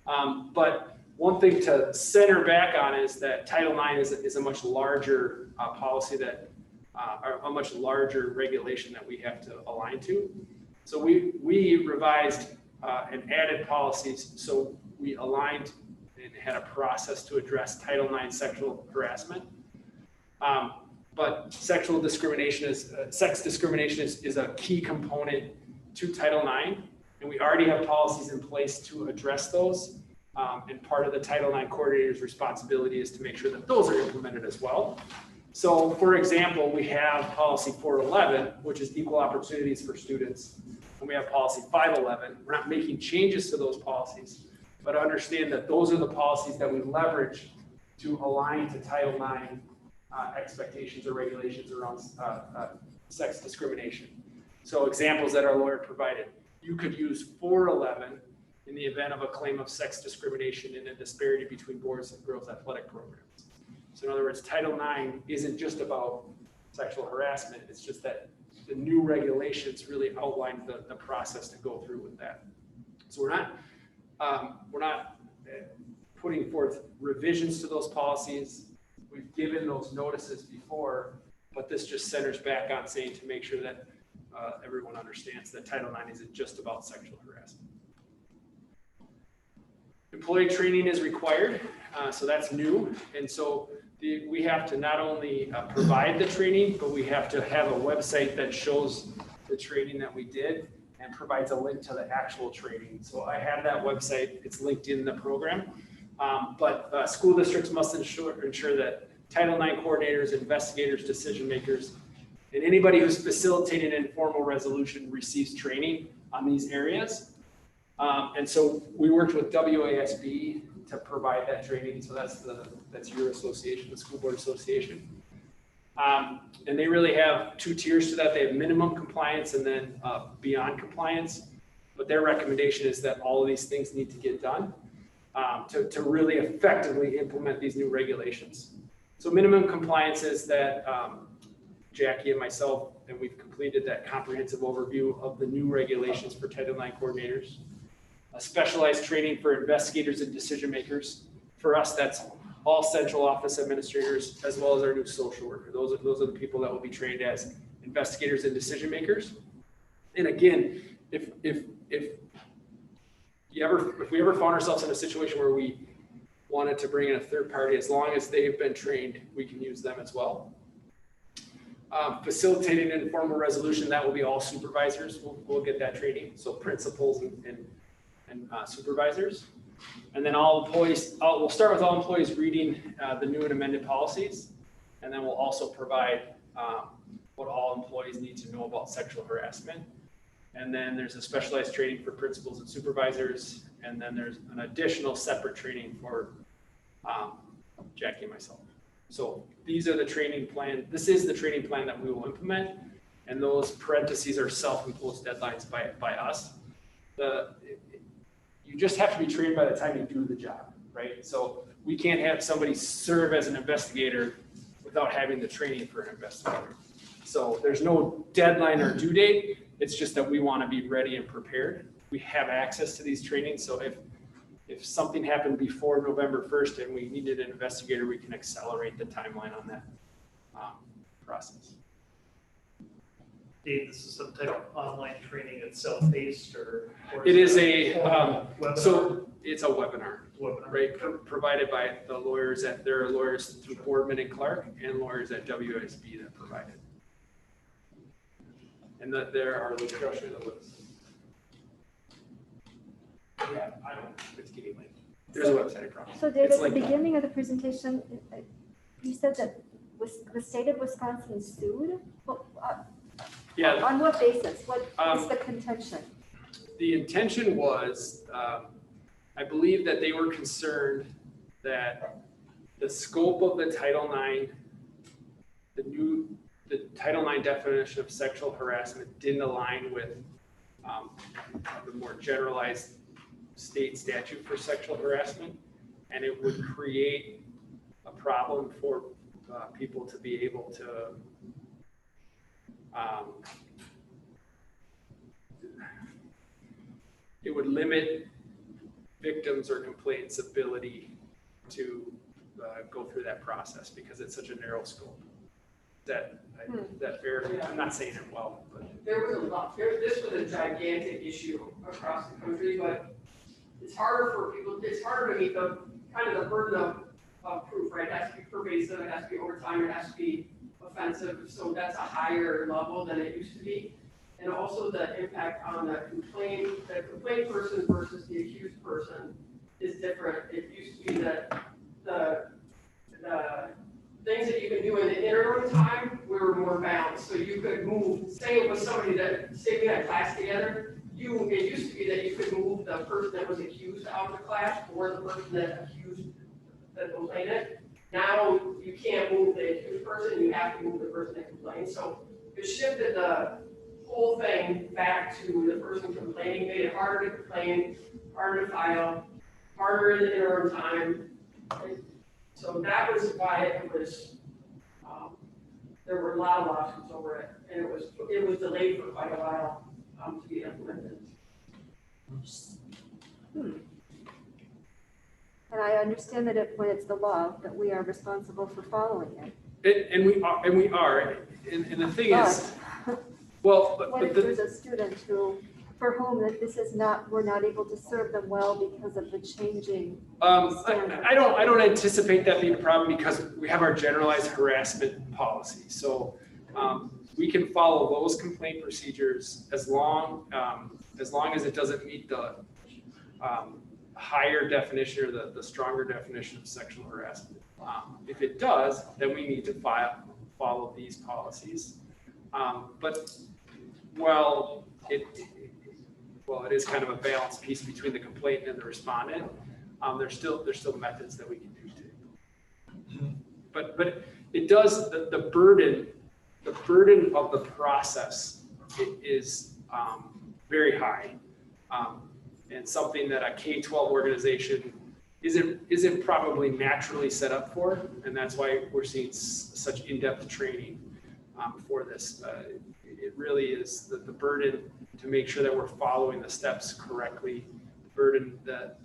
But one thing to center back on is that Title IX is a much larger policy that, or a much larger regulation that we have to align to. So we revised and added policies. So we aligned and had a process to address Title IX sexual harassment. But sex discrimination is a key component to Title IX, and we already have policies in place to address those. And part of the Title IX coordinator's responsibility is to make sure that those are implemented as well. So for example, we have policy 411, which is equal opportunities for students. And we have policy 511. We're not making changes to those policies, but understand that those are the policies that we leverage to align to Title IX expectations or regulations around sex discrimination. So examples that our lawyer provided, you could use 411 in the event of a claim of sex discrimination and a disparity between boys and girls athletic programs. So in other words, Title IX isn't just about sexual harassment, it's just that the new regulations really outline the process to go through with that. So we're not putting forth revisions to those policies. We've given those notices before, but this just centers back on saying to make sure that everyone understands that Title IX isn't just about sexual harassment. Employee training is required, so that's new. And so we have to not only provide the training, but we have to have a website that shows the training that we did and provides a link to the actual training. So I have that website, it's linked in the program. But school districts must ensure that Title IX coordinators, investigators, decision makers, and anybody who's facilitating an informal resolution receives training on these areas. And so we worked with WASB to provide that training. So that's your association, the School Board Association. And they really have two tiers to that. They have minimum compliance and then beyond compliance. But their recommendation is that all of these things need to get done to really effectively implement these new regulations. So minimum compliance is that Jackie and myself, and we've completed that comprehensive overview of the new regulations for Title IX coordinators. A specialized training for investigators and decision makers. For us, that's all central office administrators, as well as our new social worker. Those are the people that will be trained as investigators and decision makers. And again, if if we ever found ourselves in a situation where we wanted to bring in a third party, as long as they've been trained, we can use them as well. Facilitating an informal resolution, that will be all supervisors. We'll get that training. So principals and supervisors. And then all employees, we'll start with all employees reading the new and amended policies. And then we'll also provide what all employees need to know about sexual harassment. And then there's a specialized training for principals and supervisors. And then there's an additional separate training for Jackie and myself. So these are the training plan. This is the training plan that we will implement. And those parentheses are self-imposed deadlines by us. You just have to be trained by the time you do the job, right? So we can't have somebody serve as an investigator without having the training for an investigator. So there's no deadline or due date. It's just that we want to be ready and prepared. We have access to these trainings. So if something happened before November 1st and we needed an investigator, we can accelerate the timeline on that process.
Dave, this is some type of online training, it's self-paced or?
It is
webinar?
so it's a webinar,
Webinar.
right? Provided by the lawyers there are lawyers through Boardman and Clark and lawyers at WSB that provide it. And there are, let's show you the list. Yeah, I don't, it's getting late. There's a website, I promise.
So Dave,
It's
at the
linked.
beginning of the presentation, you said that the state of Wisconsin sued? Well,
Yeah,
on what basis? What is the contention?
the intention was, I believe that they were concerned that the scope of the Title IX, the Title IX definition of sexual harassment didn't align with the more generalized state statute for sexual harassment, and it would create a problem for people to be able to it would limit victims or complainants' ability to go through that process because it's such a narrow scope. That fair? I'm not saying it well, but
There was a lot, this was a gigantic issue across the country, but it's harder for people, it's harder to meet the, kind of the burden of proof, right? It has to be pervasive, it has to be over time, it has to be offensive, so that's a higher level than it used to be. And also the impact on the complaint person versus the accused person is different. It used to be that the things that you can do in the interim time were more balanced. So you could move, say it was somebody that, say we had class together, it used to be that you could move the person that was accused out of the class or the person that accused the complainant. Now you can't move the accused person, you have to move the person that complained. So it shifted the whole thing back to the person complaining, made it harder to complain, harder to file, harder in the interim time. So that was why it was, there were a lot of lawsuits over it, and it was delayed for quite a while to be implemented.
And I understand that when it's the law, that we are responsible for following it.
and we are, and the thing is, well,
What if there's a student for whom that this is not, we're not able to serve them well because of the changing standard?
I don't anticipate that being a problem because we have our generalized harassment policy. So we can follow those complaint procedures as long as it doesn't meet the higher definition or the stronger definition of sexual harassment. If it does, then we need to follow these policies. But it is kind of a balanced piece between the complainant and the respondent. There's still methods that we can do too. But it does the burden of the process is very high, and something that a K-12 organization isn't probably naturally set up for, and that's why we're seeing such in-depth training for this. It really is the burden to make sure that we're following the steps correctly, the burden that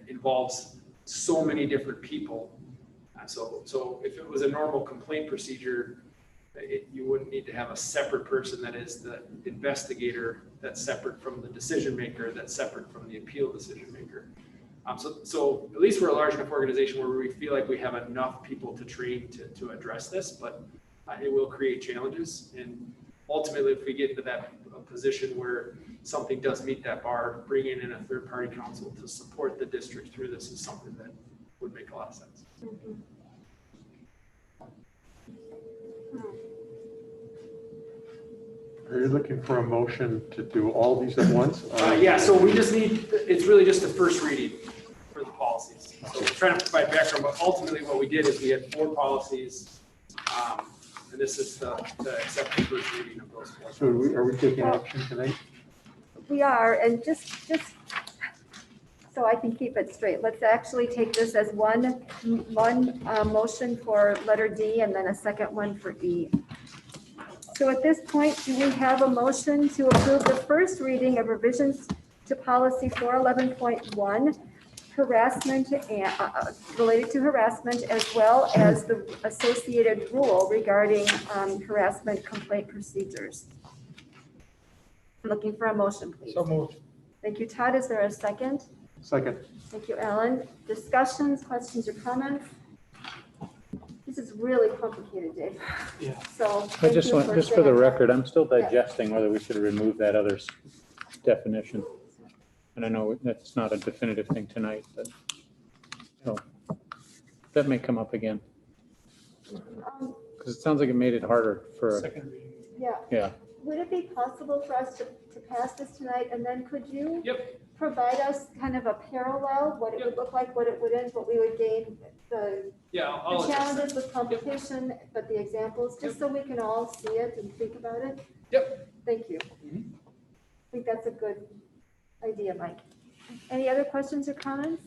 involves so many different people. So if it was a normal complaint procedure, you wouldn't need to have a separate person that is the investigator, that's separate from the decision maker, that's separate from the appeal decision maker. So at least we're a large enough organization where we feel like we have enough people to train to address this, but it will create challenges. And ultimately, if we get into that position where something does meet that bar, bringing in a third-party counsel to support the district through this is something that would make a lot of sense.
Are you looking for a motion to do all these at once?
Yeah, so we just need, it's really just the first reading for the policies. So we're trying to provide background, but ultimately what we did is we had 4 policies. And this is to accept the first reading of those 4.
So are we taking action tonight?
We are, and just so I can keep it straight, let's actually take this as one motion for letter D and then a second one for E. So at this point, do we have a motion to approve the first reading of revisions to policy 411.1, harassment and related to harassment, as well as the associated rule regarding harassment complaint procedures? I'm looking for a motion, please.
So moved.
Thank you, Todd. Is there a second?
Second.
Thank you, Ellen. Discussions, questions, or comments? This is really complicated, Dave.
Yeah.
So.
I
thank
just
you
want, just for the
saying that.
record, I'm still digesting whether we should remove that other definition. And I know that's not a definitive thing tonight, but, you know, that may come up again. Because it sounds like it made it harder for,
Second reading.
yeah.
Would it be possible for us to pass this tonight, and then could you
Yep.
provide us kind of a parallel, what it would look like, what it wouldn't, what we would gain, the
Yeah, I'll
the
adjust that.
challenges with complication, but the examples, just so we can all see it and think about it?
Yep.
Thank you. I think that's a good idea, Mike. Any other questions or comments?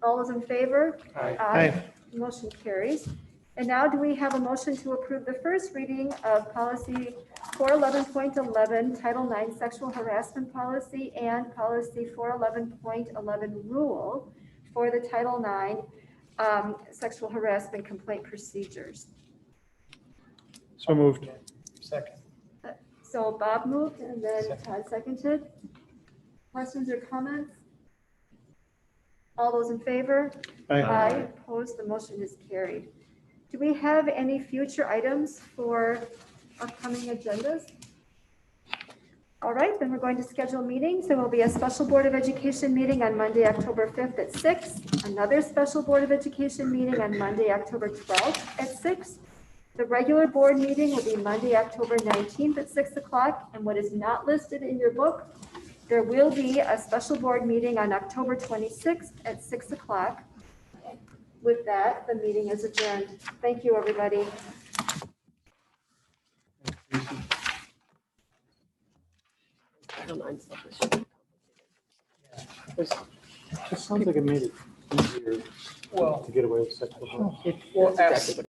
All those in favor?
Aye.
Motion carries. And now do we have a motion to approve the first reading of policy 411.11, Title IX Sexual Harassment Policy, and policy 411.11 Rule for the Title IX Sexual Harassment Complaint Procedures?
So moved.
Second.
So Bob moved and then Todd seconded. Questions or comments? All those in favor? Aye. Opposed, the motion is carried. Do we have any future items for upcoming agendas? All right, then we're going to schedule meetings. There will be a special Board of Education meeting on Monday, October 5th at 6, another special Board of Education meeting on Monday, October 12th at 6. The regular board meeting will be Monday, October 19th at 6 o'clock, and what is not listed in your book, there will be a special board meeting on October 26th at 6 o'clock. With that, the meeting is adjourned. Thank you, everybody.
Title IX stuff is really complicated.
It sounds like it made it easier
Well,
to get away with sexual harassment.
well,
That's exactly what